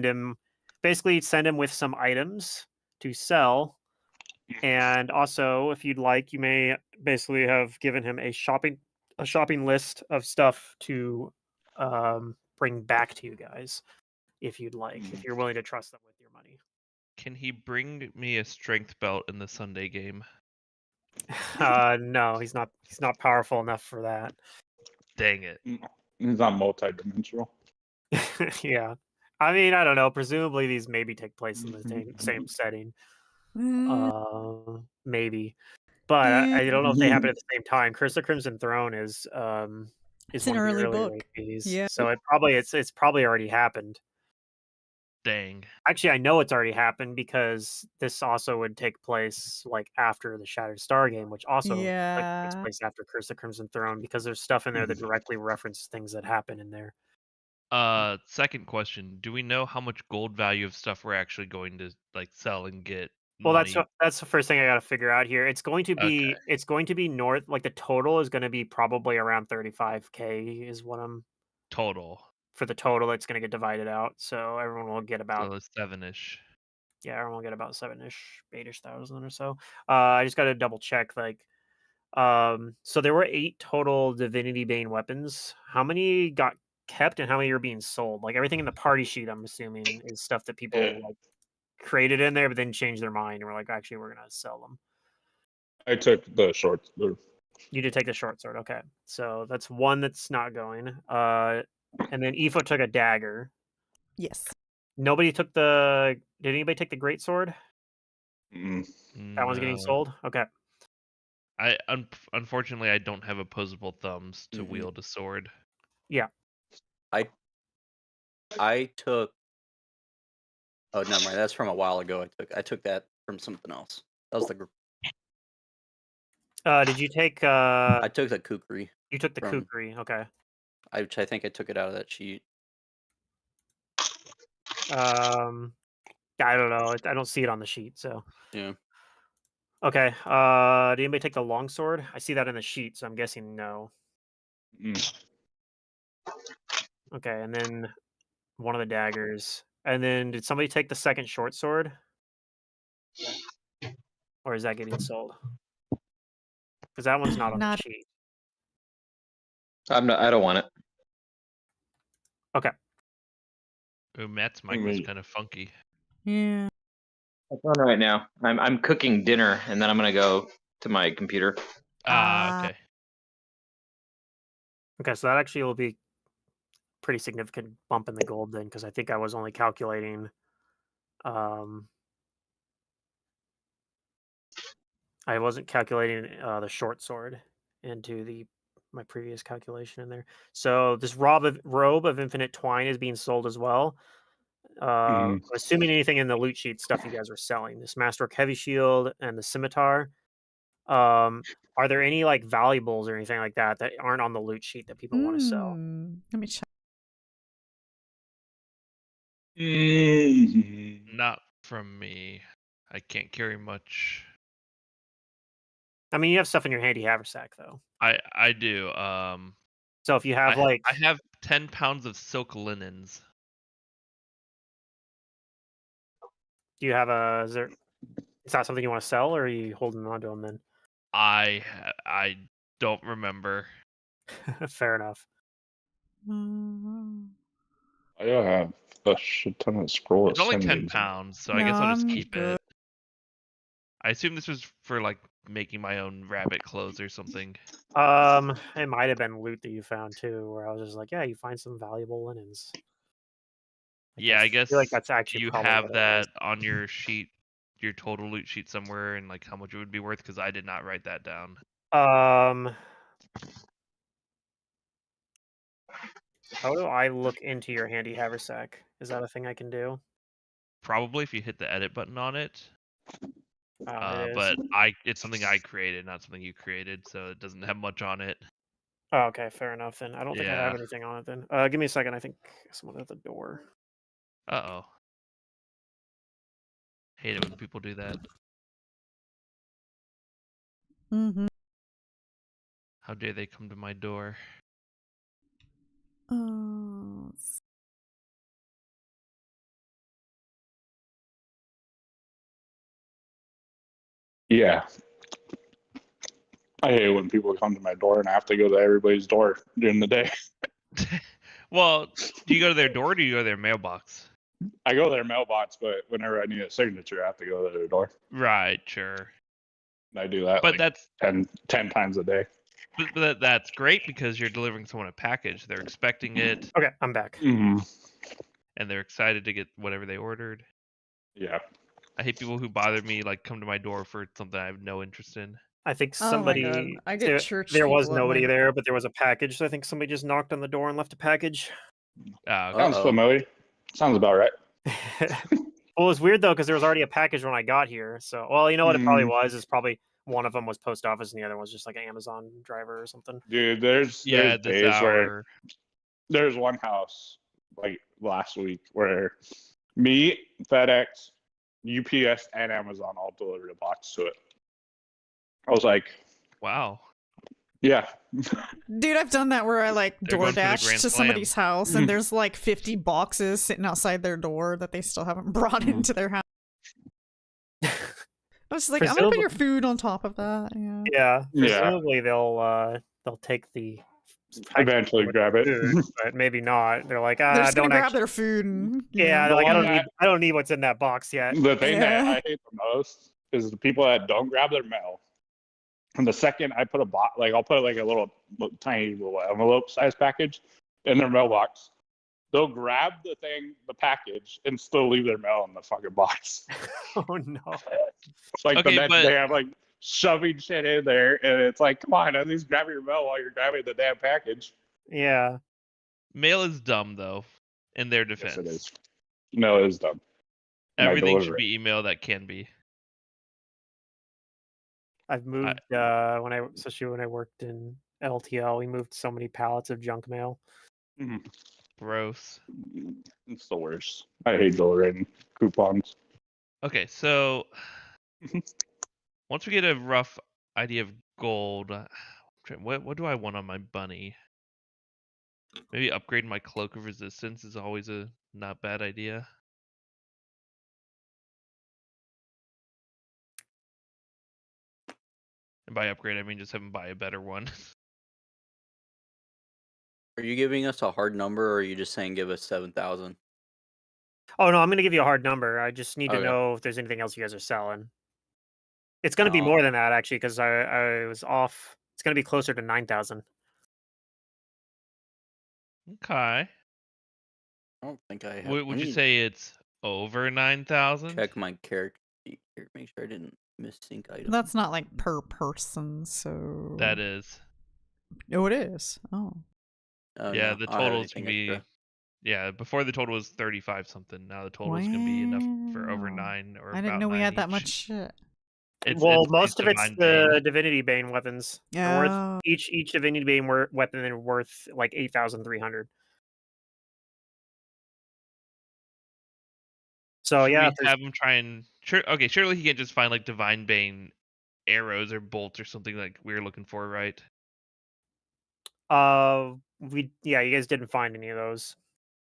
him basically send him with some items to sell. And also, if you'd like, you may basically have given him a shopping list of stuff to bring back to you guys if you'd like, if you're willing to trust them with your money. Can he bring me a strength belt in the Sunday game? No, he's not powerful enough for that. Dang it. He's not multi-dimensional. Yeah. I mean, I don't know. Presumably, these maybe take place in the same setting. Maybe, but I don't know if they happen at the same time. Curse of Crimson Throne is It's one an of the early earlier book. APs, Yeah. so it's probably already happened. Dang. Actually, I know it's already happened because this also would take place like after the Shattered Star game, which also like takes Yeah. place after Curse of Crimson Throne because there's stuff in there that directly references things that happen in there. Second question. Do we know how much gold value of stuff we're actually going to like sell and get Well, money? that's the first thing I gotta figure out here. Okay. It's going to be north, like the total is gonna be probably around 35K is what I'm Total. for the total. It's gonna get divided out, so everyone will get about So 7-ish. yeah, everyone will get about 7-ish, 8-ish thousand or so. I just gotta double check like so there were 8 total Divinity Bane weapons. How many got kept and how many are being sold? Like everything in the party sheet, I'm assuming, is stuff that people Yeah. like created in there, but then changed their mind and were like, actually, we're gonna sell them. I took the short. You did take the short sword, okay. So that's one that's not going. And then Aoife took a dagger. Yes. Nobody took the. Did anybody take the great sword? That one's getting No. sold. Okay. Unfortunately I don't have opposable thumbs to wield a sword. Yeah. I took. Oh, never mind. That's from a while ago. I took that from something else. That was the. Did you take? I took the kukri. You took the from- kukri. Okay. I think I took it out of that sheet. I don't know. I don't see it on the sheet. So Yeah. okay. Did anybody take the longsword? I see that in the sheet, so I'm guessing no. Okay, and then one of the daggers. And then did somebody take the second short sword? Or is that getting sold? Because that one's not on the Not sheet. I don't want it. Okay. Ooh, Matt's mic was kind of funky. yeah. It's on right now. I'm cooking dinner and then I'm gonna go to my computer. Okay. Okay, so that actually will be pretty significant bump in the gold then, because I think I was only calculating I wasn't calculating the short sword into my previous calculation in there. So this robe of infinite twine is being sold as well. Assuming anything in the loot sheet stuff you guys are selling, this Masterwork heavy shield and the scimitar. Are there any like valuables or anything like that that aren't on the loot sheet that people want to sell? Let me check. Not from me. I can't carry much. I mean, you have stuff in your handy haversack though. I do. So if you have I have 10 pounds of silk linens. do you have is that something you want to sell or are you holding on to them then? I don't remember. Fair enough. I have a shit ton of scrolls. It's only 10 pounds, so I guess I'll just keep it. I assume this was for like making my own rabbit clothes or something. It might have been loot that you found too, where I was just like, yeah, you find some valuable linens. Yeah, I guess feel like that's actually you probably have what it that was. on your sheet, your total loot sheet somewhere, and like how much it would be worth, because I did not write that down. How do I look into your handy haversack? Is that a thing I can do? Probably if you hit the edit button on it. It is. But it's something I created, not something you created, so it doesn't have much on it. Oh, okay, fair enough then. I don't think I have Yeah. anything on it then. Give me a second. I think someone at the door. Uh-oh. Hate it when people do that. How dare they come to my door? Yeah. I hate when people come to my door and I have to go to everybody's door during the day. Well, do you go to their door or do you go to their mailbox? I go to their mailbox, but whenever I need a signature, I have to go to their door. Right, sure. And I do that But like that's 10 times a day. but that's great because you're delivering someone a package. They're expecting it Okay, I'm back. Mm-hmm. and they're excited to get whatever they ordered. Yeah. I hate people who bother me, like come to my door for something I have no interest in. I think Oh my god, somebody I get church there was people at my nobody there, but there was a package. So I think somebody just knocked on the door and left a package. Okay. Sounds Uh-oh. familiar. Sounds about right. Well, it's weird though because there was already a package when I got here. So, well, you know what it probably was is probably one of them was post office and the other one was just like an Amazon driver or something. Dude, there's Yeah, this days where hour. there's one house like last week where me, FedEx, UPS, and Amazon all delivered a box to it. I was like, Wow. yeah. Dude, I've done that where I like They're going for the DoorDash Grand to Slam. somebody's house and there's like 50 boxes sitting outside their door that they still haven't brought into their house. I was like, I'm gonna put your food on top of that. Yeah. Yeah, Yeah. presumably they'll take the Eventually grab it. food, but maybe not. They're like, They're just don't gonna grab actually. their food and Yeah, The they're like, one that- I don't need what's in that box yet. The thing that Yeah. I hate the most is the people that don't grab their mail. And the second I put a box, like I'll put like a little tiny little envelope size package in their mailbox, they'll grab the package, and still leave their mail in the fucking box. Oh no. It's like Okay, the next but- day I'm like shoving shit in there, and it's like, come on, at least grab your mail while you're grabbing the damn package. Yeah. Mail is dumb though, in their defense. Yes, it is. No, it is dumb. And I Everything deliver should be email that can be. I've moved especially when I worked in LTL, we moved so many pallets of junk mail. Mhm. Gross. It's the worst. I hate delivering coupons. Okay, so once we get a rough idea of gold, what do I want on my bunny? Maybe upgrading my cloak of resistance is always a not bad idea. And by upgrade, I mean just have him buy a better one. Are you giving us a hard number, or are you just saying give us 7,000? Oh no, I'm gonna give you a hard number. I just need to Okay. know if there's anything else you guys are selling. It's gonna be more than that actually, because I was off. It's gonna be closer to 9,000. Okay. I don't think I have. Would I you need say it's over 9,000? to check my character sheet here, make sure I didn't miss sync items. That's not like per person, so That is. Oh, it is. Oh. Oh, Yeah, no, the I don't have totals can anything be. extra. Yeah, before the total was 35 something. Now the total is going to be enough for over Wow. 9 or I didn't about know we 9 had that each. much shit. Well, It's most of these it's Divine the Bane. Divinity Bane weapons. They're worth Oh. each Divinity Bane weapon are worth like 8,300. So Should yeah, we have him try and okay, surely he can't just find like Divine Bane arrows or bolts or something like we were looking for, right? you guys didn't find any of those.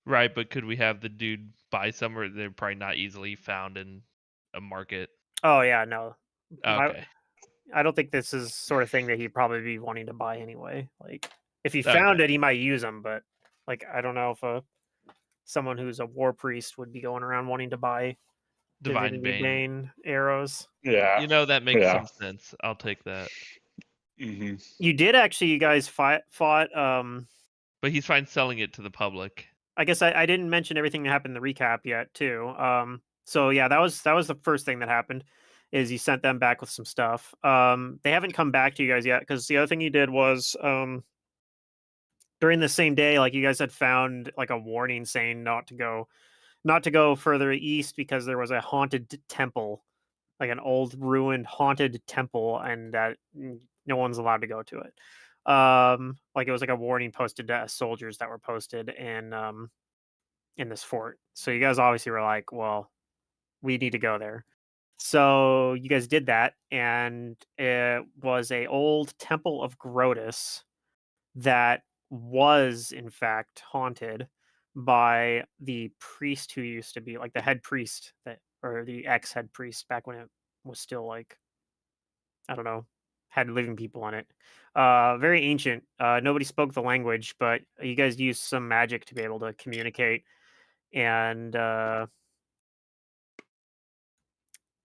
Right, but could we have the dude buy some, or they're probably not easily found in a market? Oh yeah, no. Okay. I don't think this is sort of thing that he'd probably be wanting to buy anyway. Like if he found it, he might use them, but like I don't know if someone who's a war priest would be going around wanting to buy Divine Divinity Bane. Bane arrows. Yeah. You know, that makes Yeah. some sense. I'll take that. Mm-hmm. You did actually, you guys fought. But he's fine selling it to the public. I guess I didn't mention everything that happened in the recap yet too. So yeah, that was the first thing that happened, is you sent them back with some stuff. They haven't come back to you guys yet, because the other thing you did was during the same day, like you guys had found like a warning saying not to go further east because there was a haunted temple, like an old ruined haunted temple, and that no one's allowed to go to it. Like it was like a warning posted to soldiers that were posted in this fort. So you guys obviously were like, well, we need to go there. So you guys did that, and it was a old temple of Grotus that was in fact haunted by the priest who used to be like the head priest, or the ex head priest back when it was still like I don't know, had living people on it. Very ancient. Nobody spoke the language, but you guys used some magic to be able to communicate, and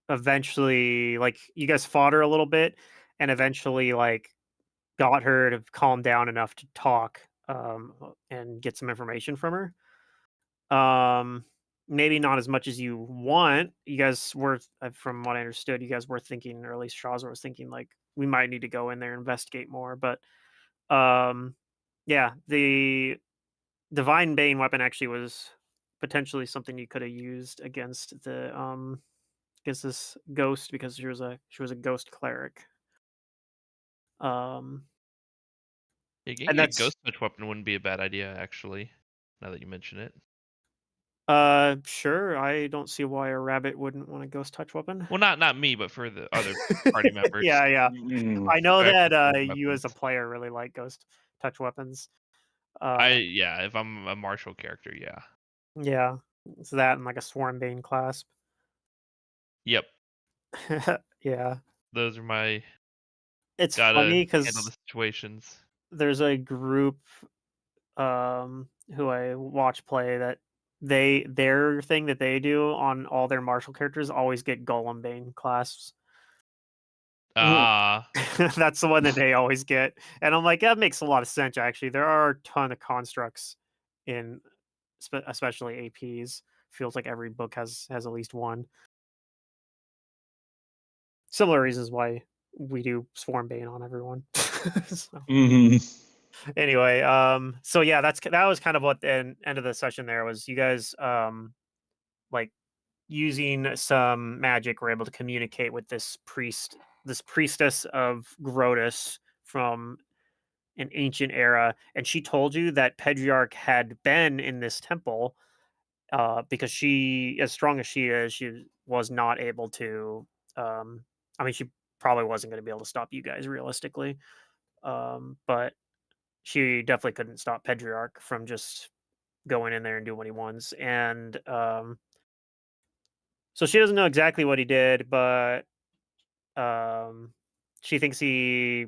eventually, like, you guys fought her a little bit, and eventually, like, got her to calm down enough to talk, and get some information from her. Um, Maybe not as much as you want. You guys were, from what I understood, you guys were thinking, or at least Shawzer was thinking, like, we might need to go in there and investigate more. But um, yeah, the divine bane weapon actually was potentially something you could have used against this ghost, because she was a ghost cleric. Um, Yeah, and getting a that's ghost touch weapon wouldn't be a bad idea, actually. Now that you mention it. sure. I don't see why a rabbit wouldn't want a ghost touch weapon. Well, not me, but for the other party members. Yeah, yeah. Mm. I know They're that actually good you as a weapons. player really like ghost touch weapons. Yeah, if I'm a martial character, yeah. Yeah, it's that and like a Swarmbane clasp. Yep, Yeah, those are my it's gotta funny handle the because situations. there's a group who I watch play that their thing that they do on all their martial characters always get Golem Bane clasps. Ah, That's the one that they always get, and I'm like, that makes a lot of sense. Actually, there are a ton of constructs in, especially APs. Feels like every book has at least one. Similar reasons why we do Swarmbane on everyone. So, Mhm. anyway, so yeah, that was kind of what the end of the session there was. You guys, like, using some magic, were able to communicate with this priestess of Grotus from an ancient era, and she told you that Pedriarch had been in this temple, because she, as strong as she is, she was not able to. I mean, she probably wasn't going to be able to stop you guys realistically, but she definitely couldn't stop Pedriarch from just going in there and doing what he wants. And so she doesn't know exactly what he did, but um, she thinks he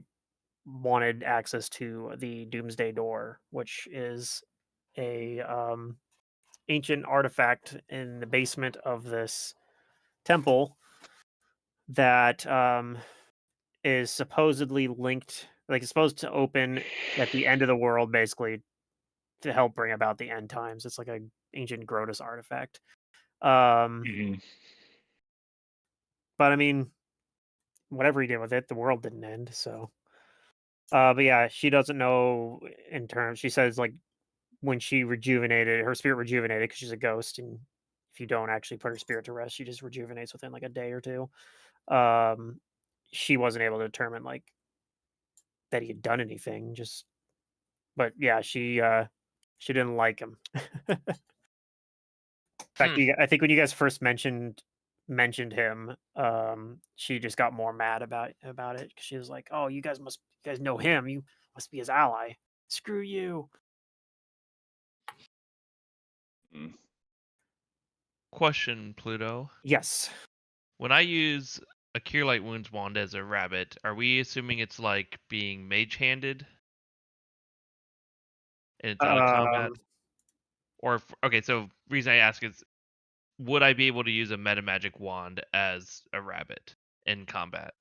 wanted access to the Doomsday Door, which is a ancient artifact in the basement of this temple that is supposedly linked, like, it's supposed to open at the end of the world, basically, to help bring about the end times. It's like a ancient Grotus artifact. Um, Mhm. but I mean, whatever he did with it, the world didn't end. So, but yeah, she doesn't know in terms. She says, like, when she rejuvenated, her spirit rejuvenated because she's a ghost, and if you don't actually put her spirit to rest, she just rejuvenates within like a day or two. Um, she wasn't able to determine, like, that he had done anything. Just, but yeah, she didn't like him. In fact, hmm. I think when you guys first mentioned him, she just got more mad about it, 'cause she was like, "Oh, you guys know him. You must be his ally. Screw you." Mm. Question, Pluto. Yes. When I use a Cure Light Wounds wand as a rabbit, are we assuming it's like being mage-handed and it's out of combat? Um, Or okay, so reason I ask is, would I be able to use a meta magic wand as a rabbit in combat?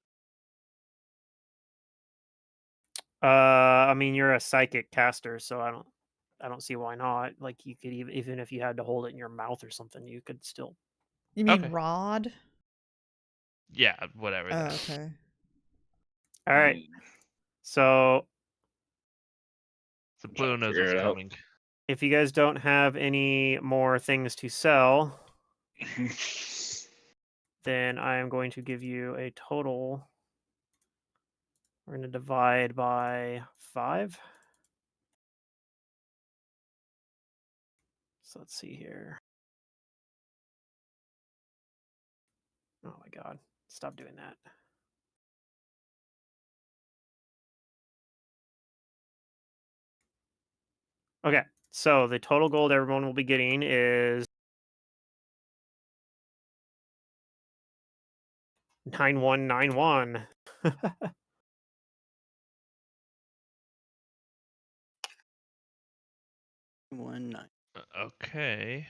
I mean, you're a psychic caster, so I don't see why not. Like, you could, even if you had to hold it in your mouth or something, you could still. You mean Okay. Rod? Yeah, whatever Oh, then. okay. All right. So So I'm trying Pluto to knows figure what's it out. coming. if you guys don't have any more things to sell, then I am going to give you a total. We're going to divide by 5. So let's see here. Oh my god. Stop doing that. Okay. So the total gold everyone will be getting is 9191. One nine. Okay.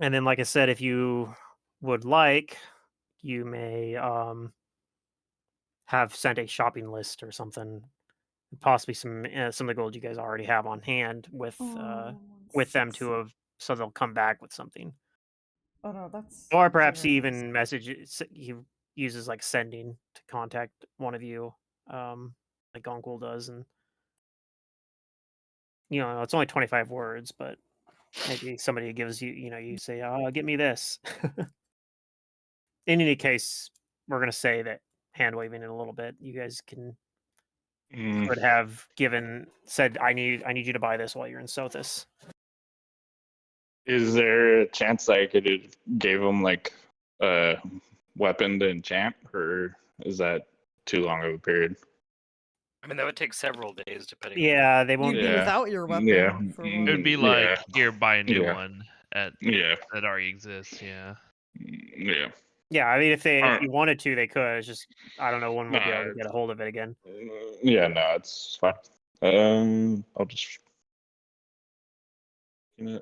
And then, like I said, if you would like, you may have sent a shopping list or something, possibly some of the gold you guys already have on hand with them to have, so they'll come back with something. Oh no, that's. Or perhaps he even he uses like sending to contact one of you, like Gonquil does, and it's only 25 words, but maybe somebody gives you, you say, "Oh, get me this." In any case, we're gonna say that hand waving in a little bit. You guys could have said, "I need you to buy this while you're in Sothis." Is there a chance I could have gave him like a weapon to enchant, or is that too long of a period? I mean, that would take several days, depending. Yeah, they won't. You'd be Yeah. without your weapon. Yeah. For It would be Yeah. like, here, buy a new Yeah. one that Yeah. already exists. Yeah. Yeah. Yeah, I mean, if Alright. you wanted to, they could. It's just I don't know when we'll be able to Nah, get a hold of it again. Yeah, no, it's fine. I'll just. Hmm.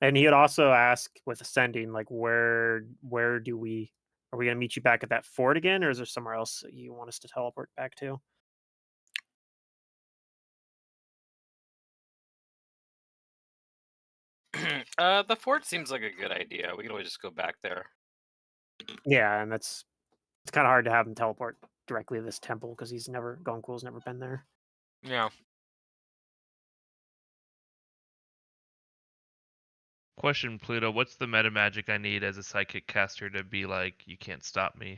And he had also asked with ascending, like, where are we gonna meet you back at that fort again, or is there somewhere else that you want us to teleport back to? The fort seems like a good idea. We can always just go back there. Yeah, and it's kind of hard to have him teleport directly to this temple because Gonquil's never been there. Yeah. Question, Pluto. What's the meta magic I need as a psychic caster to be like, you can't stop me?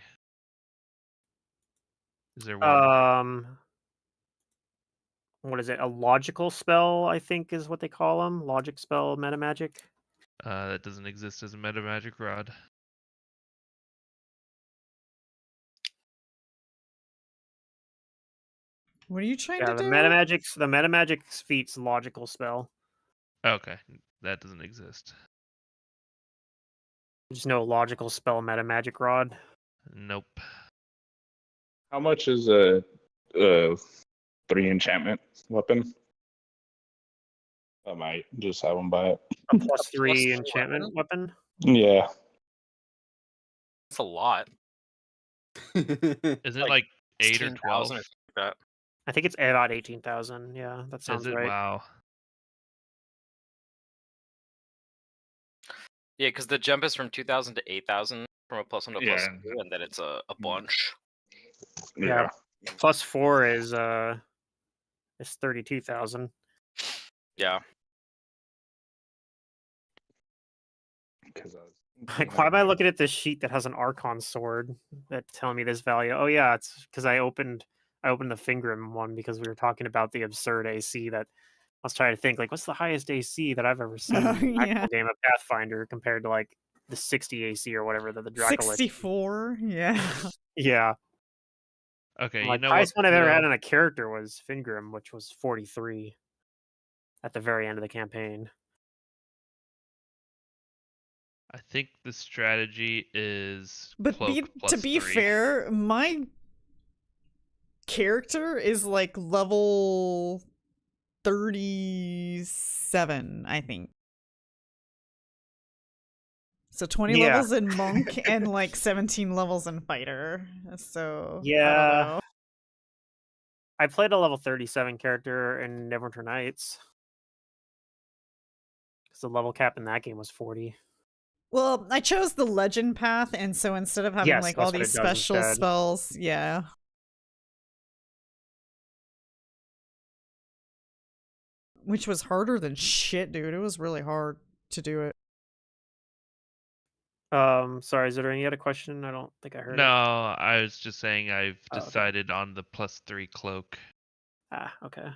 Is there one? What is it? A logical spell, I think, is what they call them. Logic spell, meta magic. That doesn't exist as a meta magic rod. What are you trying Yeah, to the do? meta magic feat's logical spell. Okay, that doesn't exist. There's no logical spell meta magic rod. Nope. How much is a 3 enchantment weapon? I might just have him buy it. A plus 3 3 enchantment weapon. Yeah. That's a lot. Is it like 8 or 12? 16,000 or something like that. I think it's about 18,000. Yeah, that sounds Is it? right. Wow. Yeah, because the jump is from 2,000 to 8,000 from a +1 to a Yeah. +2, and then it's a bunch. Yeah. Plus 4 is 32,000. Yeah. Like, why am I looking at this sheet that has an Archon sword that's telling me this value? Oh yeah, it's because I opened the Fingrim one because we were talking about the absurd AC that I was trying to think, like, what's the highest AC that I've ever seen Oh, in an yeah. actual game of Pathfinder compared to like the 60 AC or whatever that the Dracolich. 64. Yeah. Yeah. Okay, Like, you know highest what? one I've ever had Pluto? on a character was Fingrim, which was 43 at the very end of the campaign. I think the strategy is But cloak to plus be 3. fair, my character is like level 37, I think. So 20 Yeah. levels in monk and like 17 levels in fighter. So I Yeah. don't know. I played a level 37 character in Neverwinter Nights. Because the level cap in that game was 40. Well, I chose the legend path, and so instead of having Yes, like that's all what these it does special instead. spells, yeah. Which was harder than shit, dude. It was really hard to do it. Sorry, is there any other question? I don't think I heard No, it. I was just saying I've Oh, okay. decided on the plus 3 cloak Ah, okay.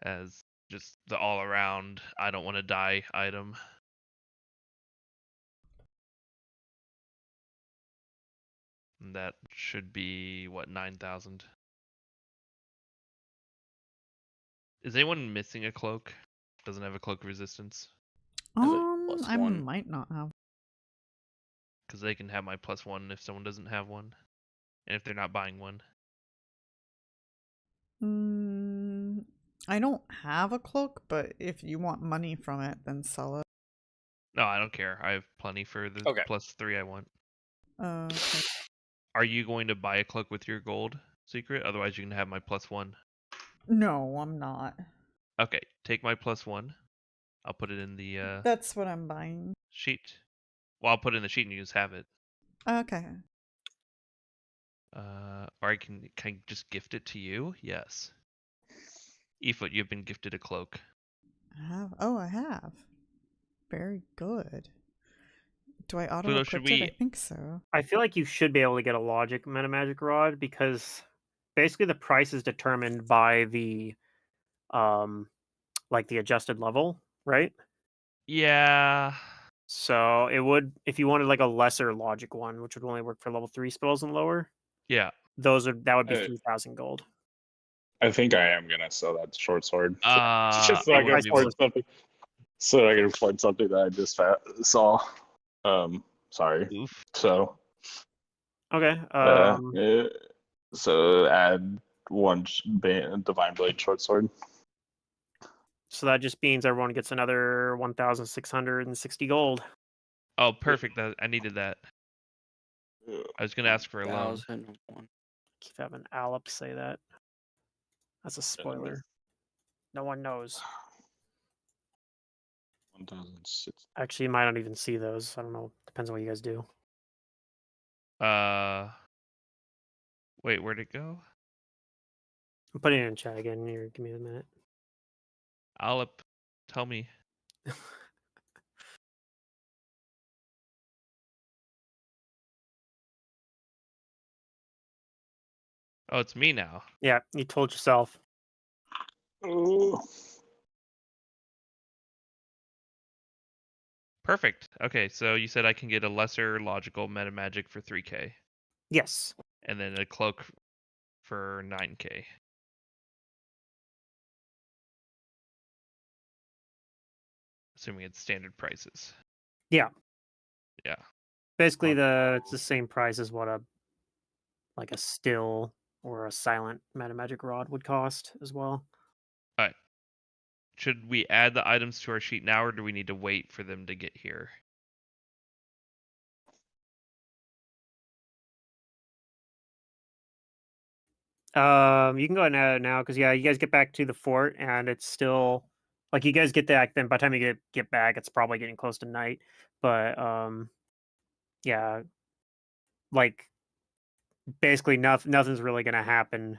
as just the all around I don't want to die item. And that should be what, 9,000. Is anyone missing a cloak? Doesn't have a cloak resistance? Have a I +1. might not have. Because they can have my +1 if someone doesn't have one, and if they're not buying one. I don't have a cloak, but if you want money from it, then sell it. No, I don't care. I have plenty for the Okay. +3 I want. Okay. Are you going to buy a cloak with your gold secret? Otherwise, you can have my +1. No, I'm not. Okay, take my +1. I'll put it in the That's what I'm buying. sheet. Well, I'll put it in the sheet and you just have it. Okay. Or can I just gift it to you? Yes. Efoot, you've been gifted a cloak. I have. Oh, I have. Very good. Do I auto Pluto, equip should it? we? I think so. I feel like you should be able to get a logic meta magic rod because basically the price is determined by the like the adjusted level, right? Yeah. So it would, if you wanted like a lesser logic one, which would only work for level 3 spells and lower, Yeah. that would be Hey. 3,000 gold. I think I am gonna sell that short sword. I Just so I can wouldn't be able afford something. So I can afford something that I just saw. Sorry. Oof. So Okay. so add one divine blade short sword. So that just means everyone gets another 1,660 gold. Oh, perfect. I needed that. I was gonna ask for a loan. 1,001. Keep having Alep say that. That's a spoiler. No one knows. 1,006. Actually, you might not even see those. I don't know. Depends on what you guys do. Wait, where'd it go? I'm putting it in chat again. Here, give me a minute. Alep, tell me. Oh, it's me now. Yeah, you told yourself. Oh. Perfect. Okay, so you said I can get a lesser logical meta magic for 3k, Yes. and then a cloak for 9k. Assuming it's standard prices. Yeah. Yeah. Basically, it's the same price as what a still or a silent meta magic rod would cost as well. All right. Should we add the items to our sheet now, or do we need to wait for them to get here? You can go ahead and add it now because yeah, you guys get back to the fort and it's still like you guys get back. Then by the time you get back, it's probably getting close to night. But yeah, like basically nothing's really gonna happen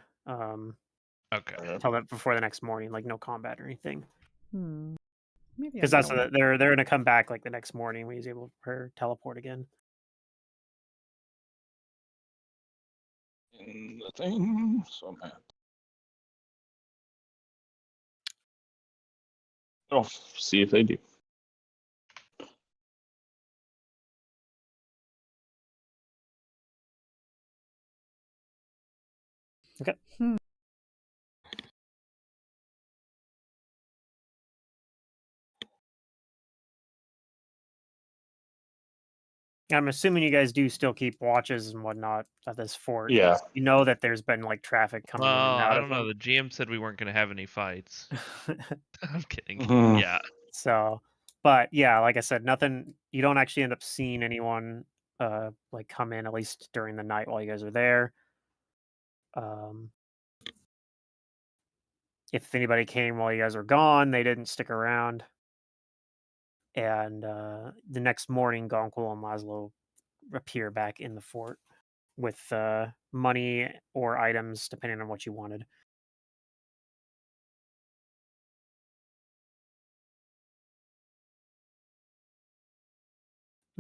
Okay. before the next morning. Like no combat or anything. Maybe Because that's they're gonna come back like the next morning when he's able to teleport again. In the thing. So mad. I'll see if they do. Okay. I'm assuming you guys do still keep watches and whatnot at this fort. Yeah. You know that there's been like traffic coming in Well, and out I of don't know. them. The GM said we weren't going to have any fights. I'm kidding. Mhm. Yeah. So, but yeah, like I said, nothing. You don't actually end up seeing anyone like come in at least during the night while you guys are there. If anybody came while you guys were gone, they didn't stick around. And the next morning, Gonquil and Laszlo appear back in the fort with money or items, depending on what you wanted.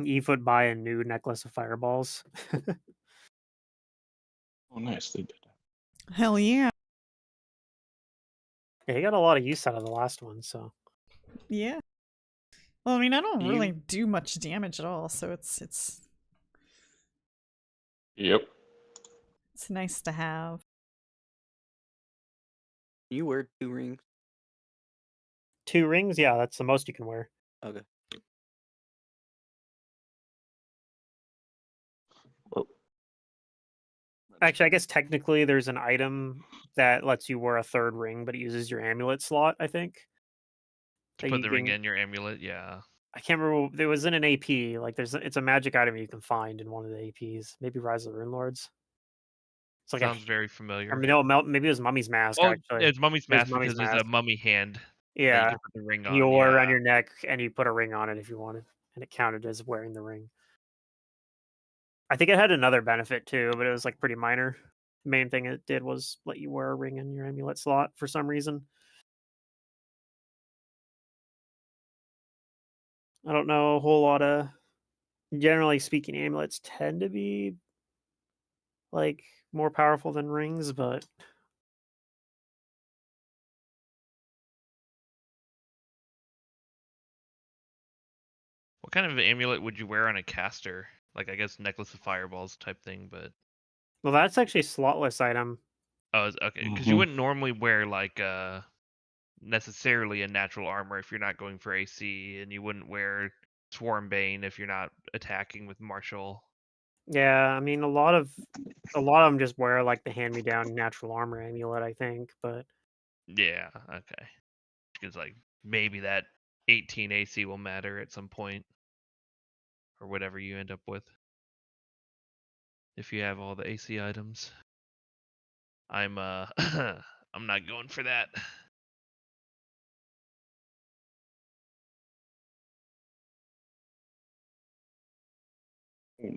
Eve would buy a new necklace of fireballs. Oh, nice. They did. Hell yeah. Yeah, he got a lot of use out of the last one, so. Yeah. Well, I mean, I don't You- really do much damage at all, so it's Yep. nice to have. You wear 2 rings. 2 rings? Yeah, that's the most you can wear. Okay. Oh, Actually, I guess technically there's an item that lets you wear a 3rd ring, but it uses your amulet slot, I think. To That put you the ring can- in your amulet, yeah. I can't remember. There was in an AP. Like, it's a magic item you can find in one of the APs. Maybe Rise of the Rune Lords. It's like Sounds a. very Or familiar. no, maybe it was Mummy's Mask. Well, Actually, it's Mummy's it was Mask Mummy's because there's a Mask. mummy hand that you Yeah, can put the ring you on. wore it Yeah. on your neck, and you put a ring on it if you wanted, and it counted as wearing the ring. I think it had another benefit too, but it was like pretty minor. Main thing it did was let you wear a ring in your amulet slot for some reason. I don't know a whole lot of. Generally speaking, amulets tend to be like more powerful than rings, but What kind of amulet would you wear on a caster? Like, I guess necklace of fireballs type thing, but well, that's actually a slotless item. okay, because you wouldn't normally wear like necessarily a natural armor if you're not going for AC, and you wouldn't wear Swarmbane if you're not attacking with martial. Yeah, I mean a lot of them just wear like the hand-me-down natural armor amulet, I think, but Yeah, okay. Because like maybe that 18 AC will matter at some point, or whatever you end up with. If you have all the AC items, I'm I'm not going for that.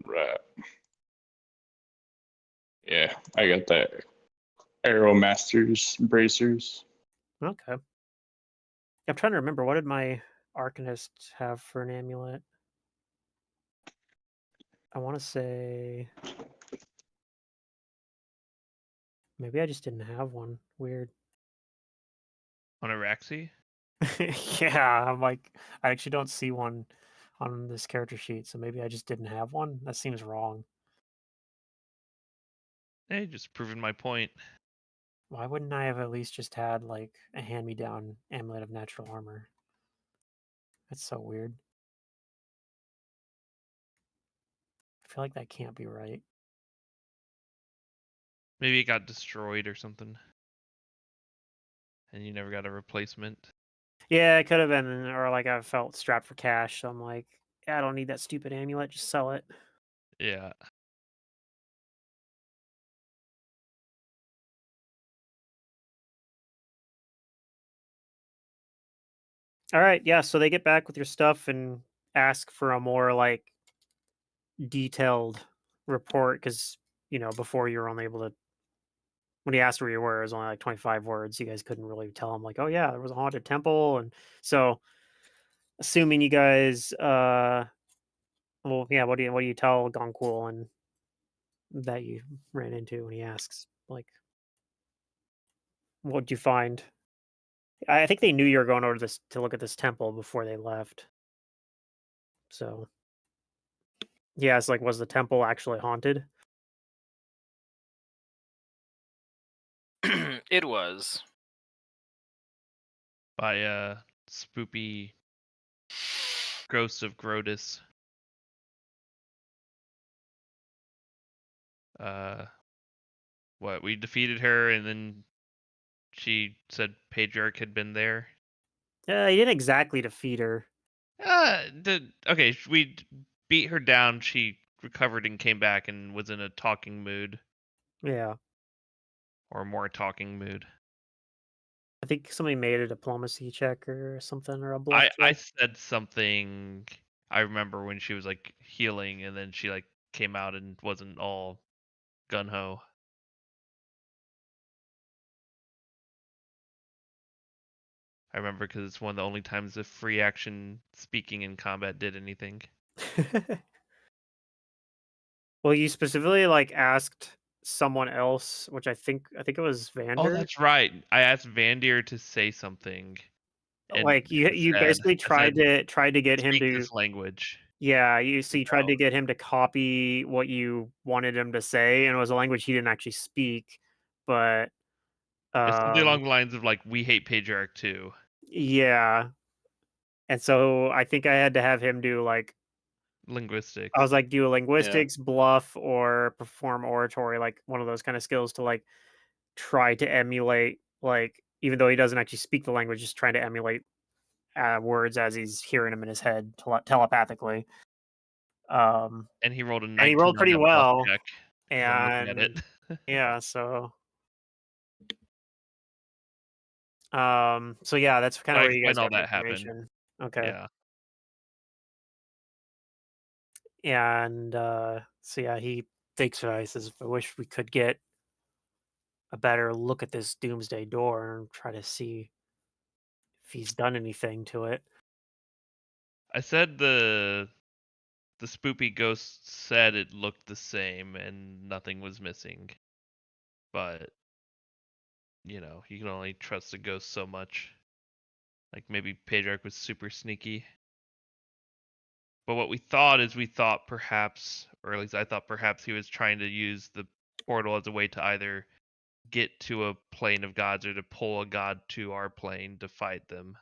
Right. Yeah, I got that. Arrow Masters bracers. okay. I'm trying to remember, what did my Arcanist have for an amulet? I want to say maybe I just didn't have one. Weird. On Araxi? Yeah, I'm like, I actually don't see one on this character sheet, so maybe I just didn't have one. That seems wrong. Hey, just proving my point. Why wouldn't I have at least just had like a hand-me-down amulet of natural armor? That's so weird. I feel like that can't be right. Maybe it got destroyed or something, and you never got a replacement. Yeah, it could have been, or like I felt strapped for cash, so I'm like, yeah, I don't need that stupid amulet, just sell it. Yeah. All right, yeah, so they get back with your stuff and ask for a more like detailed report because before you were only able to, when he asked where you were, it was only like 25 words. You guys couldn't really tell him like, oh yeah, there was a haunted temple, and so assuming you guys, well, yeah, what do you tell Gonquil and that you ran into when he asks like, what'd you find? I think they knew you were going over to look at this temple before they left. So, yeah, it's like, was the temple actually haunted? It was. By spoopy ghost of Grodus. What, we defeated her and then she said Pedriarch had been there. He didn't exactly defeat her. Okay, we beat her down. She recovered and came back and was in a talking mood, Yeah, or more talking mood. I think somebody made a diplomacy check or something, or a bluff I check. said something. I remember when she was like healing, and then she like came out and wasn't all gun ho. I remember because it's one of the only times the free action speaking in combat did anything. Well, you specifically like asked someone else, which I think it was Oh, Vander. that's right. I asked Vandir to say something, and Like you basically I said, tried to get him speak to this language. yeah, you tried No. to get him to copy what you wanted him to say, and it was a language he didn't actually speak, but It's something um along the lines of like, "We hate Pedriarch too." yeah. And so I think I had to have him do like I Linguistics. was like do a Yeah. linguistics, bluff, or perform oratory, like one of those kind of skills to like try to emulate, like even though he doesn't actually speak the language, just trying to emulate words as he's hearing them in his head telepathically. Um, And he rolled a and he rolled 19 on pretty that bluff well, check, as I'm looking at and it. yeah, so yeah, that's kind But of I where you guys explained all got the that happened. information. Okay, Yeah. and so yeah, he thinks he says, "I wish we could get a better look at this doomsday door and try to see if he's done anything to it." I said the spoopy ghost said it looked the same and nothing was missing. But, you can only trust a ghost so much. Like maybe Pedriarch was super sneaky. But what we thought perhaps, or at least I thought perhaps he was trying to use the portal as a way to either get to a plane of gods or to pull a god to our plane to fight them.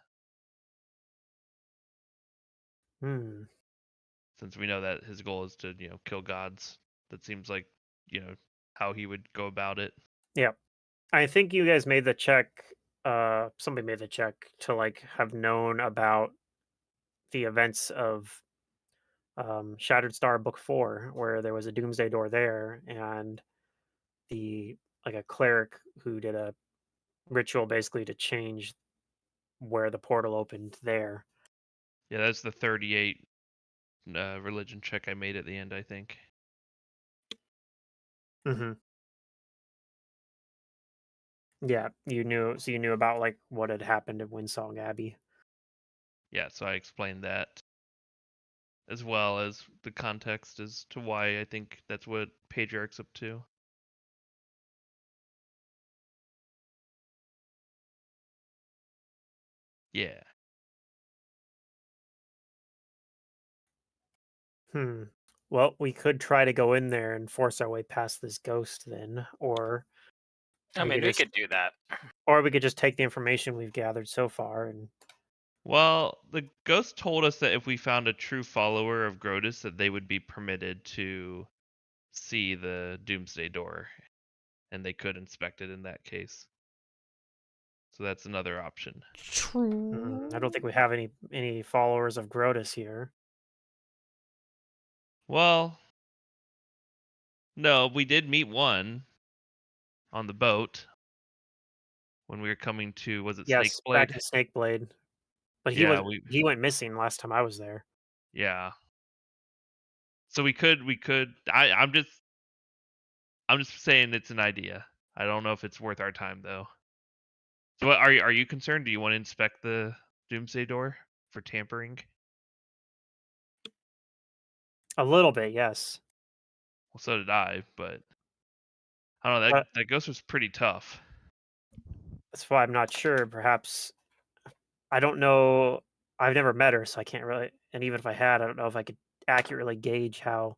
Hmm. Since we know that his goal is to, kill gods. That seems like, how he would go about it. Yeah, I think you guys made the check. Somebody made the check to like have known about the events of Shattered Star Book 4, where there was a Doomsday Door there, and the like a cleric who did a ritual basically to change where the portal opened there. Yeah, that's the 38 religion check I made at the end, I think. Hmm. Yeah, you knew. So you knew about like what had happened at Windsong Abbey. Yeah, so I explained that, as well as the context as to why I think that's what Patriarch's up to. Yeah. Hmm. Well, we could try to go in there and force our way past this ghost then, or I we mean, could we just could do that. take the information we've gathered so far and Well, the ghost told us that if we found a true follower of Grotus, that they would be permitted to see the Doomsday Door, and they could inspect it in that case. So that's another option. True. I don't think we have any followers of Grotus here. Well, no, we did meet one on the boat when we were coming to, was it Yes, back Snakeblade? in Snakeblade, but Yeah, he went missing last time I was there. yeah. So we could I'm just saying it's an idea. I don't know if it's worth our time though. So what, are you concerned? Do you want to inspect the Doomsday Door for tampering? A little bit, yes. Well, so did I, but I don't know, But that ghost was pretty tough. that's why I'm not sure. Perhaps I don't know. I've never met her, so I can't really. And even if I had, I don't know if I could accurately gauge how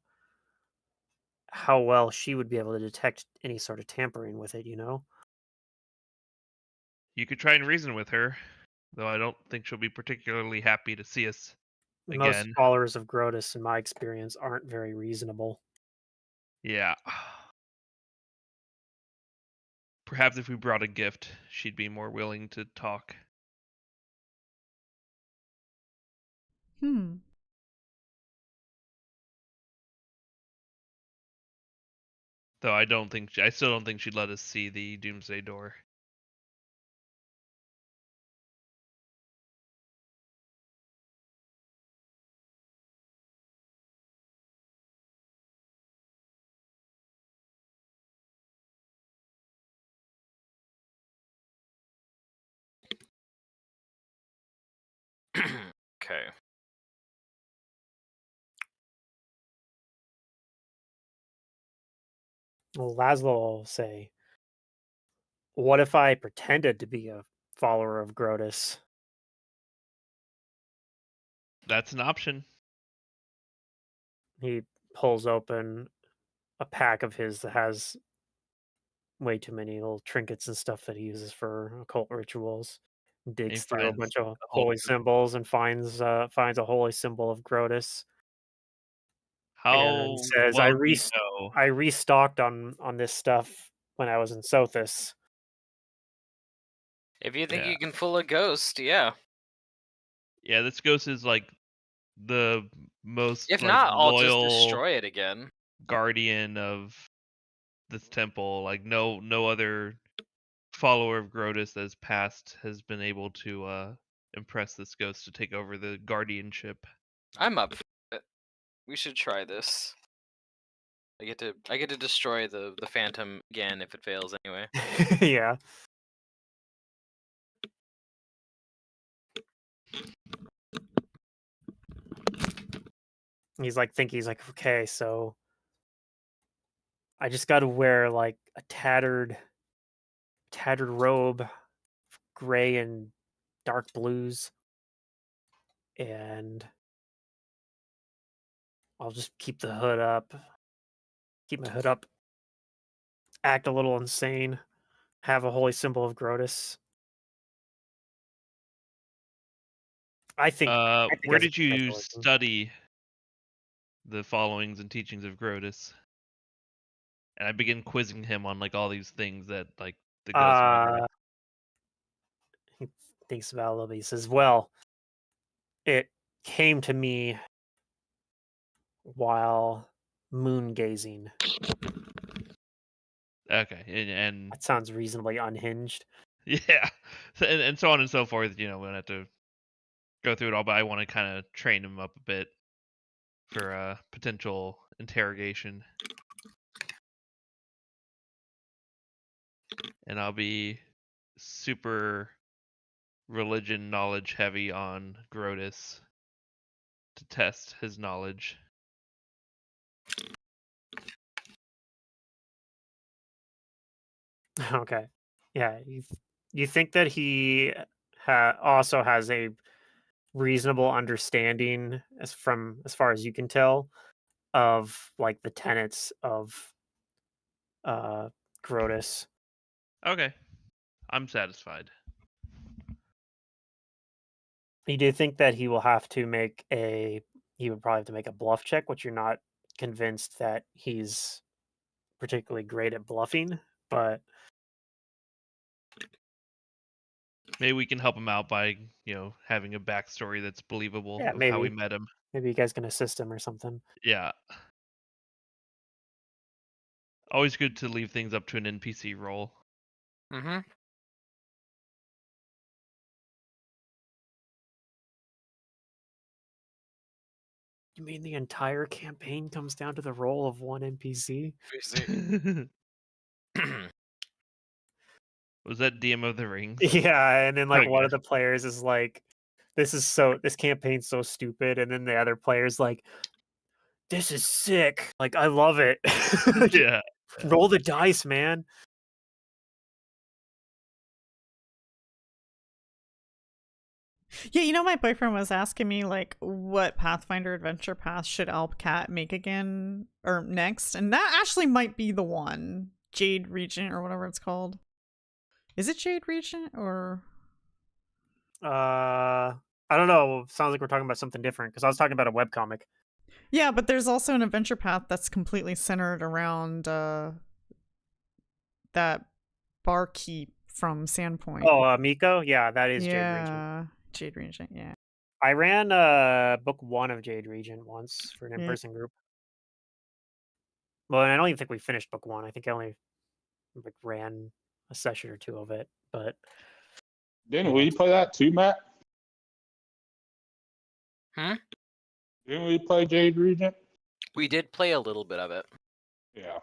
well she would be able to detect any sort of tampering with it. You know, You could try and reason with her, though I don't think she'll be particularly happy to see us most again. followers of Grotus, in my experience, aren't very reasonable. Yeah. Perhaps if we brought a gift, she'd be more willing to talk. Hmm. Though I still don't think she'd let us see the Doomsday Door. Okay. Well, Laszlo will say, "What if I pretended to be a follower of Grotus?" That's an option. He pulls open a pack of his that has way too many little trinkets and stuff that he uses for occult rituals. He Digs through a finds bunch of the holy holy symbol. symbols and finds a holy symbol of Grotus, and How says, well do you know? I restocked on this stuff when I was in Sothis." If you think Yeah. you can fool a ghost, yeah. Yeah, this ghost is like the most If like not, I'll just loyal destroy it again. guardian of this temple. Like no other follower of Grotus that's passed has been able to impress this ghost to take over the guardianship. I'm up for it. We should try this. I get to destroy the phantom again if it fails anyway. Yeah. He's like, okay, so I just got to wear like a tattered robe, gray and dark blues, and I'll just keep the hood up, keep my hood up, act a little insane, have a holy symbol of Grotus. I think Where that's a did good you calculation. study the followings and teachings of Grotus? And I begin quizzing him on like all these things that like the ghost might know. He thinks about it a little bit. He says, "Well, it came to me while moon gazing." Okay, and That sounds reasonably unhinged. yeah, and so on and so forth. You know, we don't have to go through it all, but I want to kind of train him up a bit for potential interrogation. And I'll be super religion knowledge heavy on Grotus to test his knowledge. Okay. Yeah, you think that he also has a reasonable understanding as far as you can tell of like the tenets of uh Grotus. Okay, I'm satisfied. You do think that he will have to make he would probably have to make a bluff check, which you're not convinced that he's particularly great at bluffing, but Maybe we can help him out by, having a backstory that's believable yeah, of how we met him. maybe you guys can assist him or something. Yeah. Always good to leave things up to an NPC roll. Mm-hmm. You mean the entire campaign comes down to the role of one NPC? Was that DM of the Rings? Yeah, and then like one Okay. of the players is like, this campaign's so stupid, and then the other player's like, this is sick. Like, I love it. Yeah. Roll the dice, man. Yeah, my boyfriend was asking me like what Pathfinder adventure path should Alpcat make again or next, and that actually might be the one. Jade Regent or whatever it's called. Is it Jade Regent or I don't know. Sounds like we're talking about something different because I was talking about a webcomic. yeah, but there's also an adventure path that's completely centered around that barkeep from Sandpoint. Oh, Miko? Yeah, that is Jade Regent. Yeah, Jade Regent, yeah. I ran book 1 of Jade Regent once for an in-person group. Well, and I don't even think we finished book 1. I think I only like ran a session or 2 of it, but Didn't we play that too, Matt? Hmm? Didn't we play Jade Regent? We did play a little bit of it. Yeah.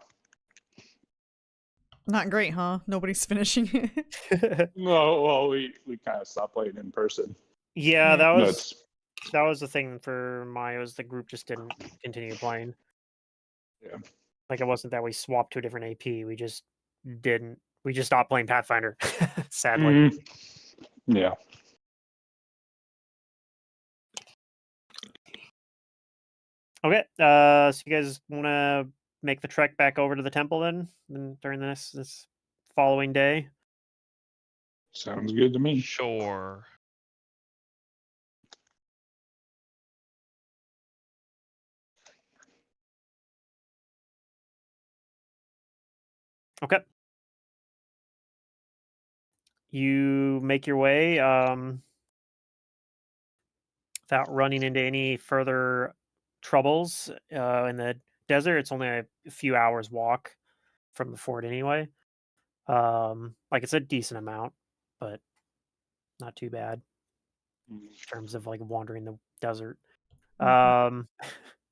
Not great, huh? Nobody's finishing it. No, well, we kind of stopped playing in person. yeah, that No, was the thing for was the group just didn't continue playing. Yeah. Like, it wasn't that we swapped to a different AP. We just didn't. We just stopped playing Pathfinder, sadly. Mhm. Yeah. Okay. So you guys want to make the trek back over to the temple then during this following day? Sounds good to me. Sure. Okay. You make your way without running into any further troubles in the desert. It's only a few hours walk from the fort anyway. Like it's a decent amount, but not too bad in terms of like wandering the desert. Um,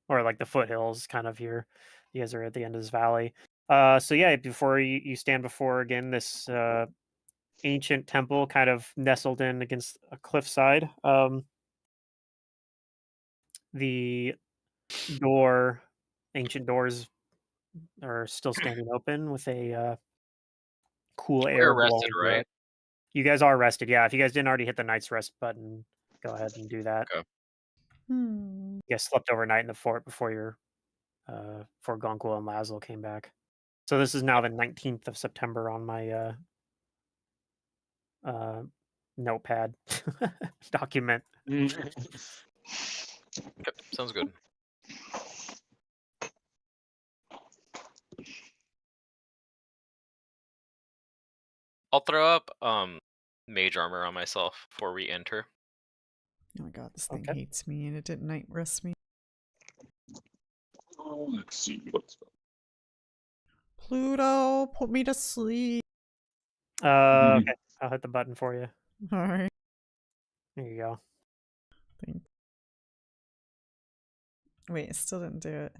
or like the foothills kind of here. You guys are at the end of this valley. So yeah, before you stand before again this ancient temple kind of nestled in against a cliffside. The door, ancient doors are still standing open with a cool air We're rested, blowing through right? it. You guys are rested, yeah. If you guys didn't already hit the night's rest button, go ahead and do that. Okay. Hmm. You guys slept overnight in the fort before before Gonquil and Laszlo came back. So this is now the 19th of September on my uh, notepad document. Okay. Sounds good. I'll throw up mage armor on myself before we enter. Oh my god, this thing Okay. hates me and it didn't night rest me. Let's see. What's Pluto, put me to sleep. Okay, I'll hit the button for you. Alright, There you go. thanks. Wait, it still didn't do it.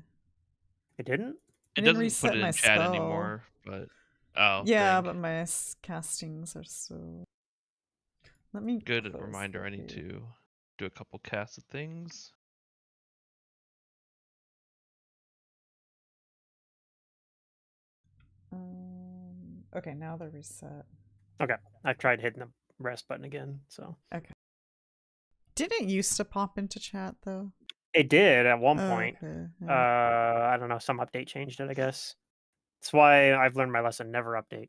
It didn't? I It didn't doesn't reset put it my in chat spell. anymore, but oh, Yeah, dang. but my castings are still. Let me. Good close reminder. the I need view. to do a couple casts of things. Okay, now they're reset. Okay, I've tried hitting the rest button again, so. Didn't it used to pop into chat though? It did at one Oh, point. okay. Yeah. I don't know, some update changed it, I guess. That's why I've learned my lesson, never update.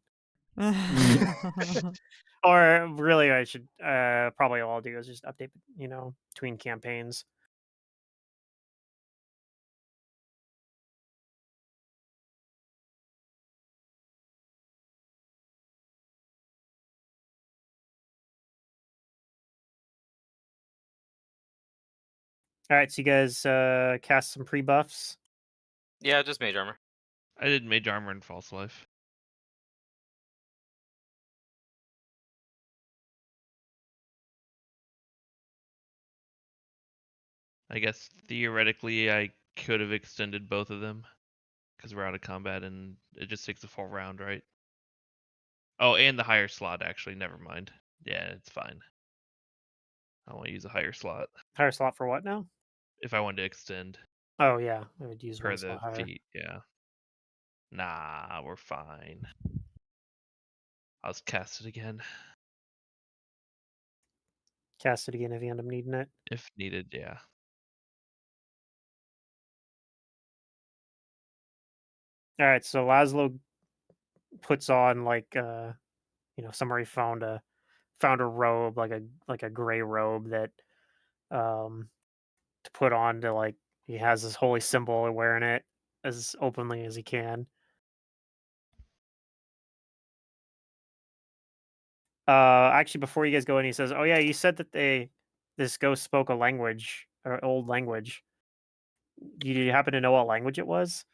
Or really, I should probably all I'll do is just update, between campaigns. All right, so you guys cast some pre-buffs. Yeah, just mage armor. I did mage armor and false life. I guess theoretically I could have extended both of them because we're out of combat and it just takes a full round, right? Oh, and the higher slot actually. Never mind. Yeah, it's fine. I want to use a higher slot Higher slot for what now? if I wanted to extend Oh yeah, I would use per one the slot higher. feet. Yeah. Nah, we're fine. I'll just cast it again Cast it again if you end up needing it. if needed. Yeah. All right, so Laszlo puts on like somebody found a robe, like a gray robe that to put on to like he has this holy symbol and wearing it as openly as he can. Actually, before you guys go in, he says, "Oh yeah, you said that this ghost spoke a language or old language. Do you happen to know what language it was?"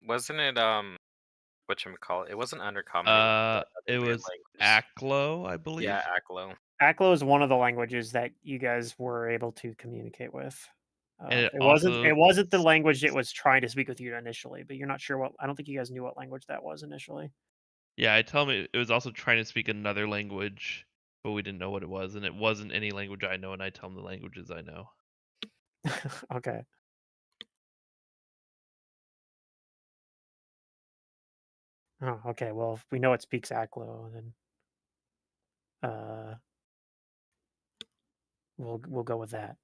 Wasn't it whatchamacallit? It wasn't undercommon, it was that It other weird was language. Aklo, I believe. Yeah, Aklo. Aklo is one of the languages that you guys were able to communicate with. And it It also wasn't the language it was trying to speak with you initially, but you're not sure what. I don't think you guys knew what language that was initially. Yeah, I tell me it was also trying to speak another language, but we didn't know what it was, and it wasn't any language I know, and I tell them the languages I know. Okay. Oh, okay. Well, if we know it speaks Aklo, then uh, we'll go with that.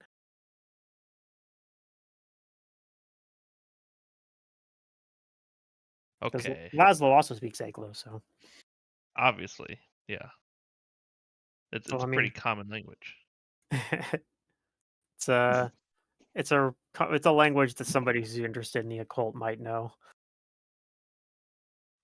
'Cause Okay, Laszlo also speaks Aklo, so obviously, yeah. It's I a pretty mean, common language. it's a it's a language that somebody who's interested in the occult might know.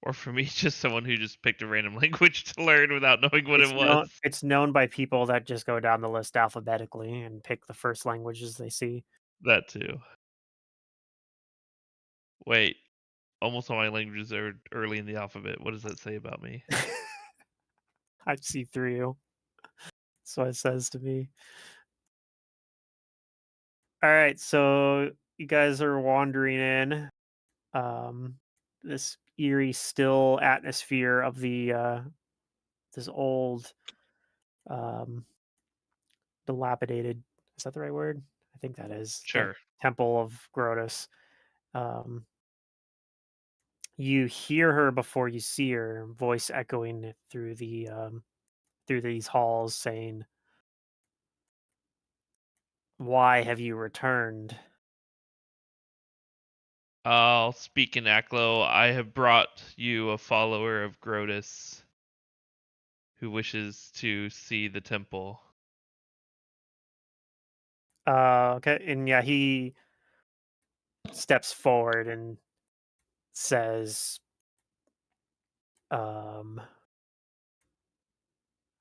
Or for me, just someone who just picked a random language to learn without knowing what it was. It's known by people that just go down the list alphabetically and pick the first languages they see. That too. Wait, almost all my languages are early in the alphabet. What does that say about me? I see through you. That's what it says to me. All right, so you guys are wandering in this eerie, still atmosphere of the this old, um, dilapidated. Is that the right word? I think that is the Sure. Temple of Grotus. Um, you hear her before you see her, voice echoing through these halls, saying, "Why have you returned?" I'll speak in Aklo. I have brought you a follower of Grotus who wishes to see the temple. Okay, and yeah, he steps forward and says, um,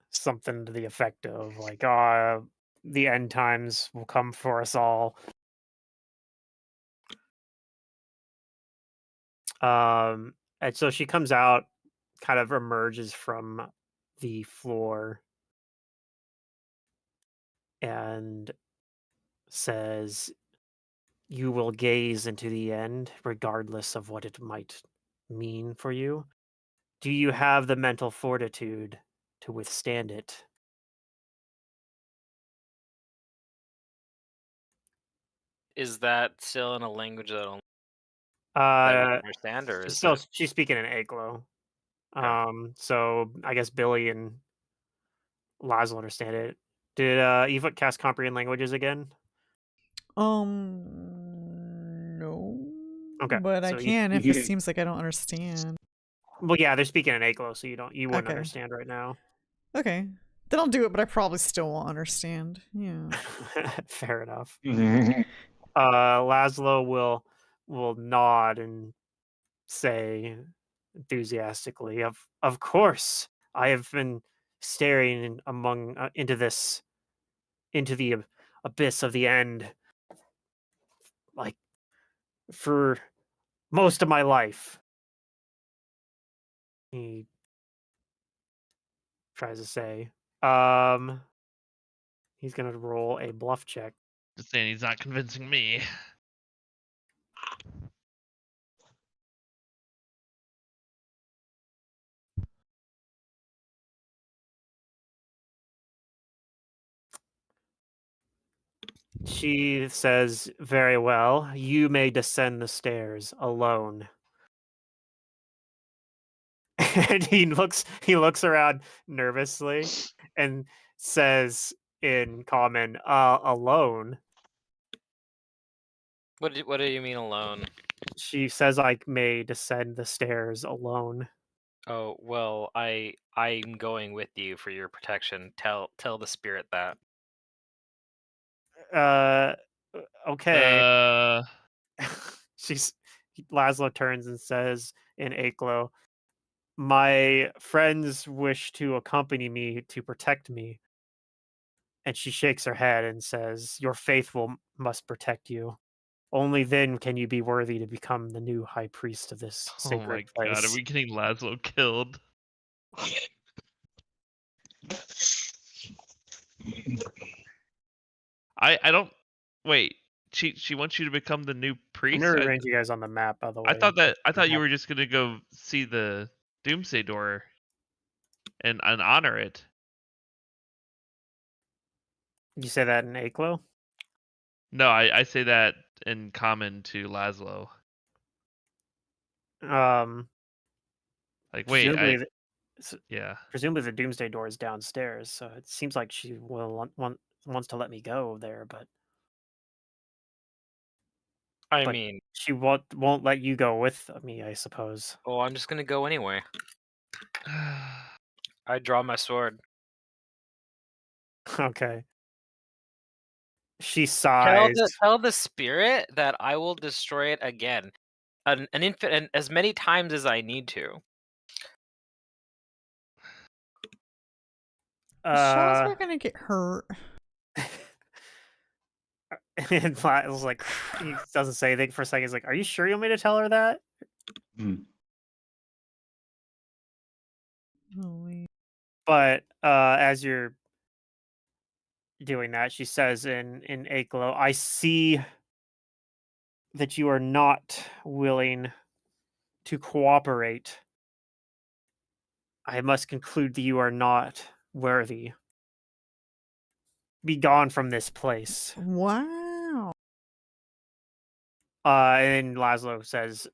something to the effect of like, the end times will come for us all." And so she comes out, kind of emerges from the floor, and says, "You will gaze into the end, regardless of what it might mean for you. Do you have the mental fortitude to withstand it?" Is that still in a language that we Uh, understand, or is it? she's speaking in Aglo. Okay. So I guess Billy and Laszlo understand it. Did Eva cast comprehend languages again? No. Okay, But I so you, can if it seems like I don't understand. well, yeah, they're speaking in Aglo, so you wouldn't Okay. understand right now. Okay. Then I'll do it, but I probably still won't understand. Yeah. Fair enough. Mhm. Laszlo will nod and say enthusiastically, "Of course, I have been staring among into the abyss of the end, like for most of my life." He tries to say, um, he's gonna roll a bluff check. Just saying he's not convincing me. She says, "Very well, you may descend the stairs alone." And he looks around nervously and says in common, "Alone?" What do you mean alone? She says, "I may descend the stairs alone." Oh well, I'm going with you for your protection. Tell the spirit that. Uh, okay. Uh, She's Laszlo turns and says in Aklo, "My friends wish to accompany me to protect me." And she shakes her head and says, "Your faith must protect you. Only then can you be worthy to become the new high priest of this oh sacred my god, are place." we getting Laszlo killed? I don't wait. She wants you to become the new I'm priest? gonna rearrange you guys on the map, by the I way. thought that I thought you were just gonna go see the Doomsday Door and honor it. You say that in Aklo? No, I say that in common to Laszlo. Um, Like, wait, Presumably, presumably the Doomsday door is downstairs, so it seems like she wants to let me go there, but I But- mean, she won't let you go with me, I suppose. well, I'm just gonna go anyway. I draw my sword. Okay. She sighs. Tell the spirit that I will destroy it again, an infinite, as many times as I need to. Shaw's gonna get hurt. And Miles like he doesn't say anything for a second. He's like, "Are you sure you want me to tell her that?" Holy. But as you're doing that, she says in Aklo, "I see that you are not willing to cooperate. I must conclude that you are not worthy. Be gone from this place." Wow. And Laszlo says,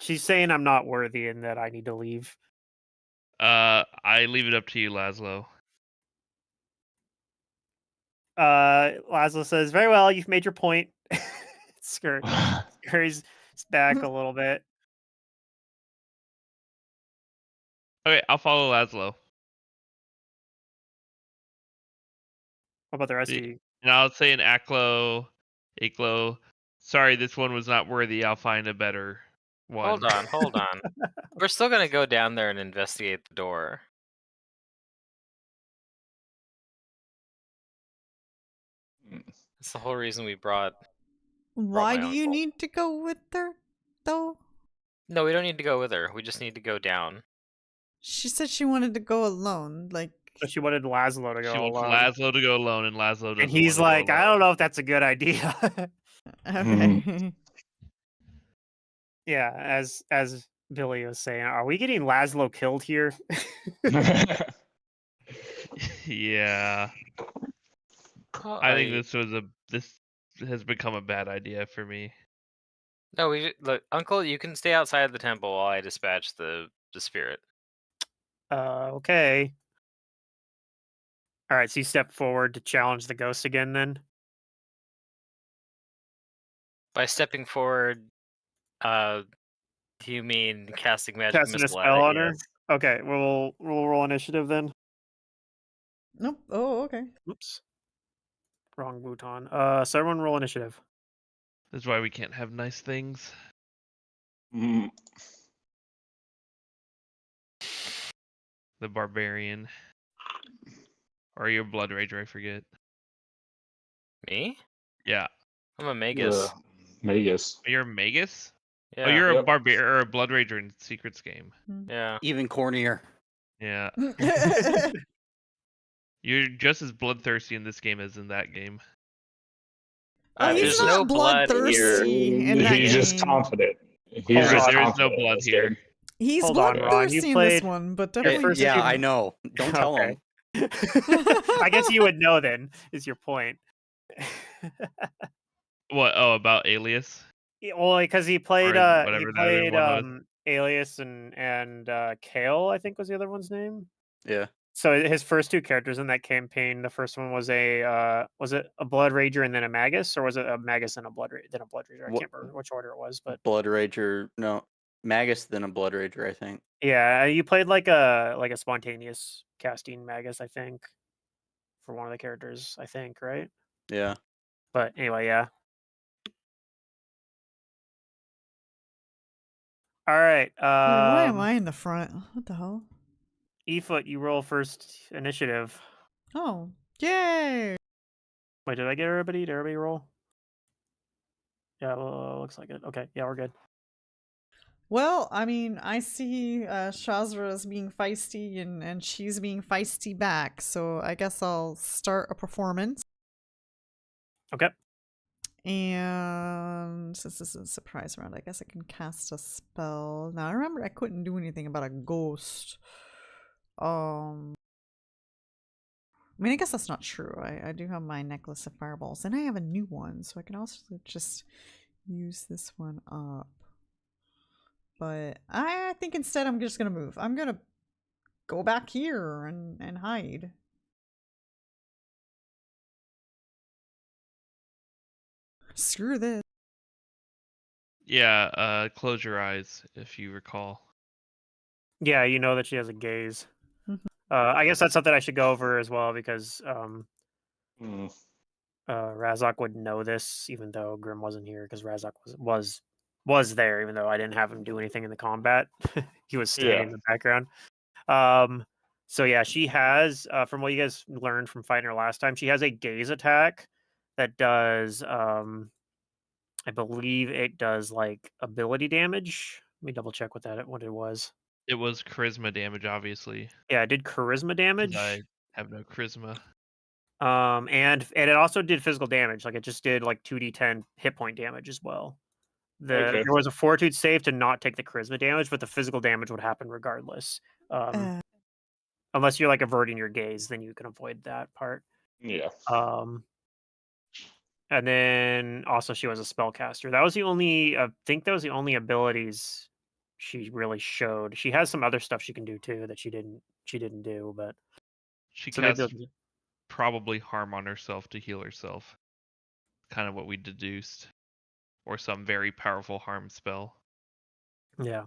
she's saying I'm not worthy and that I need to leave." I leave it up to you, Laszlo. Laszlo says, "Very well, you've made your point." Scurries back a little bit. Okay, I'll follow Laszlo. What about the rest The- of you? And I'll say in Aklo, sorry, this one was not worthy. I'll find a better one. Hold on. We're still gonna go down there and investigate the door. That's the whole reason we brought. Why my do you uncle. need to go with her, though? No, we don't need to go with her. We just need to go down. She said she wanted to go alone. Like, But she wanted Laszlo to go She wants alone. Laszlo to go alone, and Laszlo doesn't. And he's want to like, go "I alone. don't know if that's a good idea." okay. Yeah, as Billy was saying, are we getting Laszlo killed here? Yeah, Well, I think this has become a bad idea for me. No, look, Uncle. You can stay outside the temple while I dispatch the spirit. Okay. All right, so you step forward to challenge the ghost again then? By stepping forward, do you mean casting magic Casting a missile spell at on it? her? Yes. Okay, we'll roll initiative then. Nope. Oh, okay. Oops. Wrong bouton. So everyone roll initiative. This is why we can't have nice things. The barbarian, or your blood rager, I forget. Me? Yeah, I'm a magus. Magus. you're a magus. Yeah. Oh, you're a Yep. barbarian or a blood rager in Secrets game. Yeah. Even cornier. Yeah, you're just as bloodthirsty in this game as in that game. Oh, he's There's not no blood bloodthirsty here. in that He's just game. confident. Hold He's on. just There is no confident in blood this here. game. He's Hold on, Ron, you bloodthirsty in this played one, but your definitely. first Yeah, two- I know. Don't tell Okay. him. I guess you would know then, is your point. What? Oh, about Alias. Well, because he played whatever that other one was. Alias and Kale, I think was the other one's name. Yeah. So his first two characters in that campaign, the first one was was it a Blood Rager and then a Magus, or was it a Magus and a Blood Rager? I What- can't remember which order it was, but Blood Rager. No. Magus, then a Blood Rager, I think. yeah, you played like a spontaneous casting Magus, I think, for one of the characters, I think, right? Yeah. But anyway, yeah. All right. Wait, why am I in the front? What the hell? E-Foot, you roll first initiative. Oh, yay! Wait, did I get everybody? Did everybody roll? Yeah, well, looks like it. Okay, yeah, we're good. Well, I mean, I see Shazra as being feisty and she's being feisty back, so I guess I'll start a performance. Okay. And since this is a surprise round, I guess I can cast a spell. Now, I remember I couldn't do anything about a ghost. I mean, I guess that's not true. I do have my necklace of fireballs, and I have a new one, so I can also just use this one up. But I think instead I'm just gonna move. I'm gonna go back here and hide. Screw this. Yeah, close your eyes if you recall. Yeah, you know that she has a gaze. Mhm. I guess that's something I should go over as well because Hmm. Razok would know this, even though Grim wasn't here, because Razok was there, even though I didn't have him do anything in the combat. He was standing Yeah. in the background. Um, so yeah, she has, from what you guys learned from fighting her last time, she has a gaze attack that does, I believe it does like ability damage. Let me double check what it was. It was charisma damage, obviously, Yeah, it did charisma because damage. I have no charisma. And it also did physical damage. Like it just did like 2d10 hit point damage as well. Okay. There was a fortitude save to not take the charisma damage, but the physical damage would happen regardless. Uh, Unless you're like averting your gaze, then you can avoid that part. Yeah. And then also she was a spellcaster. That was the only I think that was the only abilities she really showed. She has some other stuff she can do too that she didn't do, but She so maybe casts probably harm on herself to heal herself. Kind of what we deduced. Or some very powerful harm spell. yeah.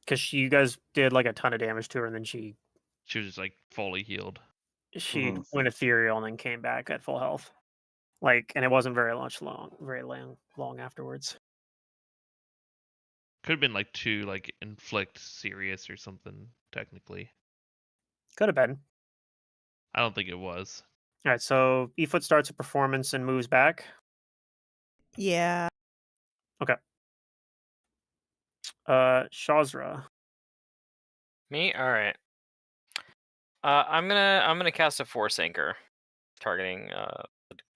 Because you guys did like a ton of damage to her, and then she She was just like fully healed. Mhm. went ethereal and then came back at full health. Like, and it wasn't very long afterwards. Could have been like to like inflict serious or something, technically. Could have been. I don't think it was. All right, so Efoot starts a performance and moves back. yeah. Okay. Shazra. Me? All right. I'm gonna cast a Force Anchor, targeting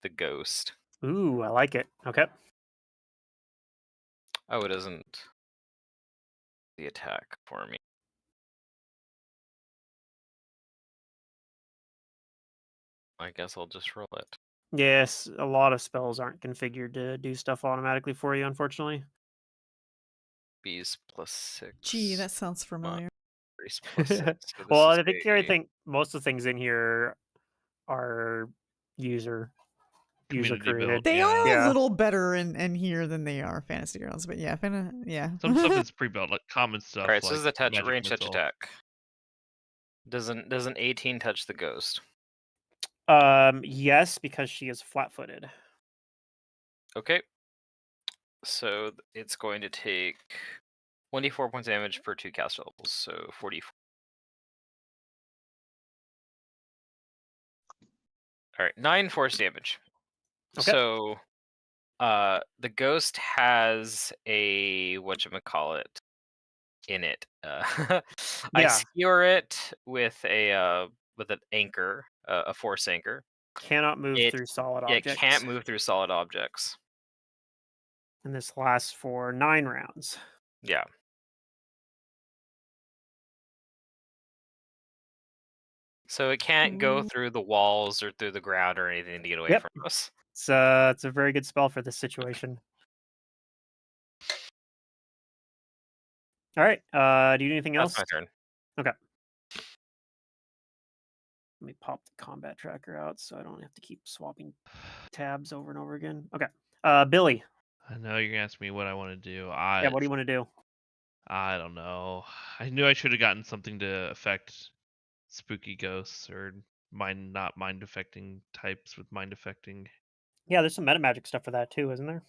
the ghost. Ooh, I like it. Okay. Oh, it isn't the attack for me. I guess I'll just roll it. Yes, a lot of spells aren't configured to do stuff automatically for you, unfortunately. Bees +6. Gee, that sounds familiar. Priest +6. So this Well, is I think a- everything, most of the things in here are user Community created. build. They Yeah. are Yeah. a little better in here than they are Fantasy Grounds, but yeah, yeah. Some stuff is pre-built, like common stuff. All right, so like this is the touch magic range touch missile. attack. Doesn't 18 touch the ghost? Yes, because she is flat-footed. Okay. So it's going to take 24 points damage per 2 cast levels, so 44. All right, 9 force damage. Okay. So, the ghost has a whatchamacallit in it. I Yeah. skewer it with an anchor, a force anchor. Cannot move It through solid it objects. can't move through solid objects. And this lasts for 9 rounds. Yeah. So it can't go Ooh. through the walls or through the ground or anything to get away Yep. from us. It's a very good spell for this situation. All right. Do you do anything else? That's my turn. Okay. Let me pop the combat tracker out so I don't have to keep swapping tabs over and over again. Okay. Billy. I know you're gonna ask me what I want to do. Yeah, what do you want to do? I don't know. I knew I should have gotten something to affect spooky ghosts or not mind affecting types with mind affecting. Yeah, there's some meta magic stuff for that too, isn't there?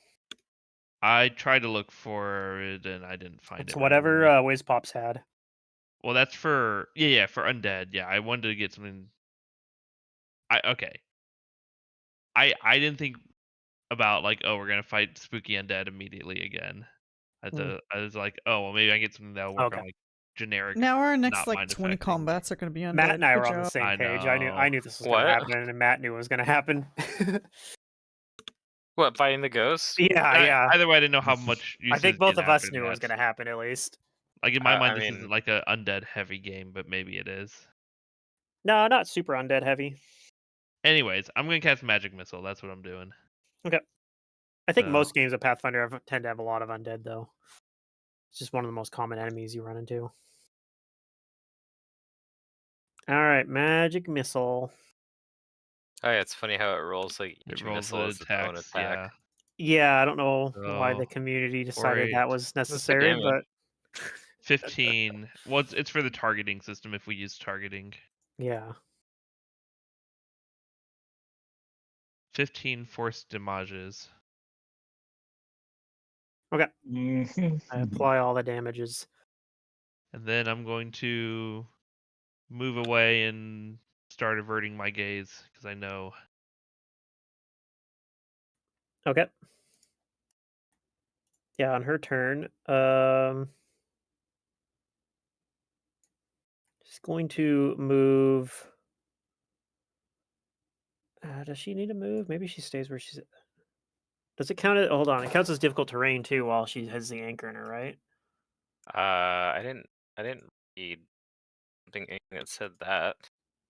I tried to look for it and I didn't find It's it. whatever WizPops had. Well, that's for for undead. Yeah, I wanted to get something. Okay. I didn't think about like, oh, we're gonna fight spooky undead immediately again. I was like, oh well, maybe I can get something that'll work Okay. on like generic. Now our next not like mind 20 affecting. combats are going to be undead. Matt and I Good were on the job. same I page. I know. knew this was going What? to happen, and Matt knew it was going to happen. What, fighting the ghost? yeah. Either way, I didn't know how much. I think both of us after knew it was that. going to happen at least. Like in my I mind, this mean- isn't like a undead heavy game, but maybe it is. No, not super undead heavy. Anyways, I'm gonna cast magic missile. That's what I'm doing. I think So- most games of Pathfinder tend to have a lot of undead though. It's just one of the most common enemies you run into. All right, magic missile. Oh yeah, it's funny how it rolls like It each rolls missile the is its own attacks. attack. Yeah. Yeah, I don't know why the So community 4, decided 8, that was What's the necessary, damage? but 15. Well, it's for the targeting system if we use targeting. yeah. 15 force damages. Okay, I Mhm. apply all the damages. And then I'm going to move away and start averting my gaze because I know. Okay. Yeah, on her turn, she's going to move. Does she need to move? Maybe she stays where she's. Does it count? Hold on, it counts as difficult terrain too while she has the anchor in her, right? I didn't read anything that said that.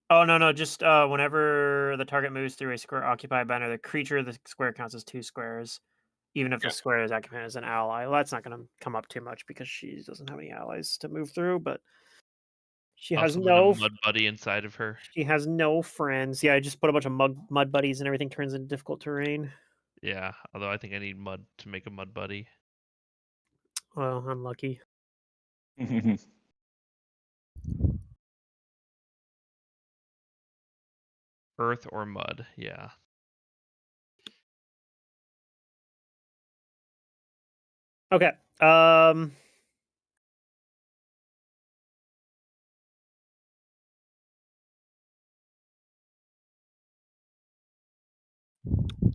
Oh no, just whenever the target moves through a square occupied by another creature, the square counts as 2 squares, even if the Okay. square is occupied as an ally. Well, that's not going to come up too much because she doesn't have any allies to move through, but she I'll has summon a no mud buddy inside of her. she has no friends. Yeah, I just put a bunch of mud buddies and everything turns into difficult terrain. Yeah, although I think I need mud to make a mud buddy. Well, unlucky. Earth or mud, yeah. Okay.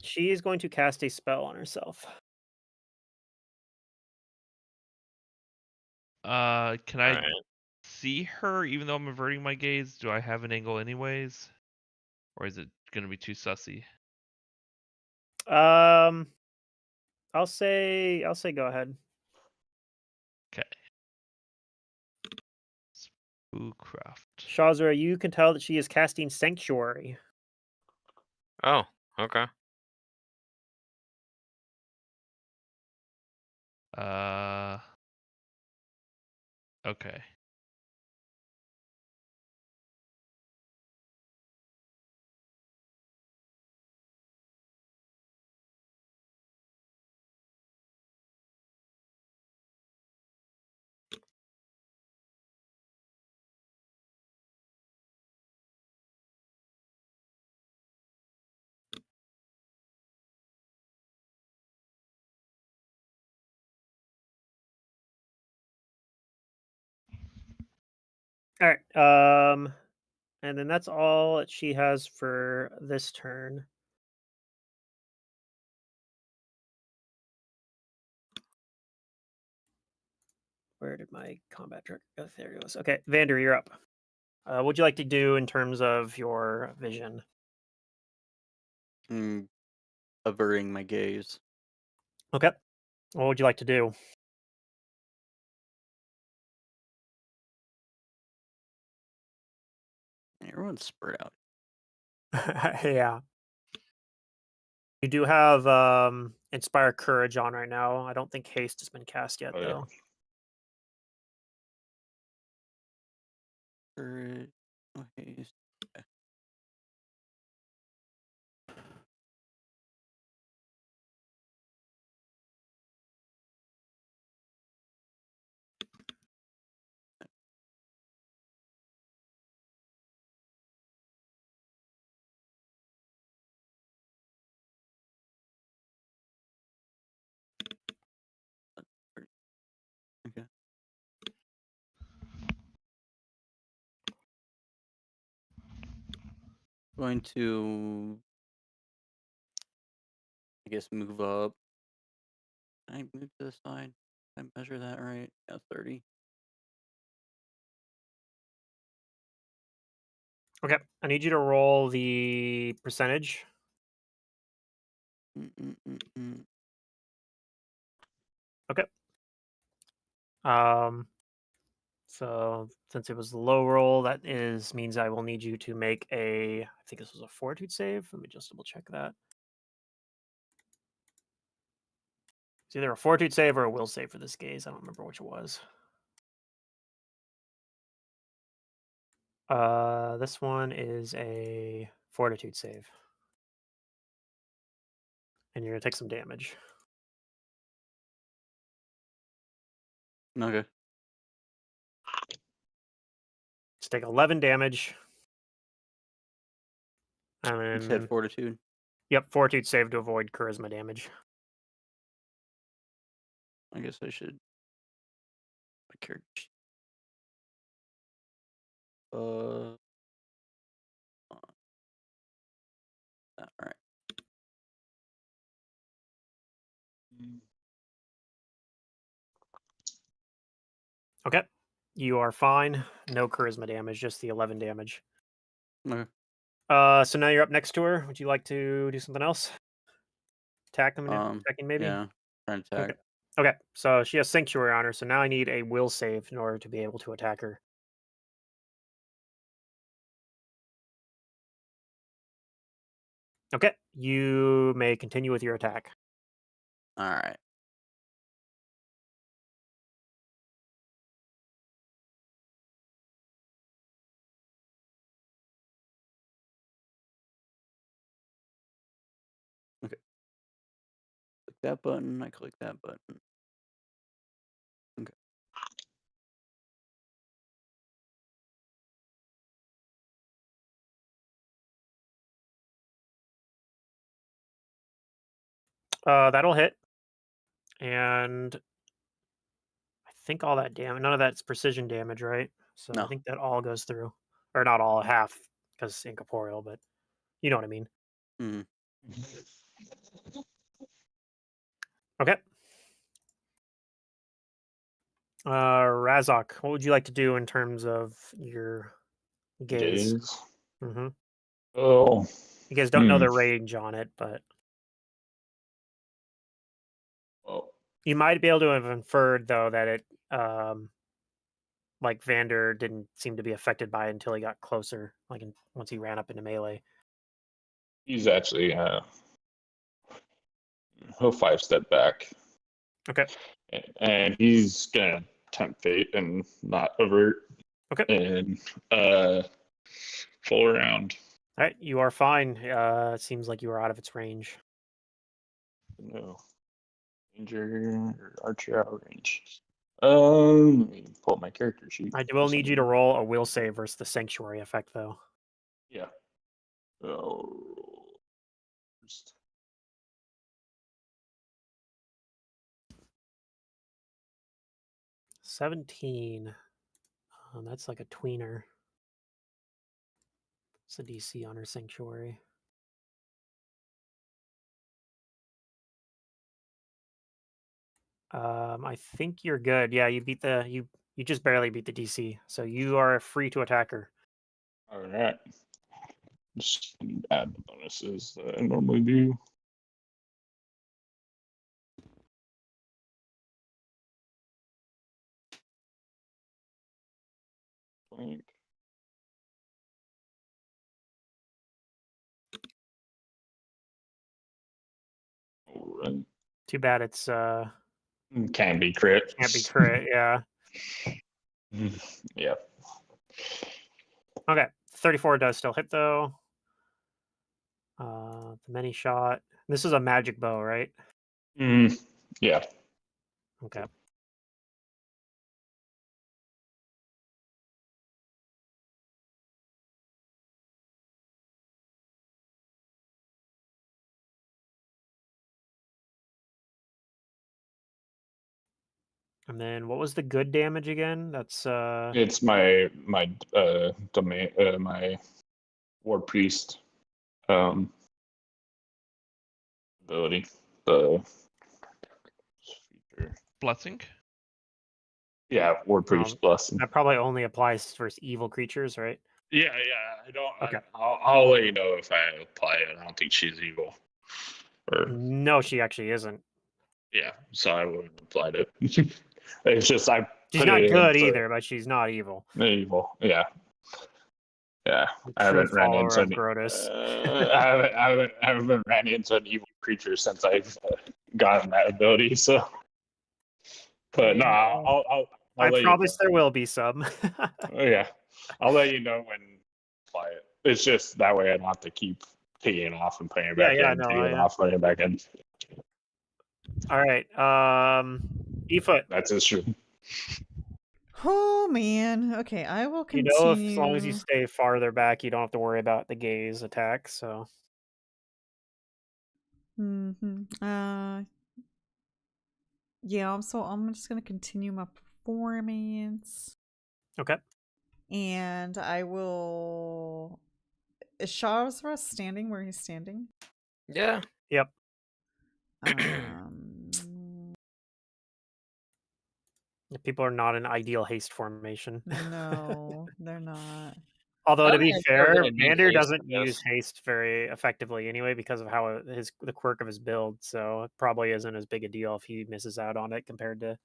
She is going to cast a spell on herself. Can I Alright. see her even though I'm averting my gaze? Do I have an angle anyways? Or is it gonna be too sussy? I'll say go ahead. Okay. Spoocraft. Shazra, you can tell that she is casting Sanctuary. Oh, okay. Okay. All right. And then that's all that she has for this turn. Where did my combat trick go? There it goes. Okay, Vander, you're up. What would you like to do in terms of your vision? Averting my gaze. Okay. What would you like to do? Everyone's spread out. Yeah. You do have Inspire Courage on right now. I don't think Haste has been cast yet, Oh, yeah. though. Courage. Oh, haste. Okay. Okay. Going to, I guess, move up. Can I move to the side? Can I measure that right? Yeah, 30. Okay. I need you to roll the percentage. Mm-mm-mm-mm. Okay. So since it was the low roll, that means I will need you to make I think this was a Fortitude save. Let me just double check that. It's either a fortitude save or a will save for this gaze. I don't remember which it was. This one is a fortitude save. And you're going to take some damage. Okay. Just take 11 damage. And You then, said fortitude. yep, fortitude save to avoid charisma damage. I guess I should. My character. All right. Okay. You are fine. No charisma damage, just the 11 damage. Okay. So now you're up next to her. Would you like to do something else? Attack them? Attacking maybe? Yeah. Trying to attack. Okay. So she has Sanctuary on her, so now I need a will save in order to be able to attack her. Okay. You may continue with your attack. All right. Okay. Click that button. I click that button. Okay. That'll hit. And I think all that damage, none of that's precision damage, right? So I No. think that all goes through. Or not all, half, because incorporeal, but you know what I mean. Mhm. Okay. Razok, what would you like to do in terms of your gaze? Gaze. Mm-hmm. Oh. You guys don't know the range on it, but Oh. you might be able to have inferred though that it, like Vander didn't seem to be affected by it until he got closer, like once he ran up into melee. He's actually he'll 5-step back. Okay. And he's gonna tempt fate and not avert. Okay. And full around. All right, you are fine. It seems like you are out of its range. No. Ranger or archer out range. Let me pull up my character sheet. I will need you to roll a will save versus the sanctuary effect, though. Yeah. Oh. 17. That's like a tweener. It's the DC on her sanctuary. I think you're good. Yeah, you beat the you just barely beat the DC, so you are free to attack her. All right. Just add the bonuses that I normally do. Flank. All right. Too bad it's Can be crit. can't be crit. Yeah. Yeah. Okay. 34 does still hit though. The many shot. This is a magic bow, right? Yeah. Okay. And then what was the good damage again? That's It's my domain my war priest ability. The feature. Blessing. Yeah, war priest blessing. that probably only applies for evil creatures, right? Yeah. I don't. Okay. I'll let you know if I apply it. I don't think she's evil. Or No, she actually isn't. yeah, so I wouldn't apply it. It's just I. She's put not it in good for either, but she's not evil. Evil. Yeah. Yeah. I True haven't ran follower into of any. Grotus. I haven't ran into an evil creature since I've gotten that ability. So, but no, I'll I let you promise know. there will be some. Oh, yeah, I'll let you know when play it. It's just that way I don't have to keep taking it off and putting it back Yeah, in, no, taking it off, putting it back in. All right. E-foot. That's his true. Oh man. Okay, I will You continue. know, if, as long as you stay farther back, you don't have to worry about the gaze attack. So Yeah, so I'm just gonna continue my performance. okay. And I will. Is Shazra standing where he's standing? Yeah. Yep. The people are not in ideal haste formation. No, they're not. Although I to don't be think I'm ever fair, gonna need Vander haste doesn't with this. use haste very effectively anyway because of how the quirk of his build. So it probably isn't as big a deal if he misses out on it compared to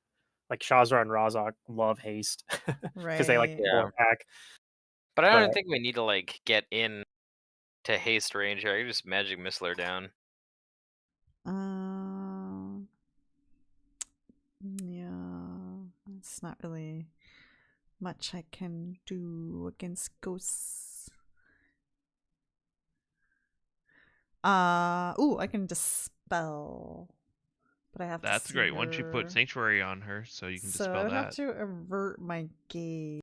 like Shazra and Razak love haste because they like Right. to pull Yeah. it back. But I don't But think we need to like get in to haste range here. I can just magic missile her down. Yeah, it's not really much I can do against ghosts. Ooh, I can dispel, but I have to. That's see great. Once you put her. Sanctuary on her, so you can So I dispel would have that. to avert my gaze.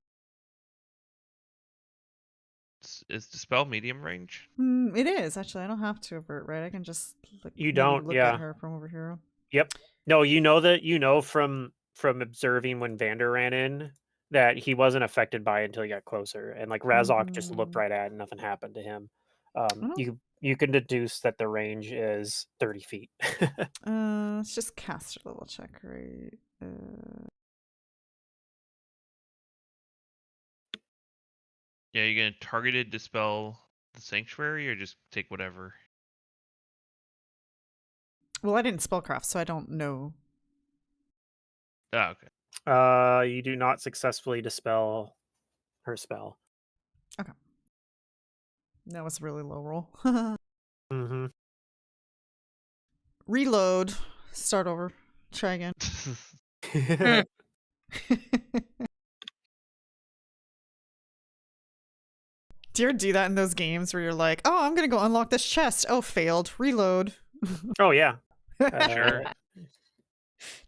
Is dispel medium range? It is actually. I don't have to avert, right? I can just like you maybe don't, look yeah. at her from over here. Yep. No, you know that from observing when Vander ran in that he wasn't affected by it until he got closer, and like Razok just looked right at it and nothing happened to him. Oh. You can deduce that the range is 30 feet. Let's just cast a level check, right? Yeah, you're gonna targeted dispel the Sanctuary, or just take whatever? Well, I didn't spellcraft, so I don't know. Ah, okay. You do not successfully dispel her spell. Okay. That was a really low roll. Mm-hmm. Reload. Start over. Try again. Do you ever do that in those games where you're like, oh, I'm going to go unlock this chest. Oh, failed. Reload. Oh, yeah. Sure.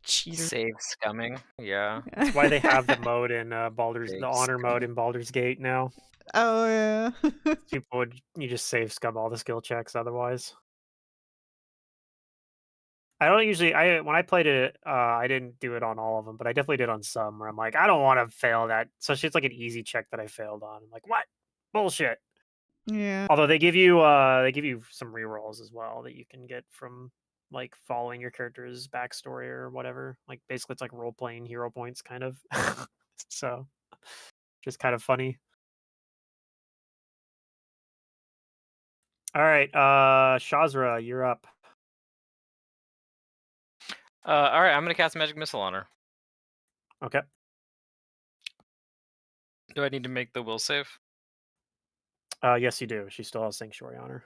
Cheater. Save scumming. Yeah. That's why they have the mode in the Big honor mode scum. in Baldur's Gate now. Oh, yeah. You just save scum all the skill checks otherwise. I don't usually when I played it, I didn't do it on all of them, but I definitely did on some where I'm like, I don't want to fail that. So it's like an easy check that I failed on. I'm like, what? Bullshit. Yeah. Although they give you some rerolls as well that you can get from like following your character's backstory or whatever. Like basically it's like role playing hero points kind of. So just kind of funny. All right, Shazra, you're up. All right, I'm gonna cast magic missile on her. Okay. Do I need to make the will save? Yes, you do. She still has Sanctuary on her.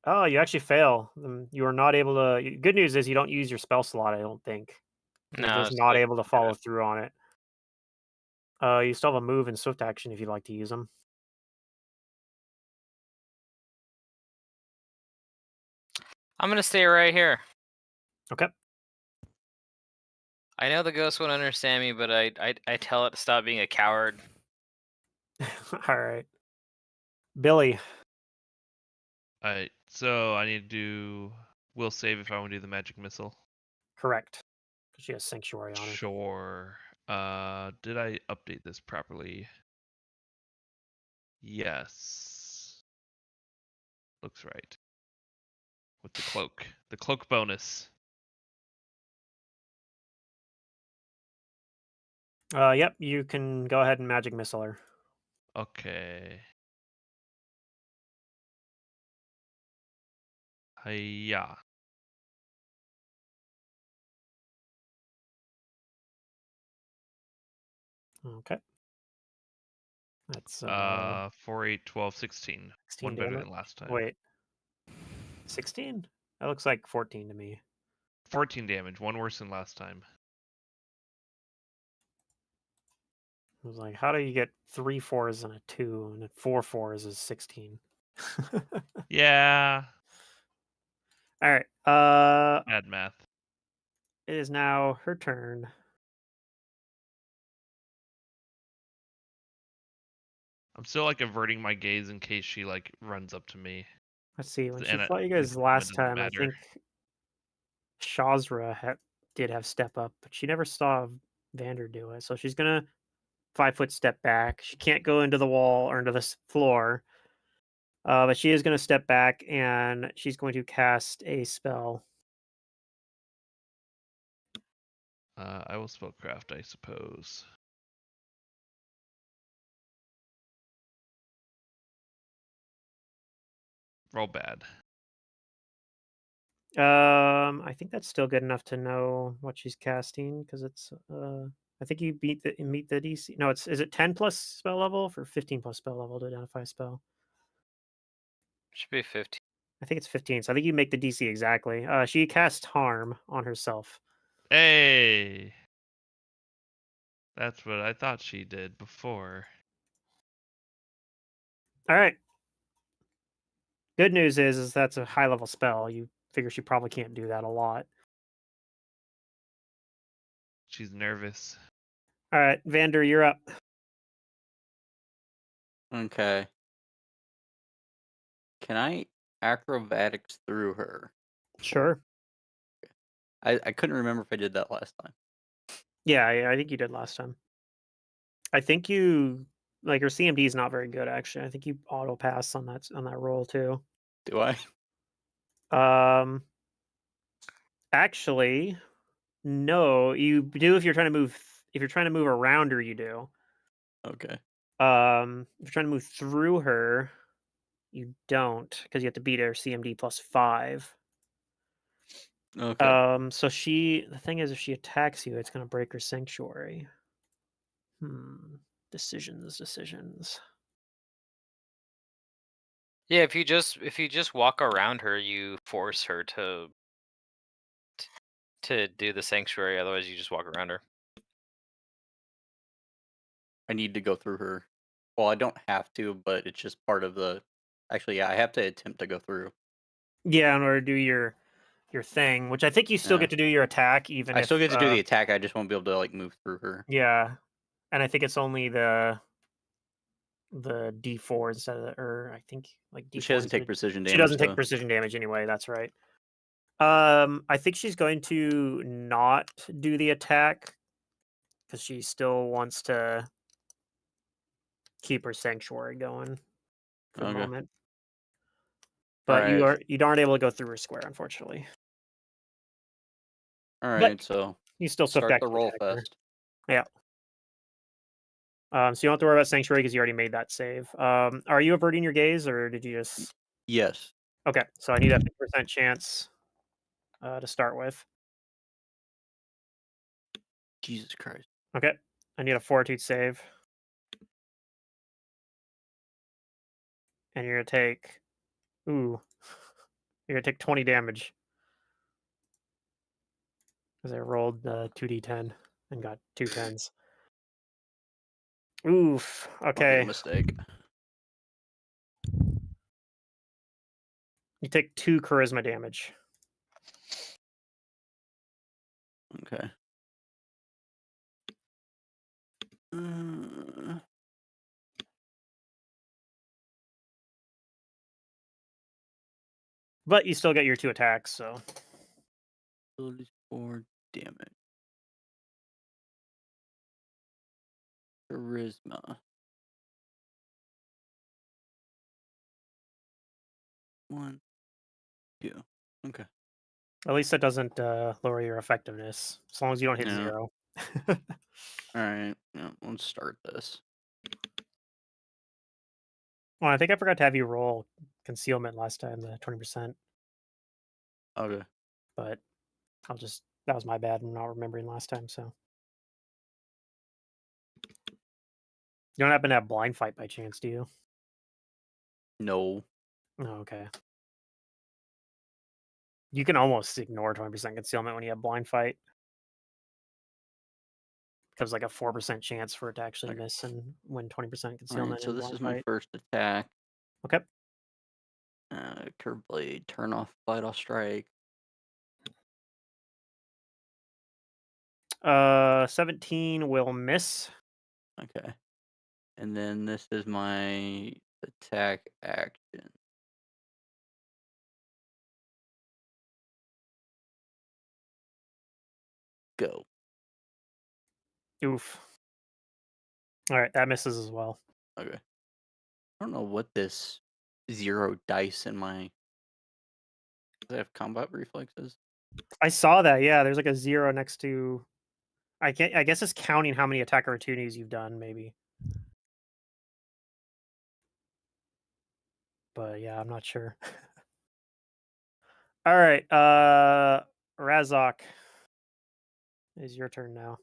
Oh, you actually fail. You are not able to. Good news is you don't use your spell slot. I don't think. You're No, just it's not like able to follow through on it. You still have a move and swift action if you'd like to use them. I'm gonna stay right here. Okay. I know the ghost won't understand me, but I tell it to stop being a coward. All right. Billy. Alright, so I need to do will save if I want to do the magic missile. Correct. She has Sanctuary on her. Sure. Did I update this properly? Yes. Looks right. With the cloak. The cloak bonus. Yep. You can go ahead and magic missile her. Okay. Hiya. Okay. That's 4, 8, 12, 16. 16 One better damage. than last time. Wait, 16? That looks like 14 to me. 14 damage. One worse than last time. I was like, how do you get 3 4s and a 2 and 4 4s is 16? Yeah. All right. Bad math. It is now her turn. I'm still like averting my gaze in case she like runs up to me. Let's see. When she And fought you like, guys last it doesn't time, I matter. think Shazra did have step up, but she never saw Vander do it. So she's gonna 5-foot step back. She can't go into the wall or into the floor, but she is gonna step back and she's going to cast a spell. I will spellcraft, I suppose. Roll bad. I think that's still good enough to know what she's casting because it's. I think you meet the DC. No, is it 10 plus spell level for 15 plus spell level to identify a spell? Should be 15. I think it's 15. So I think you make the DC exactly. She casts harm on herself. Hey! That's what I thought she did before. All right. Good news is that's a high level spell. You figure she probably can't do that a lot. She's nervous. All right, Vander, you're up. Okay. Can I acrobatics through her? Sure. I couldn't remember if I did that last time. Yeah, I think you did last time. I think you like your CMD is not very good actually. I think you auto pass on that roll too. Do I? Actually, no, you do if you're trying to move. If you're trying to move around her, you do. Okay. If you're trying to move through her, you don't because you have to beat her CMD plus 5. Okay. So the thing is, if she attacks you, it's gonna break her sanctuary. Decisions. Yeah, if you just walk around her, you force her to do the sanctuary. Otherwise, you just walk around her. I need to go through her. Well, I don't have to, but it's just part of the. Actually, yeah, I have to attempt to go through. Yeah, in order to do your thing, which I think you still Yeah. get to do your attack, even I if still get to do the attack. I just won't be able to like move through her. yeah, and I think it's only the D4 instead of or I think like D4. She doesn't take precision damage. She doesn't take though. precision damage anyway. That's right. I think she's going to not do the attack because she still wants to keep her sanctuary going for the Okay. moment. But you aren't able to go through her square, unfortunately. All right, so You still start the to roll attack her. fest. Yeah. So you don't have to worry about sanctuary because you already made that save. Are you averting your gaze or did you just? Yes. Okay, so I need a 50% chance to start with. Jesus Christ. Okay, I need a fortitude save. And you're gonna take, you're gonna take 20 damage. Because I rolled 2d10 and got 2 10s. Oof, Might be okay. a mistake. You take 2 charisma damage. Okay. But you still get your 2 attacks, so. 4 damage. Charisma. 1, 2. Okay. At least that doesn't lower your effectiveness, as long as you don't hit Yeah. 0. All right. Yeah, let's start this. Well, I think I forgot to have you roll concealment last time, the 20%. Okay. But that was my bad. I'm not remembering last time, so. You don't happen to have blind fight by chance, do you? No. Oh, okay. You can almost ignore 20% concealment when you have blind fight. There's like a 4% chance for it to actually Okay. miss and win 20% All right, concealment so in this blind is my fight. first attack. Okay. Curve blade, turn off, fight off, strike. 17 will miss. Okay. And then this is my attack action. Go. Oof. All right, that misses as well. Okay. I don't know what this 0 dice in my. Does it have combat reflexes? I saw that. Yeah, there's like a 0 next to. I guess it's counting how many attack opportunities you've done, maybe. But yeah, I'm not sure. All right, Razok, is your turn now.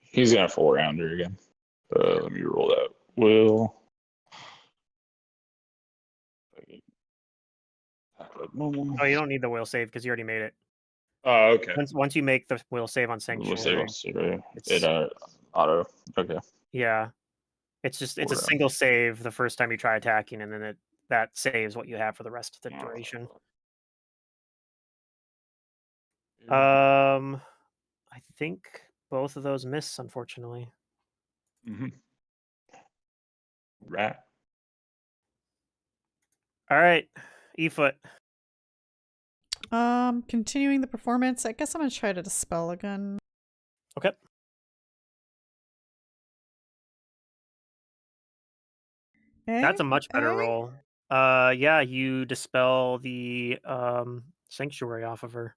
He's gonna 4-rounder again. Let me roll that. Will. Like normal. Oh, you don't need the will save because you already made it. Oh, okay. Once you make the will save on We'll Sanctuary, save it's it auto. Okay. yeah, it's a 4-rounder. single save the first time you try attacking, and then that saves what you have for the rest of the duration. I think both of those miss, unfortunately. Rat. All right, E-foot. Continuing the performance. I guess I'm gonna try to dispel again. Okay. That's a much better roll. Yeah, you dispel the sanctuary off of her.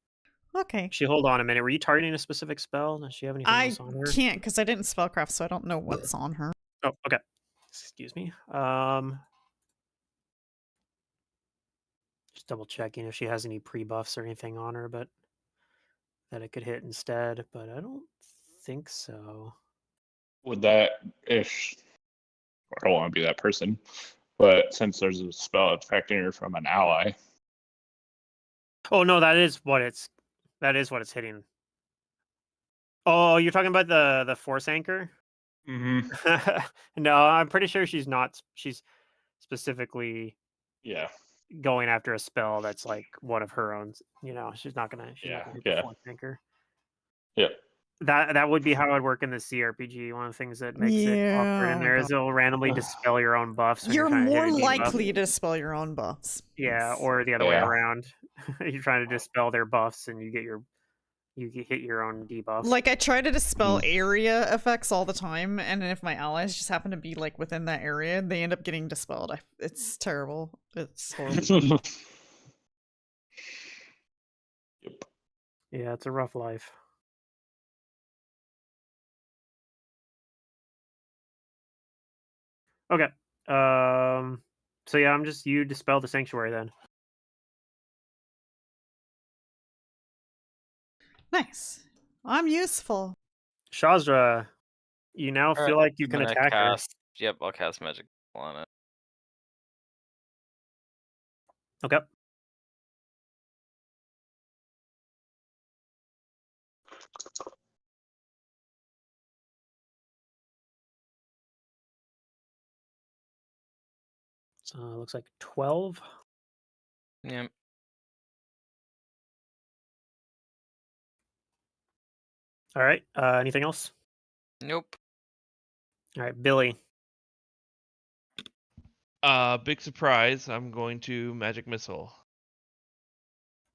Okay. Actually, hold on a minute. Were you targeting a specific spell? Does she have anything I else on her? can't because I didn't spellcraft, so I don't know what's on her. Oh, okay. Excuse me. Just double checking if she has any pre-buffs or anything on her, but that it could hit instead. But I don't think so. Would that if I don't want to be that person, but since there's a spell affecting her from an ally. Oh no, that is what it's hitting. Oh, you're talking about the force anchor? No, I'm pretty sure she's not. She's specifically Yeah. going after a spell that's like one of her own. You know, she's not gonna hit the force anchor. Yeah. That would be how it would work in the CRPG. One of the things that makes it awkward in there is it'll randomly dispel your own buffs. When You're trying to hit more a debuff. likely to dispel your own buffs. Yeah, or the other way around. You're trying to dispel their buffs, and you hit your own debuff. Like, I try to dispel area effects all the time, and if my allies just happen to be like within that area, they end up getting dispelled. It's terrible. It's horrible. Yep. Yeah, it's a rough life. Okay. So yeah, you dispel the sanctuary then. Nice. I'm useful. Shazra, you now feel like you I'm can gonna attack her. Yep, I'll cast magic on it. Okay. So it looks like 12. Yep. All right. Anything else? Nope. All right, Billy. Big surprise. I'm going to magic missile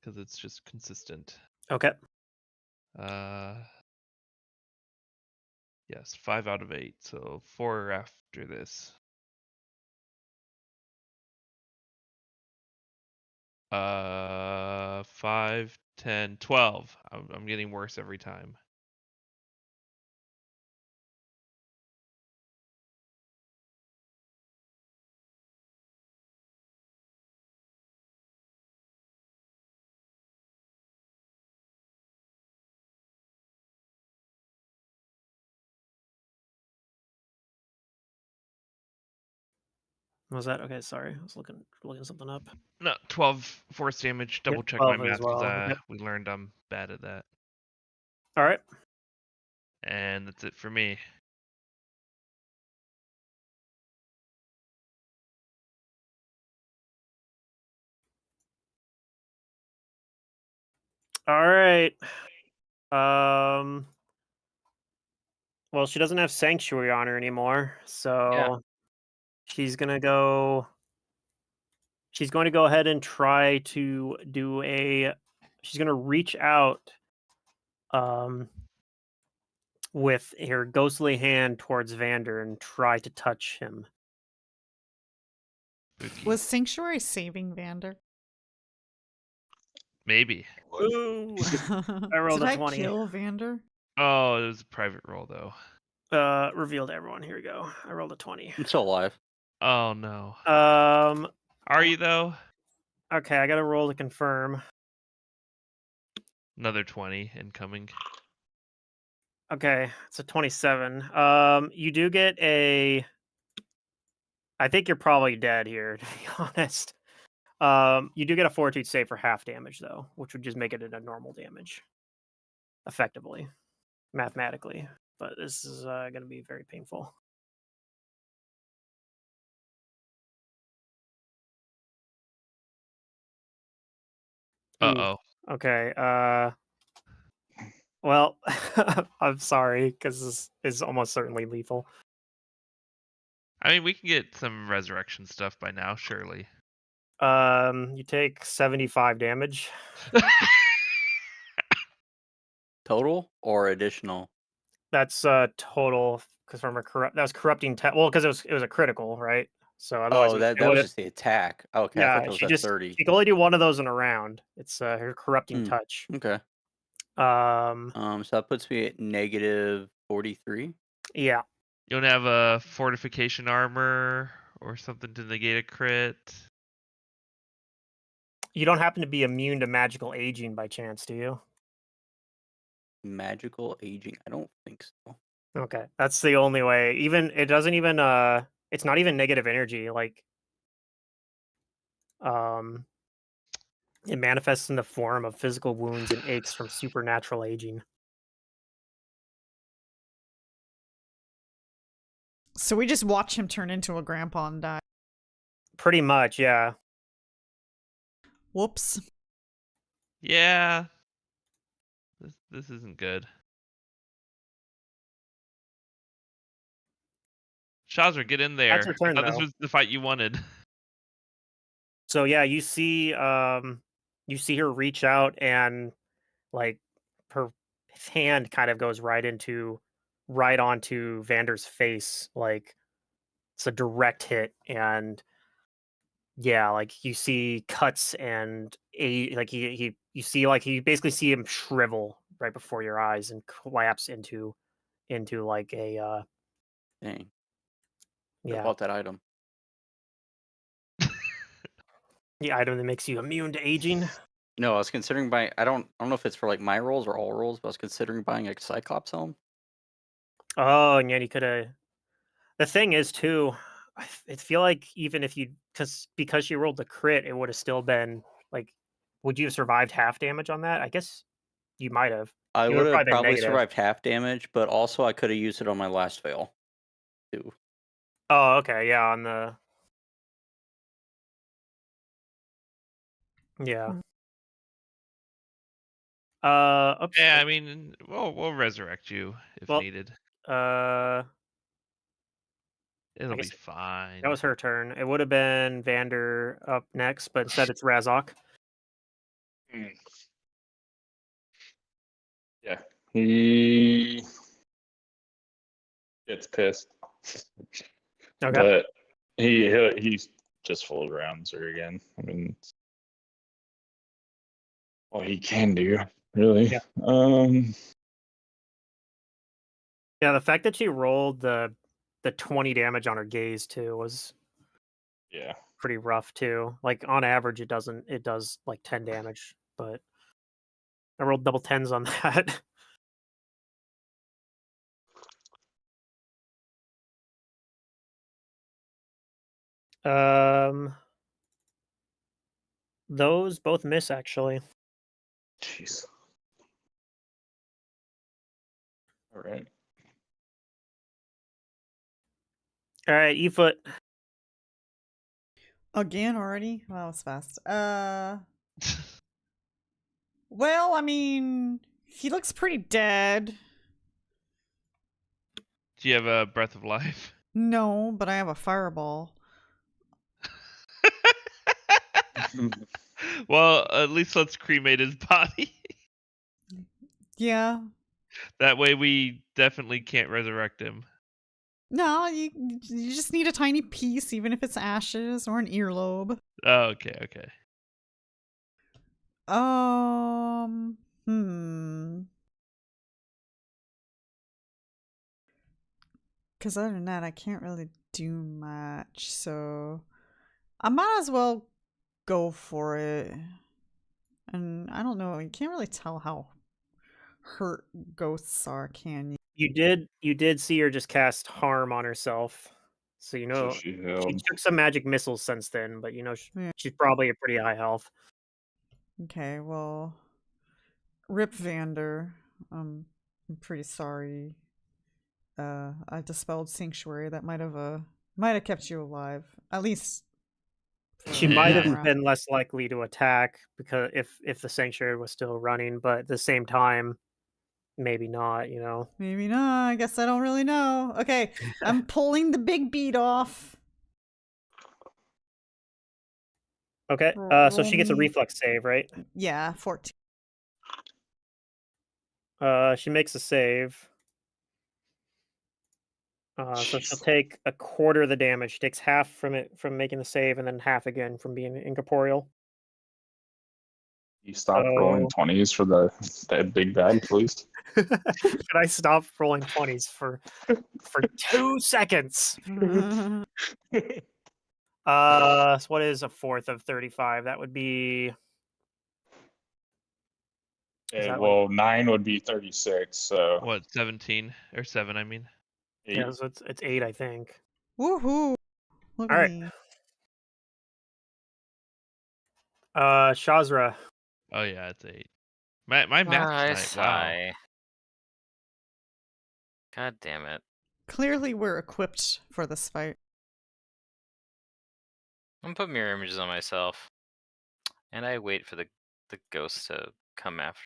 because it's just consistent. Okay. Yes, 5 out of 8. So 4 after this. 5, 10, 12. I'm getting worse every time. Was that okay? Sorry, I was looking something up. No, 12 force damage. Double check my 12 as math because well. Yep. we learned I'm bad at that. All right. And that's it for me. All right. Well, she doesn't have sanctuary on her anymore, so she's gonna go. She's going to go ahead and try to do a. She's gonna reach out, with her ghostly hand towards Vander and try to touch him. Spooky. Was Sanctuary saving Vander? Maybe. Ooh, I rolled Did a I 20. kill Vander? Oh, it was a private roll though. Reveal to everyone. Here we go. I rolled a 20. I'm still alive. Oh no. Are you though? Okay, I got to roll to confirm. Another 20 incoming. Okay, it's a 27. You do get a. I think you're probably dead here, to be honest. You do get a fortitude save for half damage though, which would just make it a normal damage, effectively, mathematically. But this is going to be very painful. Uh-oh. Okay. Well, I'm sorry because this is almost certainly lethal. I mean, we can get some resurrection stuff by now, surely. You take 75 damage. Total or additional? That's total because from a that was corrupting. Well, because it was a critical, right? So otherwise, Oh, that it was would. just the attack. Okay, I thought Yeah, that was she a just 30. she can only do one of those in a round. It's her corrupting Hmm. touch. Okay. Um, So that puts me at negative 43. yeah. You don't have a fortification armor or something to negate a crit? You don't happen to be immune to magical aging by chance, do you? Magical aging? I don't think so. Okay, that's the only way. Even it doesn't even it's not even negative energy. Like, it manifests in the form of physical wounds and aches from supernatural aging. So we just watch him turn into a grandpa and die. Pretty much, yeah. Whoops. Yeah. This isn't good. Shazra, get in there. That's her turn, I thought this though. was the fight you wanted. So yeah, you see her reach out and like her hand kind of goes right onto Vander's face. Like it's a direct hit, and yeah, like you see cuts and like you see like you basically see him shrivel right before your eyes and collapse into like a Dang. I yeah, bought that item. the item that makes you immune to aging. No, I was considering buying. I don't know if it's for like my rolls or all rolls, but I was considering buying a Cyclops helm. Oh, and yeah, you could have. The thing is, too, I feel like even if you, because she rolled the crit, it would have still been like, would you have survived half damage on that? I guess you might have. I It would would have have probably been probably negative. survived half damage, but also I could have used it on my last fail, too. Oh, okay, yeah, on the yeah. Oops. Yeah, I mean, we'll resurrect you if Well, needed. I It'll be guess fine. that was her turn. It would have been Vander up next, but instead it's Razok. Yeah, he gets pissed, Okay. but he's just full rounds her again. I mean, all he can do, really. Yeah. Um, Yeah, the fact that she rolled the 20 damage on her gaze too was yeah. pretty rough too. Like on average it does like 10 damage, but I rolled double tens on that. Those both miss actually. Jeez. All right. All right, E-foot. Again already? Wow, that was fast. Well, I mean, he looks pretty dead. Do you have a breath of life? No, but I have a fireball. Well, at least let's cremate his body. Yeah. That way we definitely can't resurrect him. No, you just need a tiny piece, even if it's ashes or an earlobe. Oh, okay. Hmm. Because other than that, I can't really do much. So I might as well go for it. And I don't know. You can't really tell how hurt ghosts are, can you? You did see her just cast harm on herself, so you know She she took some magic missiles since then. But you know Yeah. she's probably a pretty high health. Okay, well, Rip Vander. I'm pretty sorry. I dispelled Sanctuary. That might have kept you alive. At least She for might that have round. been less likely to attack because if the sanctuary was still running, but at the same time, maybe not. You know. Maybe not. I guess I don't really know. Okay, I'm pulling the big bead off. Okay. So she gets a Roll me- reflex save, right? Yeah, 14. She makes a save. So she'll Jeez. take a quarter of the damage. She takes half from it from making the save, and then half again from being incorporeal. You stop rolling So 20s for that big bad, please. could I stop rolling 20s for 2 seconds? So what is a fourth of 35? That would be is that like Well, 9 would be 36, so What, 17 or 7? I mean. 8. yeah, so it's 8, I think. Woohoo! Look All at right. me. Shazra. Oh yeah, it's 8. My math I tonight. Wow. sigh. God damn it. Clearly, we're equipped for this fight. I'm gonna put mirror images on myself. And I wait for the ghost to come after.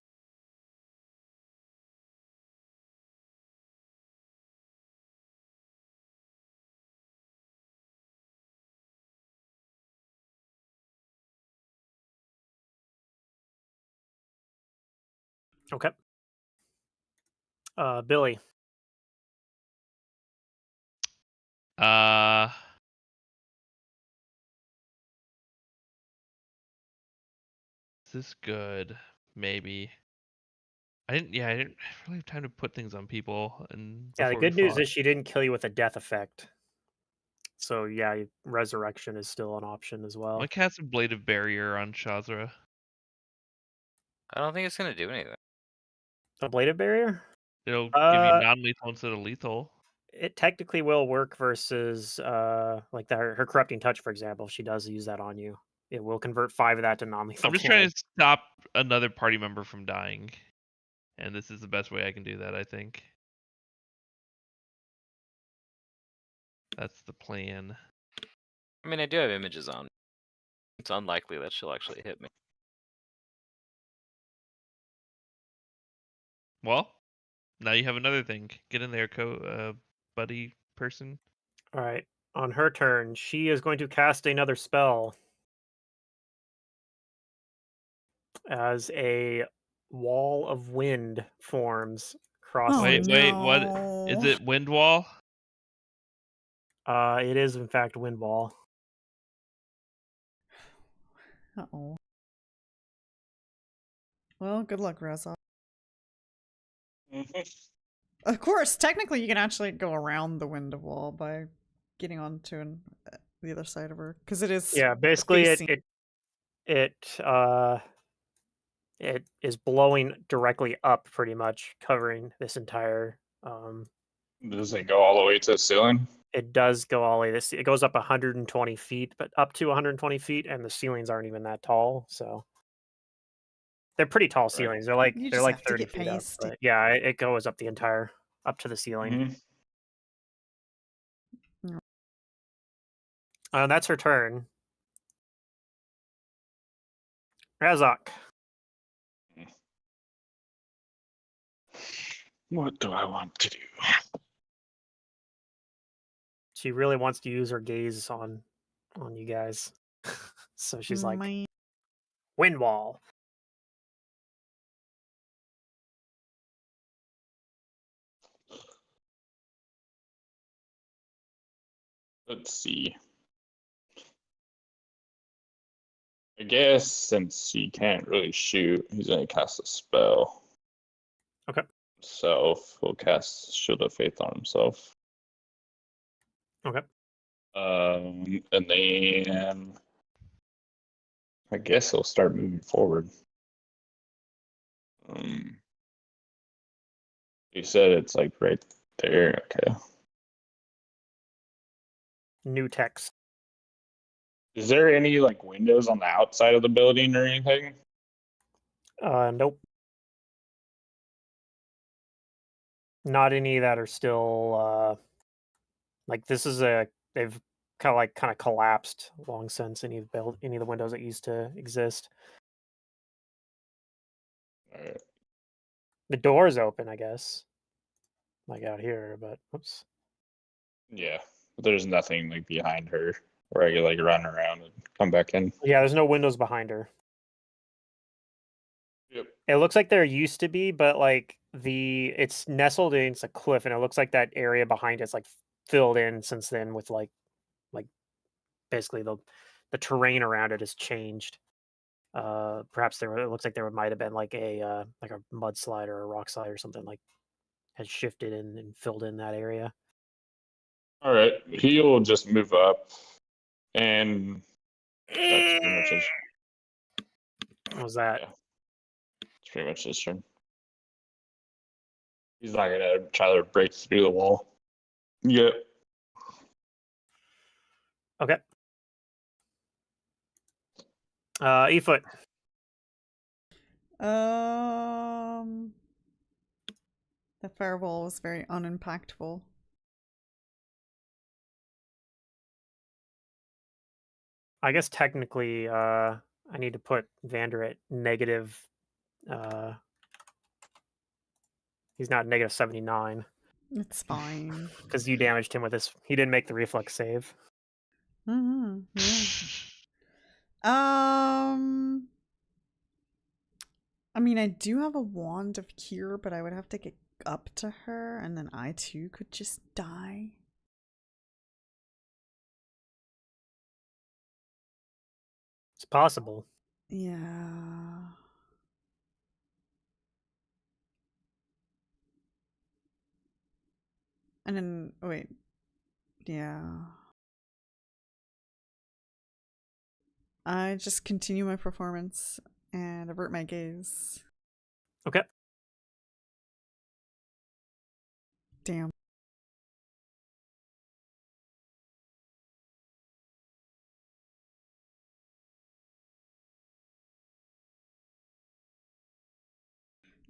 Okay. Billy. Uh Is this good? Maybe. I didn't really have time to put things on people and Yeah, the before we good news fought. is she didn't kill you with a death effect. So yeah, resurrection is still an option as well. My cat's a blade of barrier on Shazra. I don't think it's gonna do anything. A bladed barrier? It'll give you non-lethal instead of lethal. It technically will work versus like her corrupting touch, for example. If she does use that on you, it will convert 5 of that to non-lethal I'm just damage. trying to stop another party member from dying. And this is the best way I can do that, I think. That's the plan. I mean, I do have images on. It's unlikely that she'll actually hit me. Well, now you have another thing. Get in there, buddy person. All right. On her turn, she is going to cast another spell as a wall of wind forms across. Oh, Wait, what? Is no. it wind wall? It is in fact wind wall. Uh-oh. Well, good luck, Reza. Of course, technically you can actually go around the window wall by getting onto the other side of her, because it is Yeah, basically facing. it is blowing directly up, pretty much covering this entire. Does it go all the way to the ceiling? it does go all the way. It goes up 120 feet, but up to 120 feet, and the ceilings aren't even that tall. So they're pretty tall ceilings. They're like You they're just like have to 30 get feet up. past But it. yeah, it goes up the entire up to the ceiling. Mhm. That's her turn. Razak. What do I want to do? She really wants to use her gaze on you guys. So she's like, My wind wall. Let's see. I guess since he can't really shoot, he's gonna cast a spell. Okay. So he'll cast Shield of Faith on himself. Okay. And then I guess he'll start moving forward. He said it's like right there. Okay. New text. Is there any like windows on the outside of the building or anything? Nope. Not any that are still like this is they've kind of collapsed long since any of the windows that used to exist. All right. The door is open, I guess. Like out here, but oops. Yeah, but there's nothing like behind her where I could like run around and come back in. Yeah, there's no windows behind her. Yep. It looks like there used to be, but like it's nestled against a cliff, and it looks like that area behind it's like filled in since then with like basically the terrain around it has changed. Perhaps it looks like there might have been like a mudslide or a rock slide or something like has shifted and filled in that area. All right, he'll just move up, and that's pretty much his. What was that? Yeah, it's pretty much his turn. He's not gonna try to break through the wall. Yep. Okay. E-foot. the fireball was very unimpactful. I guess technically, I need to put Vander at negative. He's not negative 79 It's fine. because you damaged him with this. He didn't make the reflex save. Yeah. I mean, I do have a wand of cure, but I would have to get up to her, and then I too could just die. It's possible. Yeah. And then, oh wait. Yeah. I just continue my performance and avert my gaze. Okay. Damn.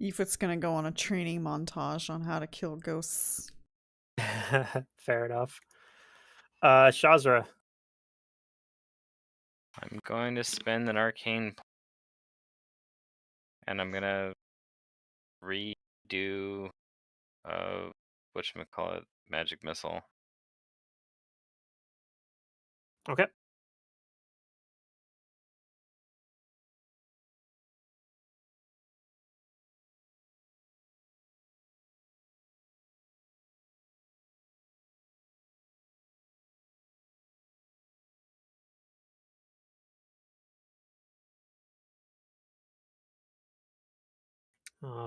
Efoot's gonna go on a training montage on how to kill ghosts. Fair enough. Shazra. I'm going to spend an arcane, and I'm gonna redo, whatchamacallit, magic missile. Okay.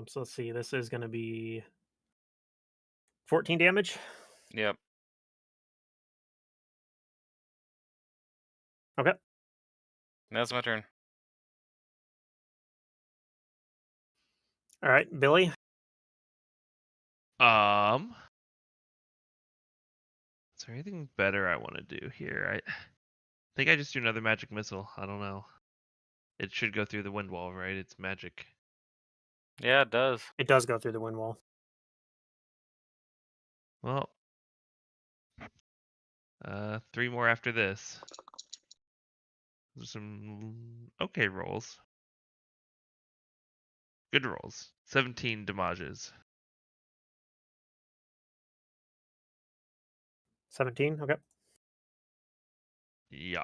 So let's see. This is going to be 14 damage. Yep. Okay. That's my turn. All right, Billy. So Is there anything better I want to do here? I think I just do another magic missile. I don't know. It should go through the wind wall, right? It's magic. Yeah, it does. It does go through the wind wall. Well, 3 more after this. Those are some okay rolls. Good rolls. 17 damages. 17. Okay. Yeah.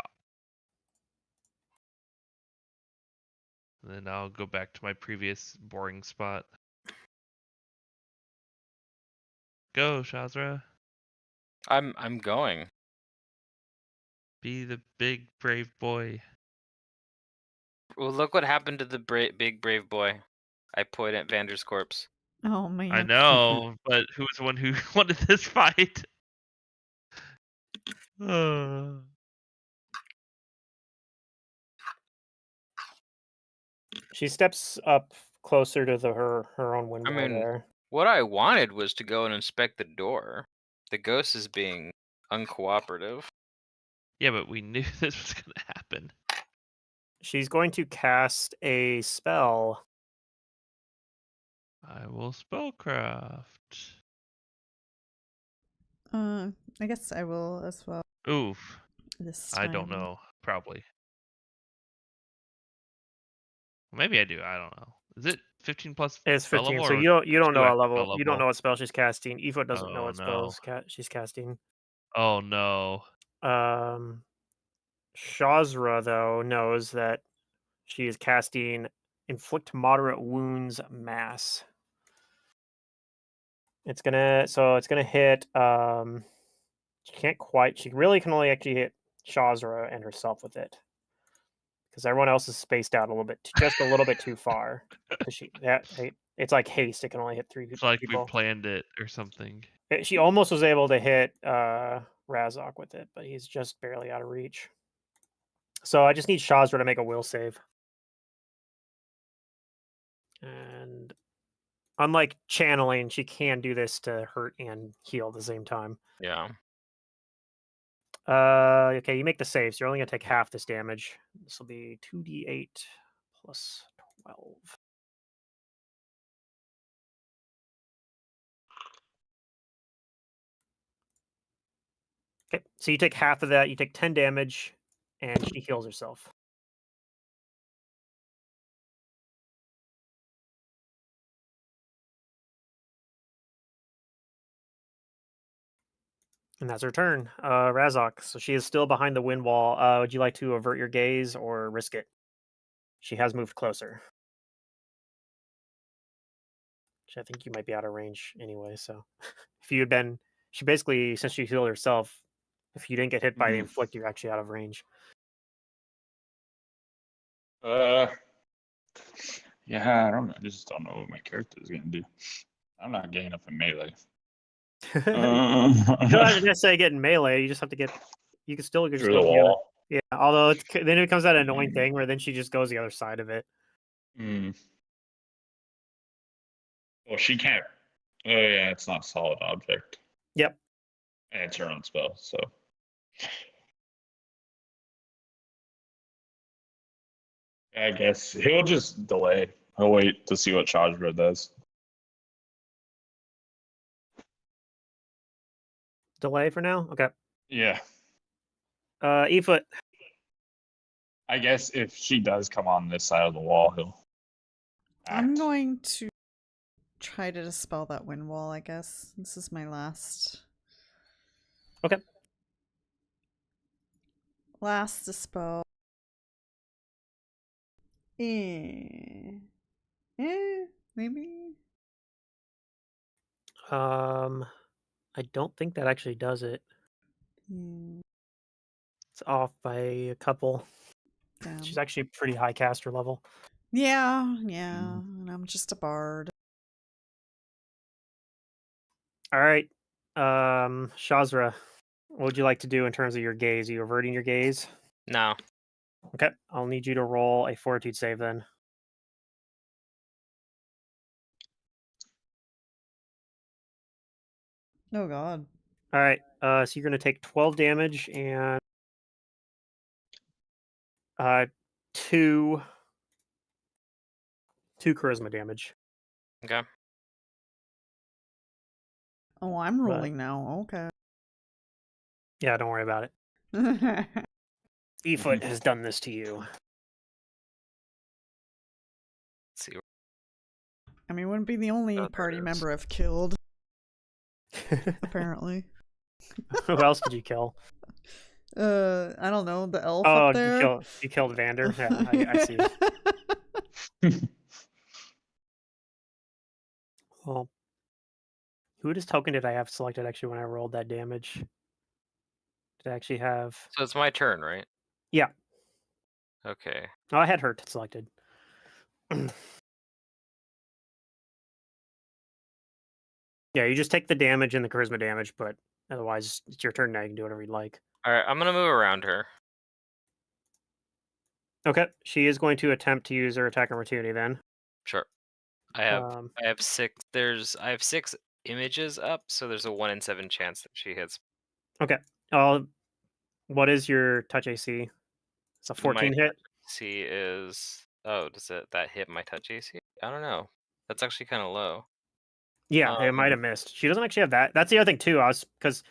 Then I'll go back to my previous boring spot. Go, Shazra. I'm going. Be the big brave boy. Well, look what happened to the big brave boy. I point at Vander's corpse. Oh man. I know, but who was the one who wanted this fight? She steps up closer to her own wind I wall mean, there. what I wanted was to go and inspect the door. The ghost is being uncooperative. Yeah, but we knew this was going to happen. She's going to cast a spell. I will spellcraft. I guess I will as well. Oof. This I don't time. know. Probably. Maybe I do. I don't know. Is it 15 plus It's spell 15, level? so Or you don't know 2 what extra level. spell You don't know level? what spell she's casting. Aoife doesn't know Oh what no. spells she's casting. Oh no. Shazra though knows that she is casting inflict moderate wounds mass. It's gonna hit. She can't quite. She really can only actually hit Shazra and herself with it, because everyone else is spaced out a little bit, just a little bit too far. Because it's like haste. It can only hit 3 It's like we people. planned it or something. She almost was able to hit Razok with it, but he's just barely out of reach. So I just need Shazra to make a will save. And unlike channeling, she can do this to hurt and heal at the same time. Yeah. Okay, you make the save, so you're only gonna take half this damage. This will be 2d8 plus 12. Okay, so you take half of that. You take 10 damage, and she heals herself. And that's her turn. Razok. So she is still behind the wind wall. Would you like to avert your gaze or risk it? She has moved closer. Which I think you might be out of range anyway. So if you had been, she basically, since she healed herself, if you didn't get hit by the inflict, you're actually out of range. Yeah, I don't know. I just don't know what my character is gonna do. I'm not getting up in melee. You don't have to necessarily get in melee. You just have to get. You can still just Through go the to the other. wall. Yeah, although then it becomes that annoying thing where then she just goes the other side of it. Mm. Well, she can't. Oh yeah, it's not a solid object. Yep. And it's her own spell, so. I guess he'll just delay. He'll wait to see what Shajra does. Delay for now. Okay. Yeah. Efoot. I guess if she does come on this side of the wall, he'll I'm act. going to try to dispel that wind wall, I guess. This is my last. Okay. Last dispel. Maybe. I don't think that actually does it. It's off by a couple. Damn. She's actually pretty high caster level. Yeah, and I'm just a bard. All right. Shazra, what would you like to do in terms of your gaze? Are you averting your gaze? No. Okay. I'll need you to roll a fortitude save then. Oh god. All right. So you're gonna take 12 damage and two charisma damage. Okay. Oh, I'm But- rolling now. Okay. Yeah, don't worry about it. E-Foot has done this to you. Let's see. I mean, wouldn't be the only there party it is. member I've killed, apparently. Who else did you kill? I don't know, the elf Oh, up there. you killed Vander. Yeah, I see. Well, who this token did I have selected actually when I rolled that damage? Did I actually have? So it's my turn, right? Yeah. Okay. Oh, I had her selected. Yeah, you just take the damage and the charisma damage, but otherwise it's your turn now. You can do whatever you'd like. All right. I'm gonna move around her. Okay, she is going to attempt to use her attack opportunity then. Sure. I have 6. I have 6 images up, so there's a 1 in 7 chance that she hits. Okay. What is your touch AC? It's a 14 hit. AC is does that hit my touch AC? I don't know. That's actually kind of low. Yeah, it might have missed. She doesn't actually have that. That's the other thing too. because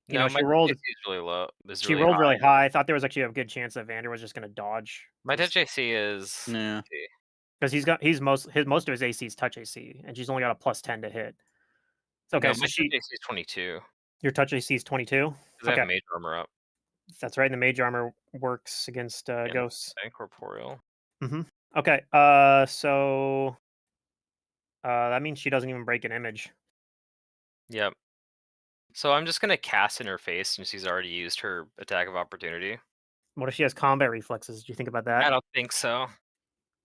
you know my she rolled. touch AC is really low. She rolled really high. I thought there was actually a good chance that Vander was just going to dodge. My touch AC is Yeah. Because most of his AC is touch AC, and she's only got a +10 to hit. Okay, no, so my touch AC is 22 your touch AC is 22. because I have mage armor up That's right. And the mage armor works against ghosts. and corporeal. Okay. So that means she doesn't even break an image. Yep. So I'm just gonna cast in her face since she's already used her attack of opportunity. What if she has combat reflexes? Do you think about that? I don't think so.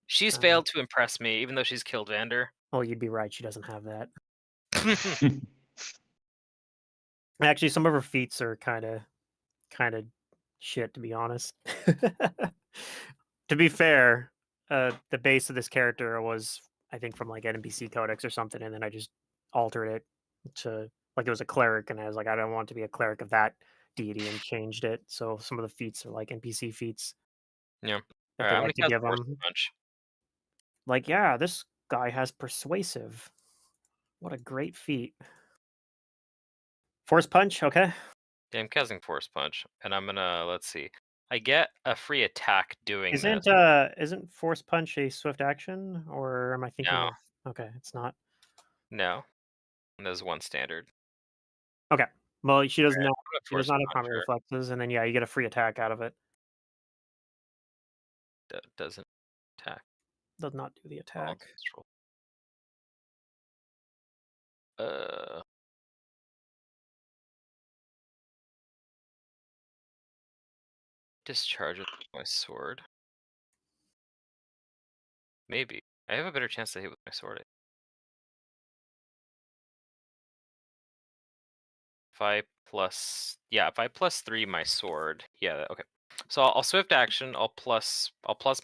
She's failed to impress me, even though she's killed Vander. Oh, you'd be right. She doesn't have that. Actually, some of her feats are kind of shit, to be honest. To be fair, the base of this character was, I think, from like NPC Codex or something, and then I just altered it to like it was a cleric, and I was like, I don't want to be a cleric of that deity, and changed it. So some of the feats are like NPC feats. Yeah. That All they right, I'm like to gonna give cast Force them. Punch. Like, yeah, this guy has persuasive. What a great feat. Force punch, okay. Yeah, I'm casting Force Punch, and I'm gonna let's see. I get a free attack doing this. Isn't force punch a swift action, or am I thinking No. of? Okay, it's not. No, there's one standard. Okay, well, she does Alright, not. I'm gonna She does Force not have Punch combat her. reflexes, and then yeah, you get a free attack out of it. Doesn't attack. Does not do the I'll attack. just roll. Discharge with my sword. Maybe. I have a better chance to hit with my sword. If I plus 3 my sword. Yeah, okay. So I'll swift action, I'll plus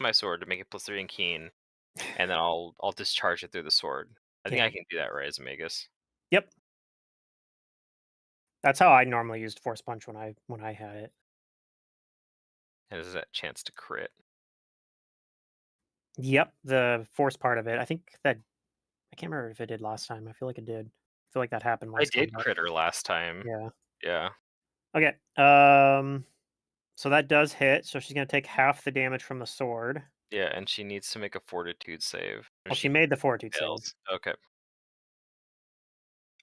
my sword to make it +3 in keen, and then I'll discharge it through the sword. I think Yeah. I can do that right as a Magus. Yep. That's how I normally used force punch when I had it. And there's that chance to crit. Yep, the force part of it. I think that I can't remember if it did last time. I feel like it did. I feel like that happened I last time. did crit her last time. Yeah. Yeah. Okay. So that does hit. So she's gonna take half the damage from the sword. Yeah, and she needs to make a fortitude save. Well, she made the fortitude save. fails. Okay.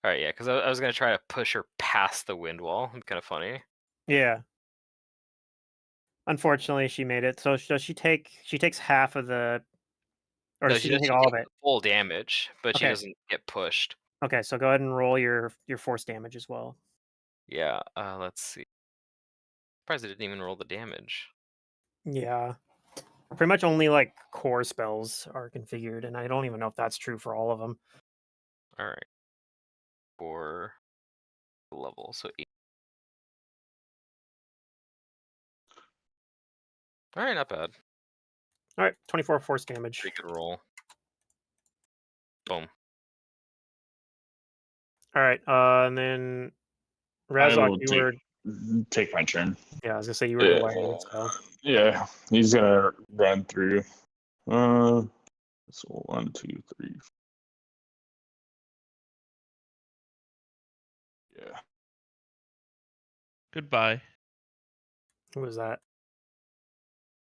All right, yeah, because I was gonna try to push her past the wind wall. It'd be kind of funny. Yeah. Unfortunately, she made it. So does she takes half of the, or No, does she she take all of takes it? full damage, but she Okay. doesn't get pushed. Okay, so go ahead and roll your force damage as well. Yeah. Let's see. Surprised I didn't even roll the damage. Yeah. Pretty much only like core spells are configured, and I don't even know if that's true for all of them. All right. For level, so 8. All right, not bad. All right, 24 force damage. Pretty good roll. Boom. All right, and then Razok, will you were. take my turn. Yeah, I was gonna say you were delayed. So Yeah, he's gonna run through. So 1, 2, 3. Yeah. Goodbye. who was that?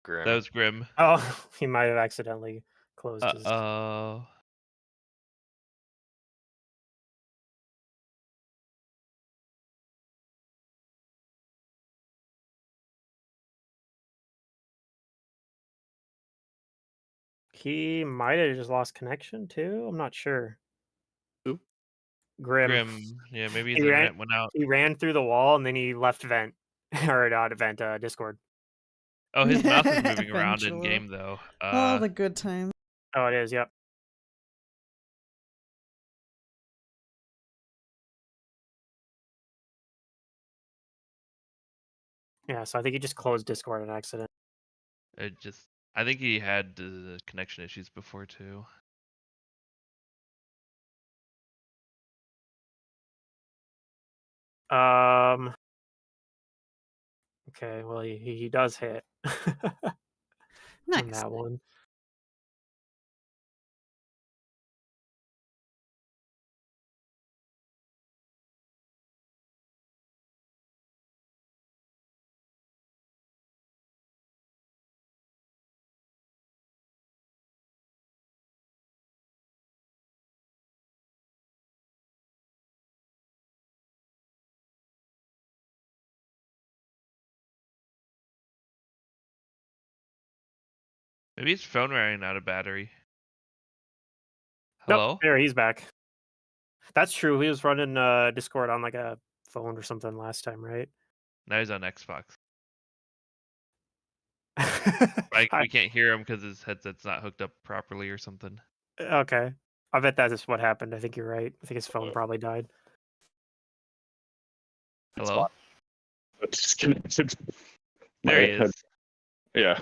Grim. That was Grim. Oh, he might have accidentally closed Uh his. oh. He might have just lost connection too. I'm not sure. Who? Grim. Grim. Yeah, maybe his He ran. internet went out. He ran through the wall and then he left vent or not vent. Discord. Oh, his mouse is moving around in Eventually. game though. Oh, the good times. Oh, it is. Yep. Yeah. So I think he just closed Discord on accident. I think he had the connection issues before too. Okay. Well, he does hit. on Nice. that one. Maybe his phone ran out of battery. Nope. Hello? There, he's back. That's true. He was running Discord on like a phone or something last time, right? Now he's on Xbox. I- We can't hear him because his headset's not hooked up properly or something. okay. I bet that is what happened. I think you're right. I think his phone probably died. Hello? Disconnected. There he is. Yeah.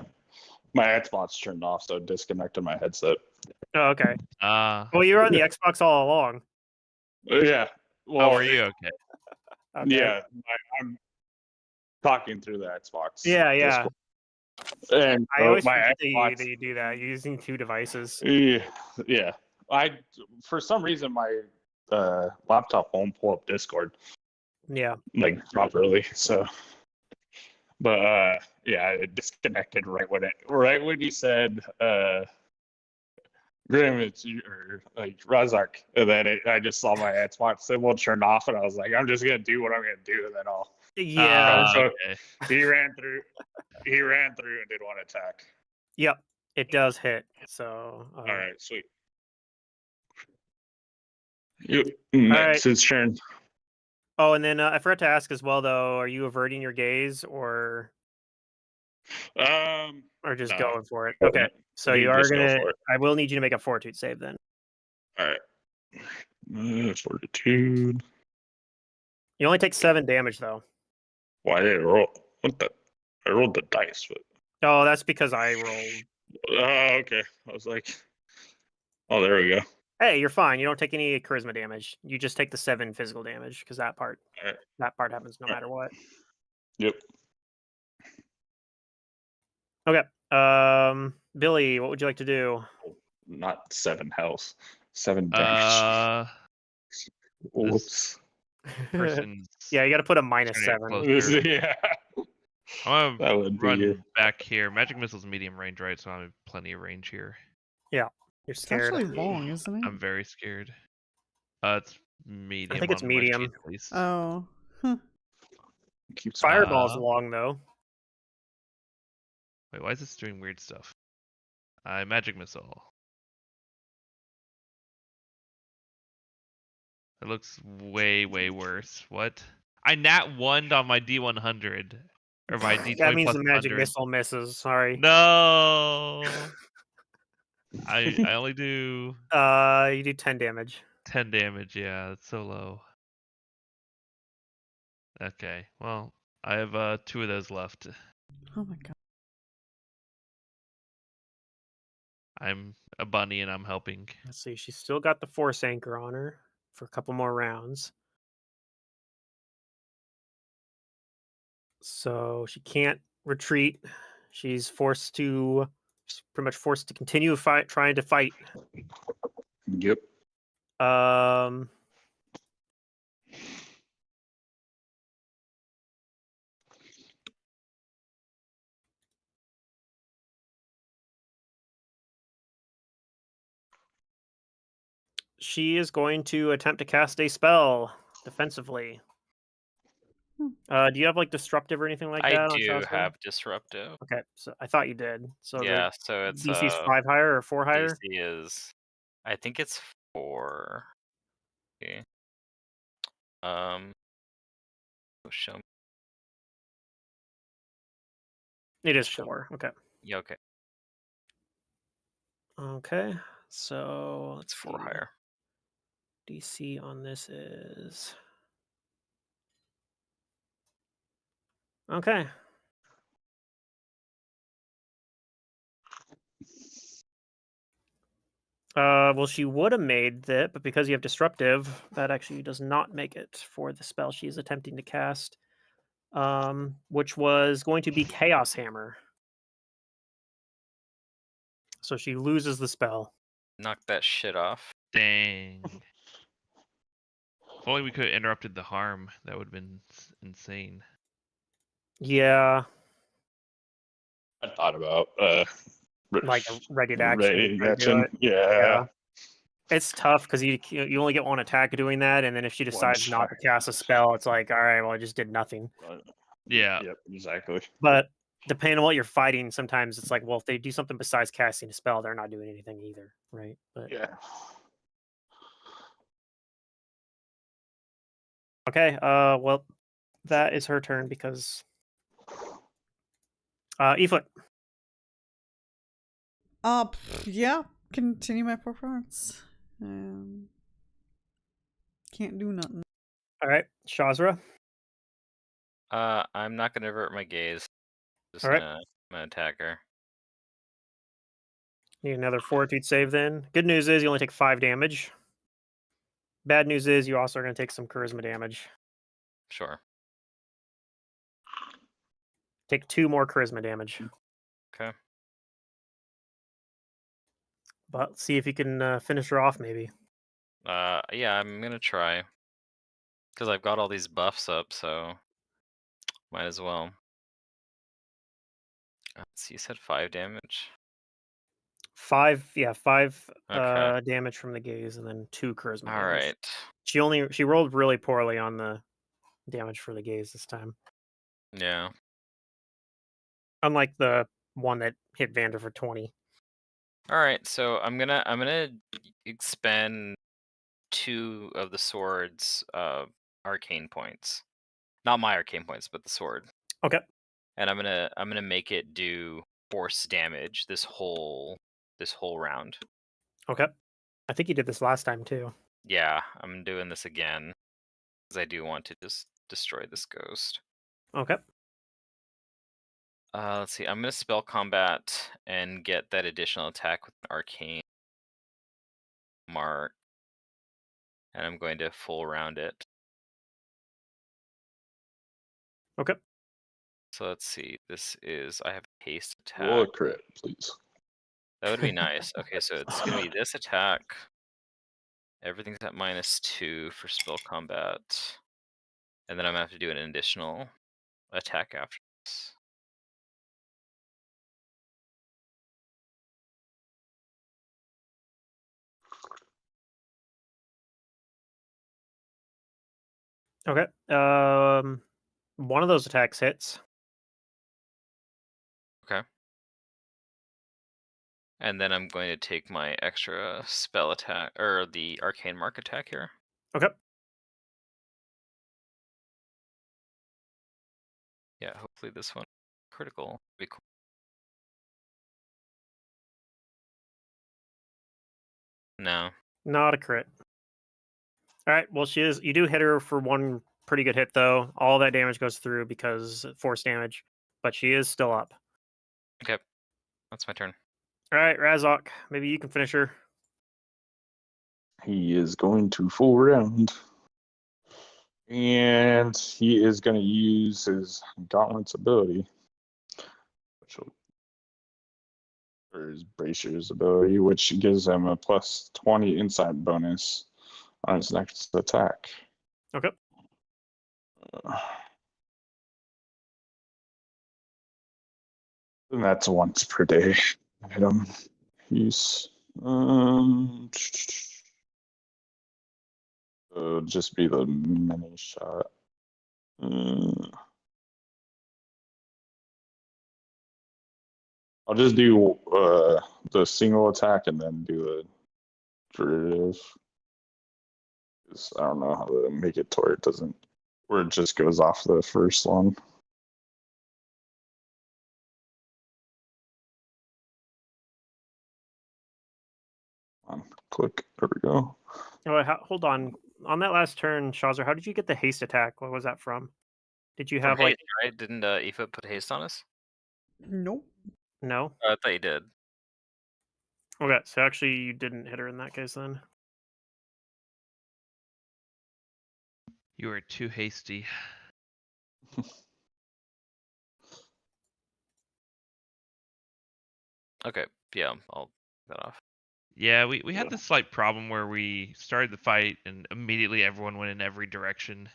My Xbox turned off, so it disconnected my headset. Oh, okay. Ah. Well, you were on the Xbox all along. Yeah. Well, Oh, were you okay? Okay. Yeah. I'm talking through the Xbox. Yeah, yeah. Discord. And I always my forget Xbox. that you do that. You're using two devices. Yeah. For some reason, my laptop won't pull up Discord Yeah. like properly. So, but yeah, it disconnected right when you said Grim, it's or like Razak, and then I just saw my Xbox symbol turn off, and I was like, I'm just gonna do what I'm gonna do, and then I'll. Yeah. So Okay. he ran through and did one attack. Yep. It does hit. So. All right, sweet. Next, right. his turn. Oh, and then I forgot to ask as well, though. Are you averting your gaze or just No. going for it? Okay. So you are just go gonna. for it. I will need you to make a fortitude save then. All right. Fortitude. You only take 7 damage though. Why did I roll? What the? I rolled the dice, but. Oh, that's because I rolled. Oh, okay. I was like, oh, there we go. Hey, you're fine. You don't take any charisma damage. You just take the 7 physical damage because that part Alright. happens no matter what. Yep. Okay. Billy, what would you like to do? Not 7 health. 7 damage. Whoops. Person's Yeah, you got to put a trying to get -7. closer. Yeah. I'm That gonna would be run you. back here. Magic missile's medium range, right? So I have plenty of range here. You're It's scared. actually long, isn't it? I'm very scared. It's medium. think it's on my sheet, medium. at least. Oh. Huh. Keeps Fireball's long though. Wait, why is this doing weird stuff? Magic missile. It looks way, way worse. What? I nat 1'd on my D100. Or my D20 That means plus the magic 100. missile misses. Sorry. No! I only do You do 10 damage. 10 damage. Yeah, that's so low. Okay, well, I have 2 of those left. Oh my god. I'm a bunny and I'm helping. Let's see. She's still got the force anchor on her for a couple more rounds. So she can't retreat. She's pretty much forced to continue trying to fight. Yep. Um, she is going to attempt to cast a spell defensively. Do you have like disruptive or anything like I that on do Shazra? have disruptive. Okay, so I thought you did. So Yeah, so it's the DC's 5 higher or 4 higher? DC is, I think it's 4. Okay. Show me. It is Show me. 4. Okay. Yeah, okay. Okay. So It's let's 4 see. higher. DC on this is okay. Well, she would have made it, but because you have disruptive, that actually does not make it for the spell she's attempting to cast, which was going to be Chaos Hammer. So she loses the spell. Knock that shit off. Dang. If only we could have interrupted the harm. That would have been insane. Yeah, I thought about like a ready to action. ready try to do action. it. Yeah. It's tough because you only get one attack doing that, and then if she decides not to cast a spell, it's like, all right, well, I just did nothing. Yeah. Yep. Exactly. But depending on what you're fighting, sometimes it's like, well, if they do something besides casting a spell, they're not doing anything either, right? But Yeah. okay, well, that is her turn because E-Foot. Yeah, continue my performance. Can't do nothing. All right, Shazra. I'm not gonna avert my gaze. Just All right. gonna attack her. Need another fortitude save then. Good news is you only take 5 damage. Bad news is you also are going to take some charisma damage. Sure. Take 2 more charisma damage. Okay. But see if you can finish her off, maybe. Yeah, I'm gonna try. Because I've got all these buffs up, so might as well. Let's see, you said 5 damage. 5 Okay. damage from the gaze, and then 2 charisma All damage. right. She rolled really poorly on the damage for the gaze this time. Yeah. Unlike the one that hit Vander for 20. All right. So I'm gonna expend 2 of the sword's arcane points. Not my arcane points, but the sword. Okay. And I'm gonna make it do force damage this whole round. Okay. I think you did this last time too. Yeah, I'm doing this again because I do want to just destroy this ghost. Okay. Let's see. I'm gonna spell combat and get that additional attack with an arcane mark, and I'm going to full round it. Okay. So let's see. I have haste Roll a attack. crit, please. That would be nice. Okay, so it's gonna be this attack. Everything's at -2 for spell combat, and then I'm gonna have to do an additional attack after this. Okay. One of those attacks hits. Okay. And then I'm going to take my extra spell attack, or the arcane mark attack here. Okay. Yeah, hopefully this one critical. Be cool. No. Not a crit. All right. Well, you do hit her for one pretty good hit though. All that damage goes through because force damage, but she is still up. Okay. That's my turn. All right, Razok, maybe you can finish her. He is going to full round. And he is going to use his Gauntlet's ability, or his Bracier's ability, which gives him a plus 20 insight bonus on his next attack. Okay. And that's once per day item use. It'll just be the mini shot. I'll just do the single attack and then do the derivative. I don't know how to make it to where it doesn't, where it just goes off the first one. Click. There we go. Oh, hold on. On that last turn, Shazar, how did you get the haste attack? What was that from? Did you have From like haste, right? Didn't Aoife put haste on us? Nope. no? Oh, I thought you did. Okay, so actually you didn't hit her in that case then. You are too hasty. Okay, yeah, I'll take that off. Yeah, we had this slight problem where we started the fight and immediately everyone went in every direction.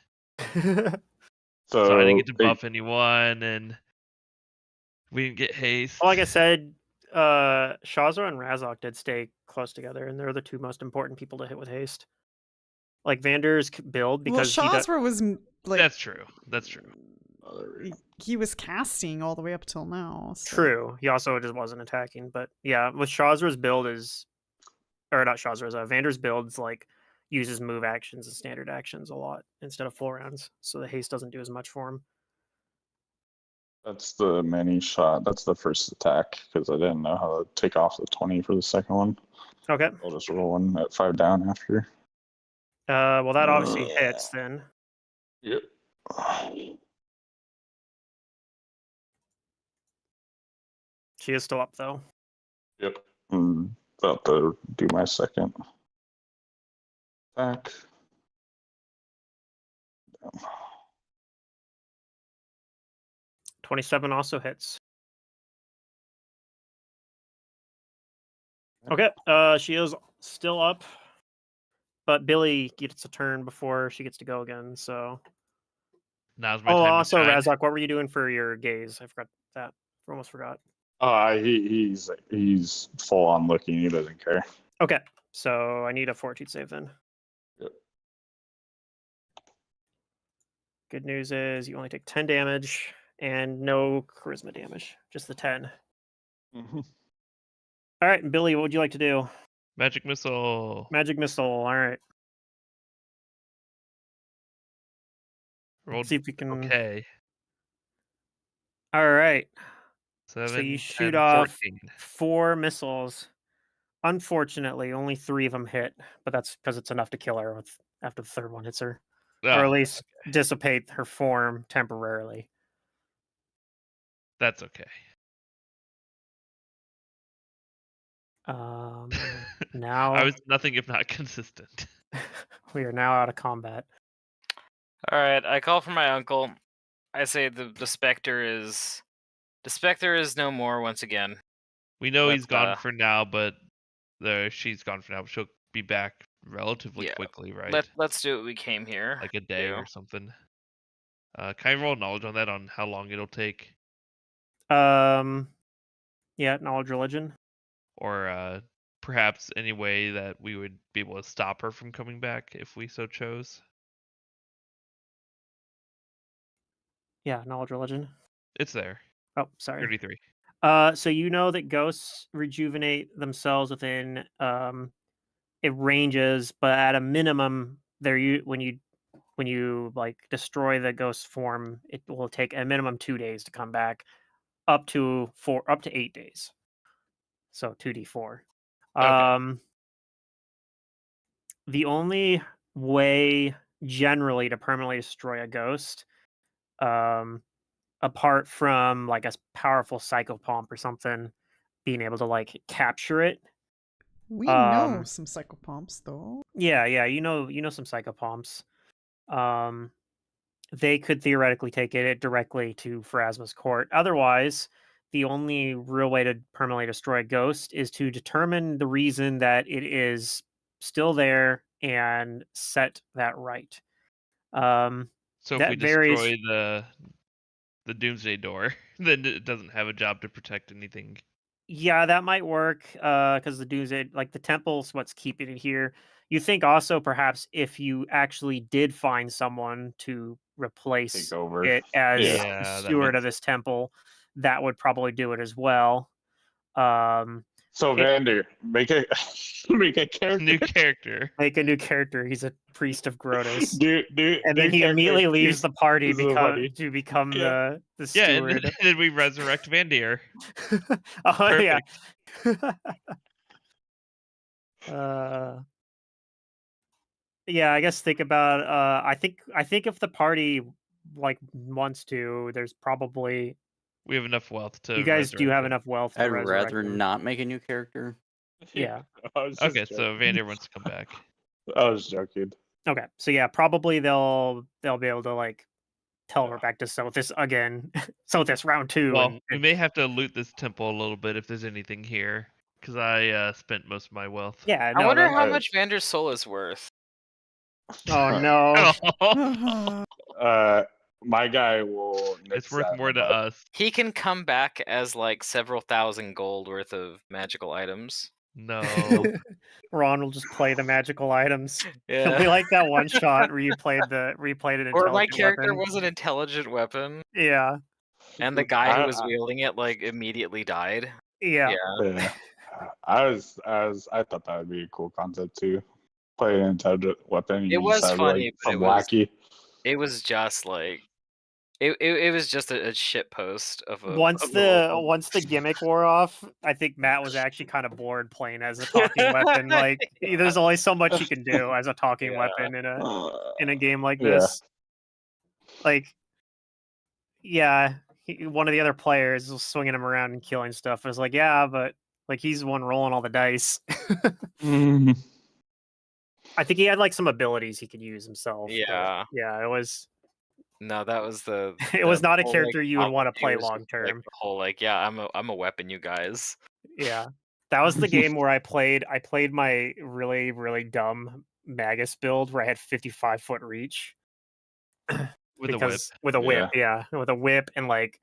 So I didn't get to buff anyone, and we didn't get haste. Well, like I said, Shazar and Razok did stay close together, and they're the two most important people to hit with haste. Like Vander's build because Well, Shazra was like That's true. That's true. he was casting all the way up till now. So. True. He also just wasn't attacking, but yeah, with Shazra's build or not Shazra's, Vander's builds like uses move actions and standard actions a lot instead of full rounds, so the haste doesn't do as much for him. That's the mini shot. That's the first attack because I didn't know how to take off the 20 for the second one. Okay. I'll just roll one at 5 down after. Well, that obviously hits then. Yep. She is still up though. Yep. About to do my second attack. 27 also hits. Okay, she is still up, but Billy gets a turn before she gets to go again. So. Now's my time Also, to shine. Razok, what were you doing for your gaze? I forgot that. Almost forgot. He's full on looking. He doesn't care. Okay, so I need a fortitude save then. Yep. Good news is you only take 10 damage and no charisma damage, just the 10. Mm-hmm. All right, Billy, what would you like to do? Magic missile. Magic missile. All right. Rolled Let's see if we can. okay. All right. 7, So you 10, shoot off 14. 4 missiles. Unfortunately, only 3 of them hit, but that's because it's enough to kill her after the third one hits her, or at least dissipate her form temporarily. That's okay. Now I was nothing if not consistent. we are now out of combat. All right, I call for my uncle. I say the specter is no more once again. We know Let's, he's gone for now, but she's gone for now. She'll be back relatively quickly, right? Let's do what we came here. Like a day or something. Can I roll knowledge on that, on how long it'll take? Yeah, knowledge religion. Or perhaps any way that we would be able to stop her from coming back if we so chose. Yeah, knowledge religion. It's there. Oh, sorry. 33. So you know that ghosts rejuvenate themselves within it ranges, but at a minimum, when you like destroy the ghost form, it will take a minimum 2 days to come back, up to 8 days. So 2d4. Okay. The only way generally to permanently destroy a ghost, apart from like a powerful psychopomp or something, being able to like capture it. We know some psychopomps though. Yeah, you know some psychopomps. they could theoretically take it directly to Pharasma's court. Otherwise, the only real way to permanently destroy a ghost is to determine the reason that it is still there and set that right. So if That we varies. destroy the Doomsday Door, then it doesn't have a job to protect anything. Yeah, that might work because the Doomsday, like the temple's what's keeping it here. You think also perhaps if you actually did find someone to replace Take over. it as Yeah, that steward of makes- this temple, that would probably do it as well. So it- Vander, make a character. New character. Make a new character. He's a priest of Grotus. Do And then he immediately leaves the party this is funny. to become Yeah. the Yeah, and steward. then we resurrect Vandir. Oh Perfect. yeah. Yeah, I guess think about I think if the party like wants to, there's probably We have enough wealth to. you guys do resurrect have him. enough wealth to I'd resurrect rather him. not make a new character. Yeah. I was just Okay, so joking. Vandir wants to come back. I was joking. Okay. So yeah, probably they'll be able to like teleport back to Sothis again. Sothis round 2 Well, and we may have to loot this temple a little bit if there's anything here, because I spent most of my wealth. yeah, I no, wonder no. how much Vander's soul is worth. Oh no. My guy will. It's nix worth that more in the to bud. us. He can come back as like several thousand gold worth of magical items. No. Ron will just play the magical items. It'll Yeah. be like that one shot where you played an Or my intelligent character weapon. was an intelligent weapon, Yeah. and the guy who I- was I- wielding it like immediately died. Yeah. Yeah. I thought that would be a cool concept too. Play an intelligent weapon. It You was just have, funny, like, but some it was- wacky. It was just like it was just a shit post of a Once of a- the gimmick wore off, I think Matt was actually kind of bored playing as a talking weapon. Like there's only so much you can do as a talking Yeah. weapon in a game like Yeah. this. Like, yeah, one of the other players was swinging him around and killing stuff. I was like, yeah, but like he's the one rolling all the dice. Mm. I think he had like some abilities he could use himself. but Yeah. yeah, it was. No, that was the. It was the not a whole, character you would gauntlet. want to play It was just, long term. Like, the whole like, yeah, I'm a weapon, you guys. Yeah, that was the game where I played my really really dumb Magus build where I had 55-foot reach With a whip. with a whip, yeah, with a whip and like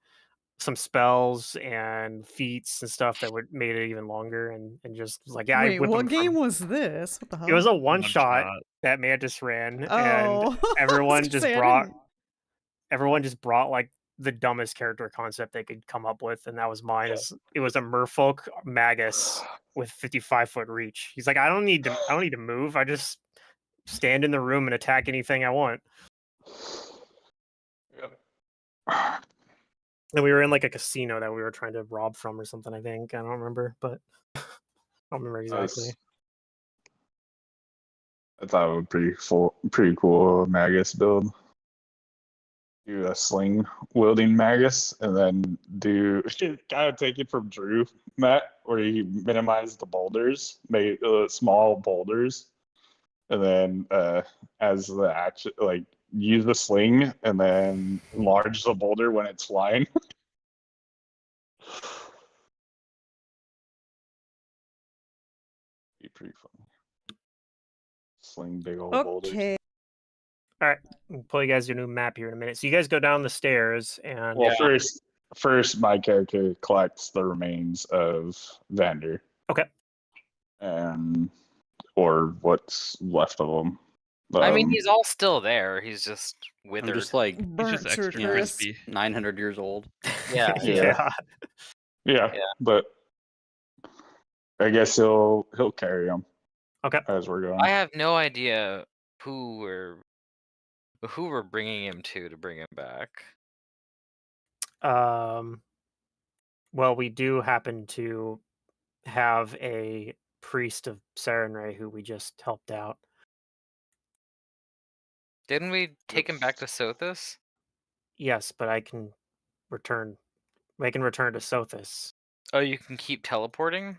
some spells and feats and stuff that would made it even longer and just was like yeah. I Wait, whip what him game from- was this? What the hell? It was a one shot One-shot. that Mantis ran, Oh, and everyone just I brought didn't- everyone just brought like the dumbest character concept they could come up with, and that was mine. It was a merfolk magus with 55-foot reach. He's like, I don't need to move. I just stand in the room and attack anything I want. And we were in like a casino that we were trying to rob from or something. I think I don't remember, but I don't remember exactly. I thought it was pretty cool Magus build. Do a sling wielding Magus, and then do kind of take it from Drew, Matt, where you minimize the boulders, make small boulders, and then as the action, like use the sling and then enlarge the boulder when it's flying. Be pretty funny. Sling big old boulders. Okay. We'll pull you guys a new map here in a minute. So you guys go down the stairs, and Well, first, my character collects the remains of Vander. Okay. Or what's left of them. I mean, he's all still there. He's just withered. I'm just like He's Burnt just to a extra crisp. crispy. 900 years old. yeah. Yeah. Yeah, but I guess he'll carry them. Okay. As we're going. I have no idea who we're bringing him to bring him back. Well, we do happen to have a priest of Sarenrae who we just helped out. Didn't we take him back to Sothis? Yes, but I can return to Sothis. Oh, you can keep teleporting?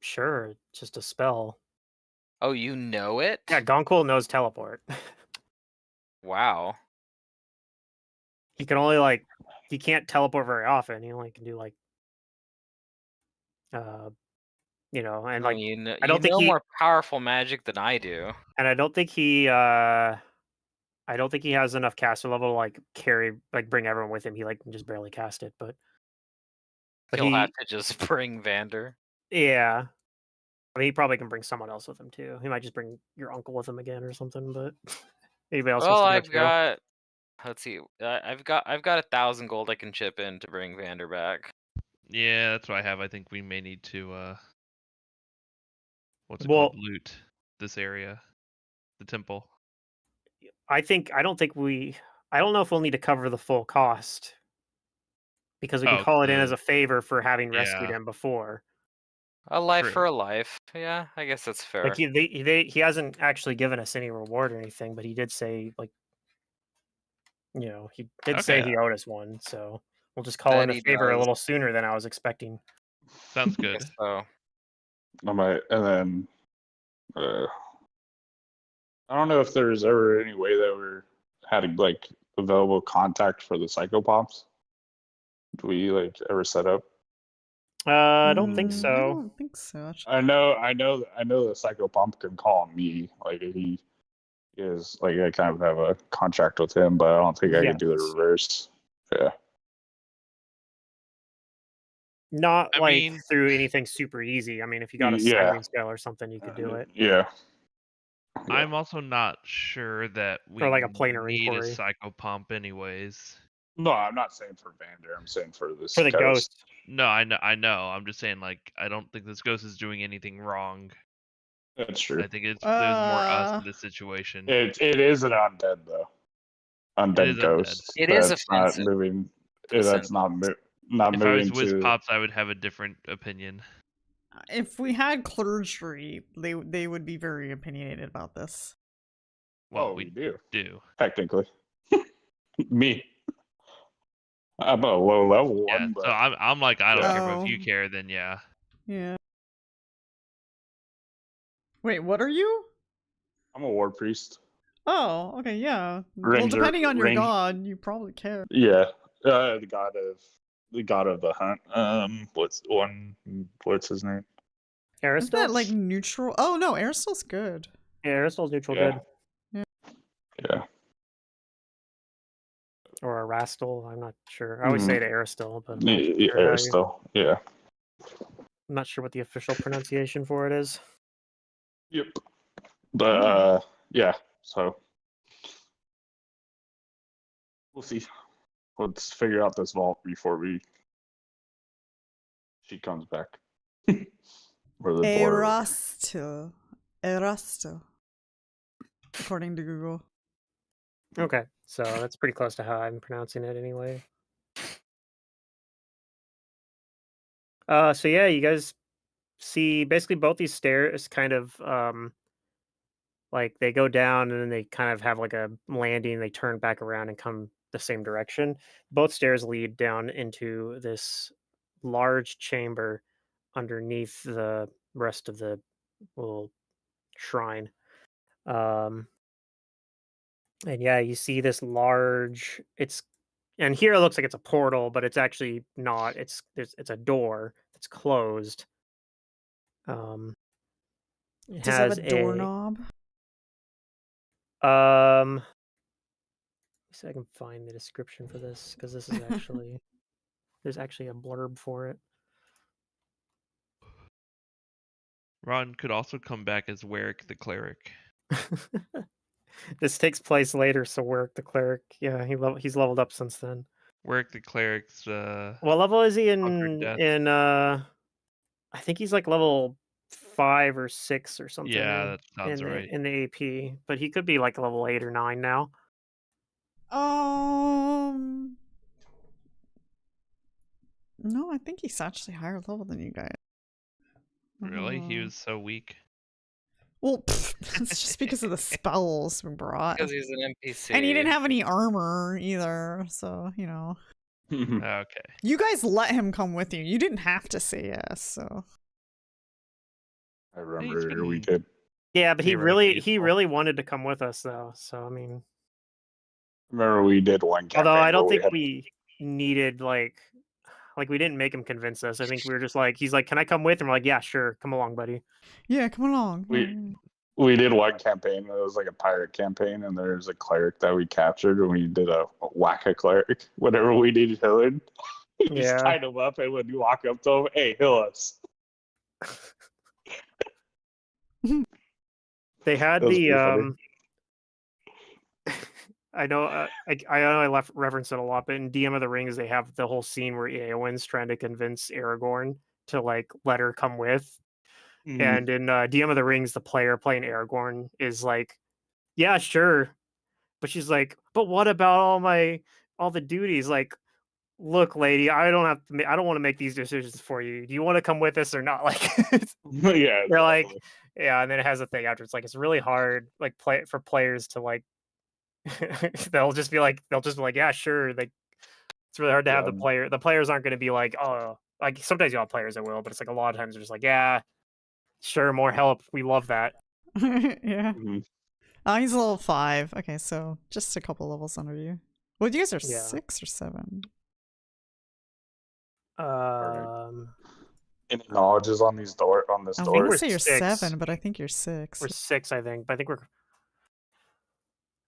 Sure, just a spell. Oh, you know it? Yeah, Gonquil knows teleport. Wow. He can only like he can't teleport very often. He only can do like you know, and like You know, I don't think more powerful magic than I do. and I don't think he has enough caster level to like carry like bring everyone with him. He like can just barely cast it, but He'll have he to just bring Vander. yeah. I mean, he probably can bring someone else with him too. He might just bring your uncle with him again or something, but anybody else wants Well, to go I've too. got. Let's see. I've got 1,000 gold I can chip in to bring Vander back. Yeah, that's what I have. I think we may need to what's it Well, called? Loot this area. The temple. I don't know if we'll need to cover the full cost because we can Oh, call it in as a favor for having rescued yeah. him before. A life True. for a life. Yeah, I guess that's fair. Like he hasn't actually given us any reward or anything, but he did say like, you know, he did say Okay. he owed us one, so we'll just call That in a he favor a does. little sooner than I was expecting. Sounds I good. guess so. I might, and then I don't know if there's ever any way that we had like available contact for the psychopomps. Do we like ever set up? I don't think I so. don't think so. Actually. I know the psychopomp can call me. Like he is like I kind of have a contract with him, but I don't think I can do the Yes. reverse. Yeah. Not I like mean- through anything super easy. I mean, if you got a Yeah. siren scale or something, you could do it. Yeah. I'm also not sure that we Or like a planar need inquiry. a psychopomp anyways. No, I'm not saying for Vander. I'm saying for this For the ghost. No, I know. I'm just saying, like, I don't think this ghost is doing anything wrong. That's true. I think there's more us in this situation. It is an undead though. Undead is undead. ghost. It is that's not offensive. moving. To the That's not not If I moving was Wiz to. Pops, I would have a different opinion. If we had clergy, they would be very opinionated about this. Well, we we do technically. Me. I'm a low level Yeah, one, but so I'm like, I don't care, but if you Oh. care, then yeah. Yeah. Wait, what are you? I'm a war priest. Oh, okay, yeah. Well, Ranger- depending on your Ranger- god, you probably care. Yeah, the god of the hunt. What's his name? Isn't that like Aristos? neutral? Oh no, Aristo's good. Yeah, Aristotle's neutral Yeah. good. Yeah. Or Arastal, I'm not sure. I always say it Aristil, but I'm not, Yeah, sure how you- still. Yeah. I'm not sure what the official pronunciation for it is. Yep. But yeah. So we'll see. Let's figure out this vault before she comes back. Or the door. Erasto. According to Google. Okay, so that's pretty close to how I'm pronouncing it anyway. So yeah, you guys see basically both these stairs kind of like they go down and then they kind of have like a landing, they turn back around and come the same direction. Both stairs lead down into this large chamber underneath the rest of the little shrine. And yeah, you see this large and here it looks like it's a portal, but it's actually not. It's a door. It's closed. It Does it have has a doorknob? let me see if I can find the description for this because this is actually there's actually a blurb for it. Ron could also come back as Warwick the cleric. This takes place later, so Warwick the cleric, yeah, he's leveled up since then. Warwick the cleric's What level is he conquered death. in I think he's like level 5 or 6 or something. Yeah, that sounds right. In the AP, but he could be like level 8 or 9 now. No, I think he's actually higher level than you guys. Really? He was so weak. Well, it's just because of the spells we brought. Because he's an NPC. And he didn't have any armor either, so, you know. Okay. You guys let him come with you. You didn't have to say yes, so. I remember we did. Yeah, but he really Theoretically, wanted to come with us though. So I mean, Remember we did one campaign. Although I don't where think had- we needed like we didn't make him convince us. I think we were just like, he's like, "Can I come with?" And we're like, "Yeah, sure, come along, buddy." Yeah, come along. we did one campaign. It was like a pirate campaign, and there's a cleric that we captured, and we did a whack a cleric whenever we needed healing. We just Yeah. tied him up, and when you walk up to him, hey, heal us. They had That was the pretty funny. I know I know I left reference it a lot, but in DM of the Rings they have the whole scene where Eowyn's trying to convince Aragorn to like let her come with. And in DM of the Rings, the player playing Aragorn is like, "Yeah, sure," but she's like, "But what about all the duties? Like, look, lady, I don't want to make these decisions for you. Do you want to come with us or not?" Like, Yeah, they're like, exactly. yeah, and then it has a thing after. It's like it's really hard, like for players to like. they'll just be like, yeah, sure. Like, it's really hard to have Yeah. the players aren't going to be like, oh, like sometimes you have players that will, but it's like a lot of times they're just like, yeah, sure, more help. We love that. Yeah. Mhm. He's a level 5. Okay, so just a couple levels under you. Well, you guys are Yeah. 6 or 7. Any knowledge is on this I door? want to say you're 6. 7, but I think you're 6. We're 6, I think. But I think we're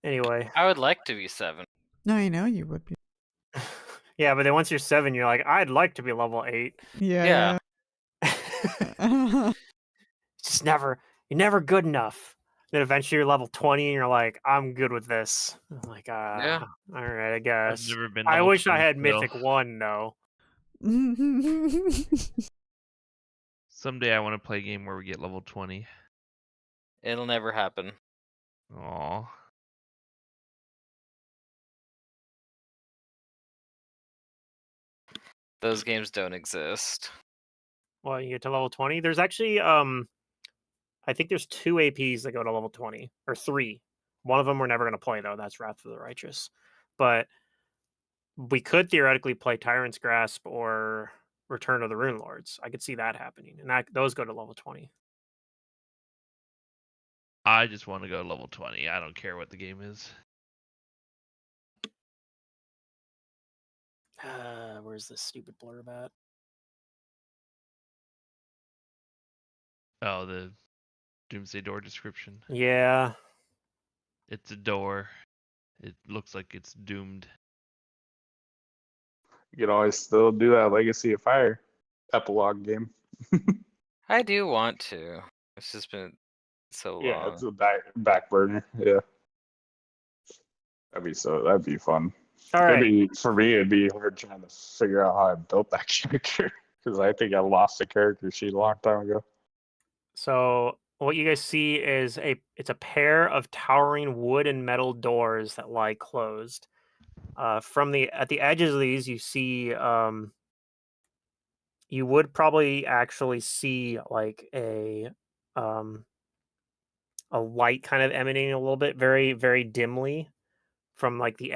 anyway. I would like to be 7. No, I know you would be. Yeah, but then once you're 7, you're like, I'd like to be level 8. Yeah. It's just you're never good enough. Then eventually you're level 20 and you're like, I'm good with this. I'm like, Yeah. all right, I I've guess. never been. I level wish I 20 had still. Mythic 1, though. Someday I want to play a game where we get level 20. It'll never happen. Aw. Those games don't exist. Well, you get to level 20. There's actually I think there's 2 APs that go to level 20 or 3. One of them we're never going to play though. That's Wrath of the Righteous. But we could theoretically play Tyrant's Grasp or Return of the Rune Lords. I could see that happening, and those go to level 20. I just want to go level 20. I don't care what the game is. Where's this stupid blurb at? Oh, the Doomsday Door description. Yeah. It's a door. It looks like it's doomed. You can always still do that Legacy of Fire epilogue game. I do want to. It's just been so long. Yeah, it's a back burner. Yeah, that'd be fun. All right. For me, it'd be hard trying to figure out how I built that character because I think I lost the character sheet a long time ago. So what you guys see is it's a pair of towering wood and metal doors that lie closed. At the edges of these, you see you would probably actually see like a light kind of emanating a little bit, very very dimly, from like the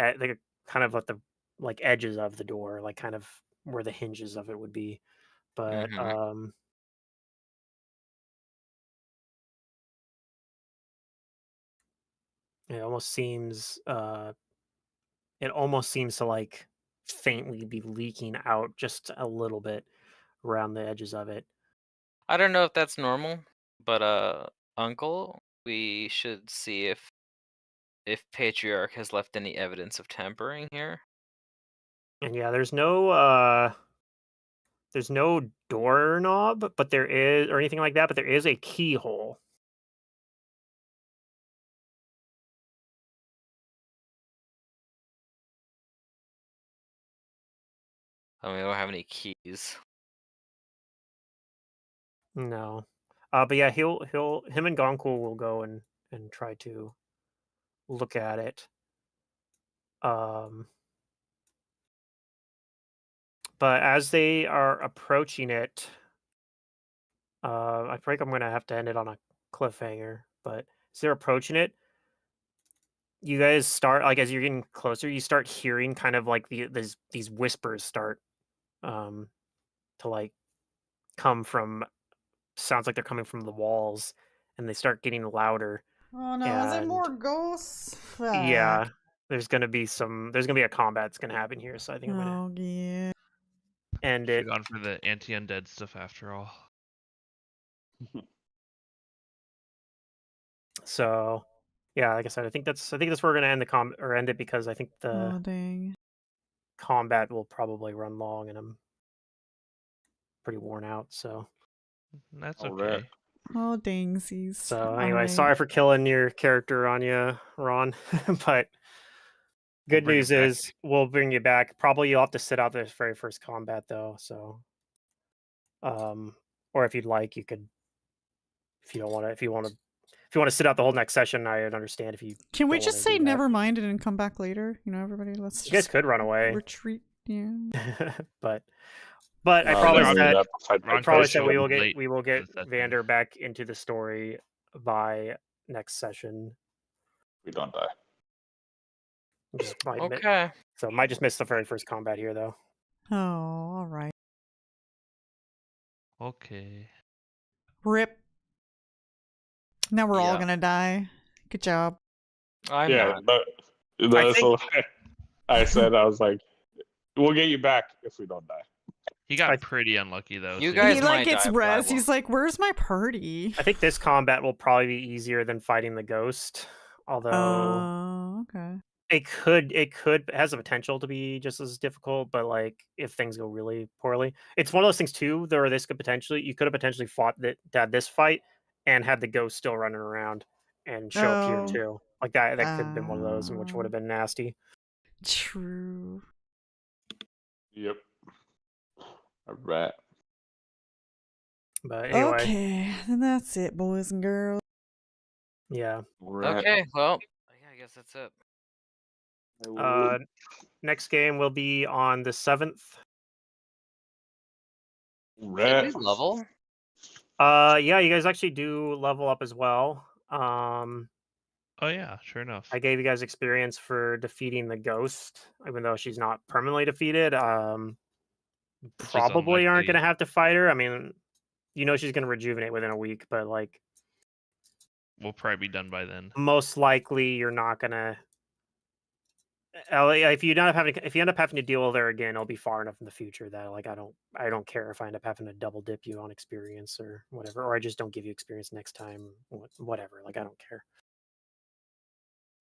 kind of like the like edges of the door, like kind of where the hinges of it would be. But Mhm. it almost seems to like faintly be leaking out just a little bit around the edges of it. I don't know if that's normal, but Uncle, we should see if Patriarch has left any evidence of tampering here. And yeah, there's no doorknob, but there is, or anything like that, but there is a keyhole. I mean, we don't have any keys. No. But yeah, him and Goncool will go and try to look at it. But as they are approaching it, I think I'm gonna have to end it on a cliffhanger. But as they're approaching it, you guys start, like, as you're getting closer, you start hearing kind of like these whispers start to like come from, sounds like they're coming from the walls, and they start getting louder. Oh no, is it And more ghosts? yeah, there's gonna be a combat that's gonna happen here, so I think I'm gonna Oh yeah. end Should it. have gone for the anti-undead stuff after all. So, yeah, like I said, I think that's where we're gonna end it because I think the Oh dang. combat will probably run long, and I'm pretty worn out. So, That's All okay. right. Oh dangsies. so anyway, Alright. sorry for killing your character on you, Ron, but good bring him news back. is we'll bring you back. Probably you'll have to sit out this very first combat though. So, or if you'd like, you could. If you want to sit out the whole next session, I'd understand if you. Can we don't just wanna say do that. never mind and come back later? You know, everybody, let's You guys just could run away, retreat. Yeah. but I No, promise they're that gonna fight Ron my promise show that we up will late get to the session. Vander back into the story by next session. We don't die. Just might Okay. so might just miss the very first combat here though. Oh, all right. Okay. Rip. Now we're all Yeah. gonna die. Good job. I'm Yeah, not. that's what I said. I was like, we'll get you back if we don't die. He got pretty unlucky though. You so guys He might like gets die, but I res. He's won't. like, "Where's my party?" I think this combat will probably be easier than fighting the ghost. Although Oh, okay. it has the potential to be just as difficult, but like if things go really poorly, it's one of those things too. You could have potentially fought had this fight and had the ghost still running around and show up here Oh. too. Like that could have been one of those, which would have been nasty. True. Yep. All right. But anyway, Okay, then that's it, boys and girls. yeah. All right. Okay, well, yeah, I guess that's it. Next game will be on the 7th. All Did right. we level? Yeah, you guys actually do level up as well. Oh yeah, sure enough. I gave you guys experience for defeating the ghost, even though she's not permanently defeated. It's just Probably aren't unlikely. going to have to fight her. I mean, she's going to rejuvenate within a week, but like We'll probably be done by then. most likely you're not going to. If you end up having to deal with her again, it'll be far enough in the future that like I don't care if I end up having to double dip you on experience or whatever, or I just don't give you experience next time. Whatever, like I don't care.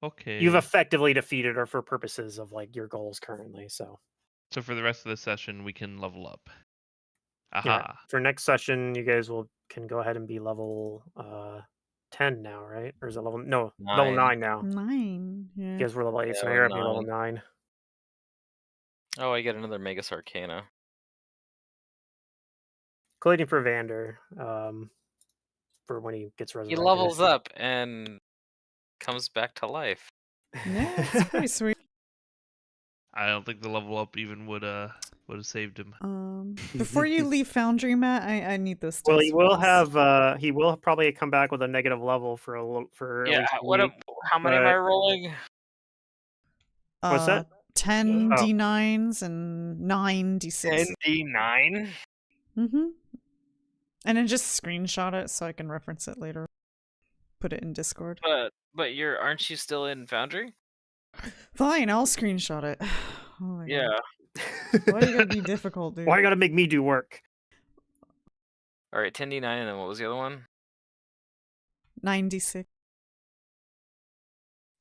Okay. You've effectively defeated her for purposes of like your goals currently. So So for the rest of the session, we can level up. yeah, Aha. for next session, you guys can go ahead and be level 10 now, right? Or is it level level 9 now? 9. Yeah. You guys were level 8, so Yeah, now you're we're up to level 9. 9. Oh, I get another Magus Arcana. Collating for Vander, for when he gets He resurrected. levels up and comes back to life. Yeah, it's pretty sweet. I don't think the level up even would have saved him. Before you leave Foundry, Matt, I need those. Well, stats, he will please. have he will probably come back with a negative level for at Yeah, least a what? week. How many am I rolling? What's that? 10 Oh. D9s and 9 D6. 10d9. Mm-hmm. And then just screenshot it so I can reference it later. Put it in Discord. But aren't you still in Foundry? Fine, I'll screenshot it. Oh my God. Yeah. Why do you gotta be difficult, dude? Why you gotta make me do work? All right, 10d9, and then what was the other one? 96.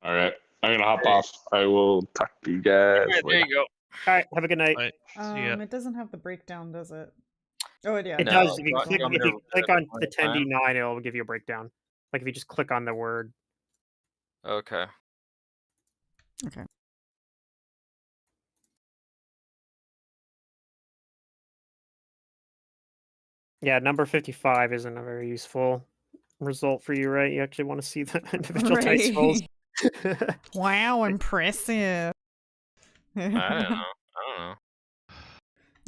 All right. I'm gonna hop off. I will talk to you guys. All right, there later. you go. All right, have a good night. Right. See ya. It doesn't have the breakdown, does it? Oh, yeah. It No, does. If you you click, want me if to you click read on it one the at a time? 10d9, it'll give you a breakdown. Like if you just click on the word. Okay. Okay. Yeah, number 55 isn't a very useful result for you, right? You actually want to see the individual dice rolls. Wow, impressive. I don't know.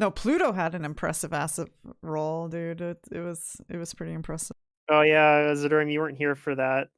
No, Pluto had an impressive asset roll, dude. It was pretty impressive. Oh yeah, Zadurim, you weren't here for that.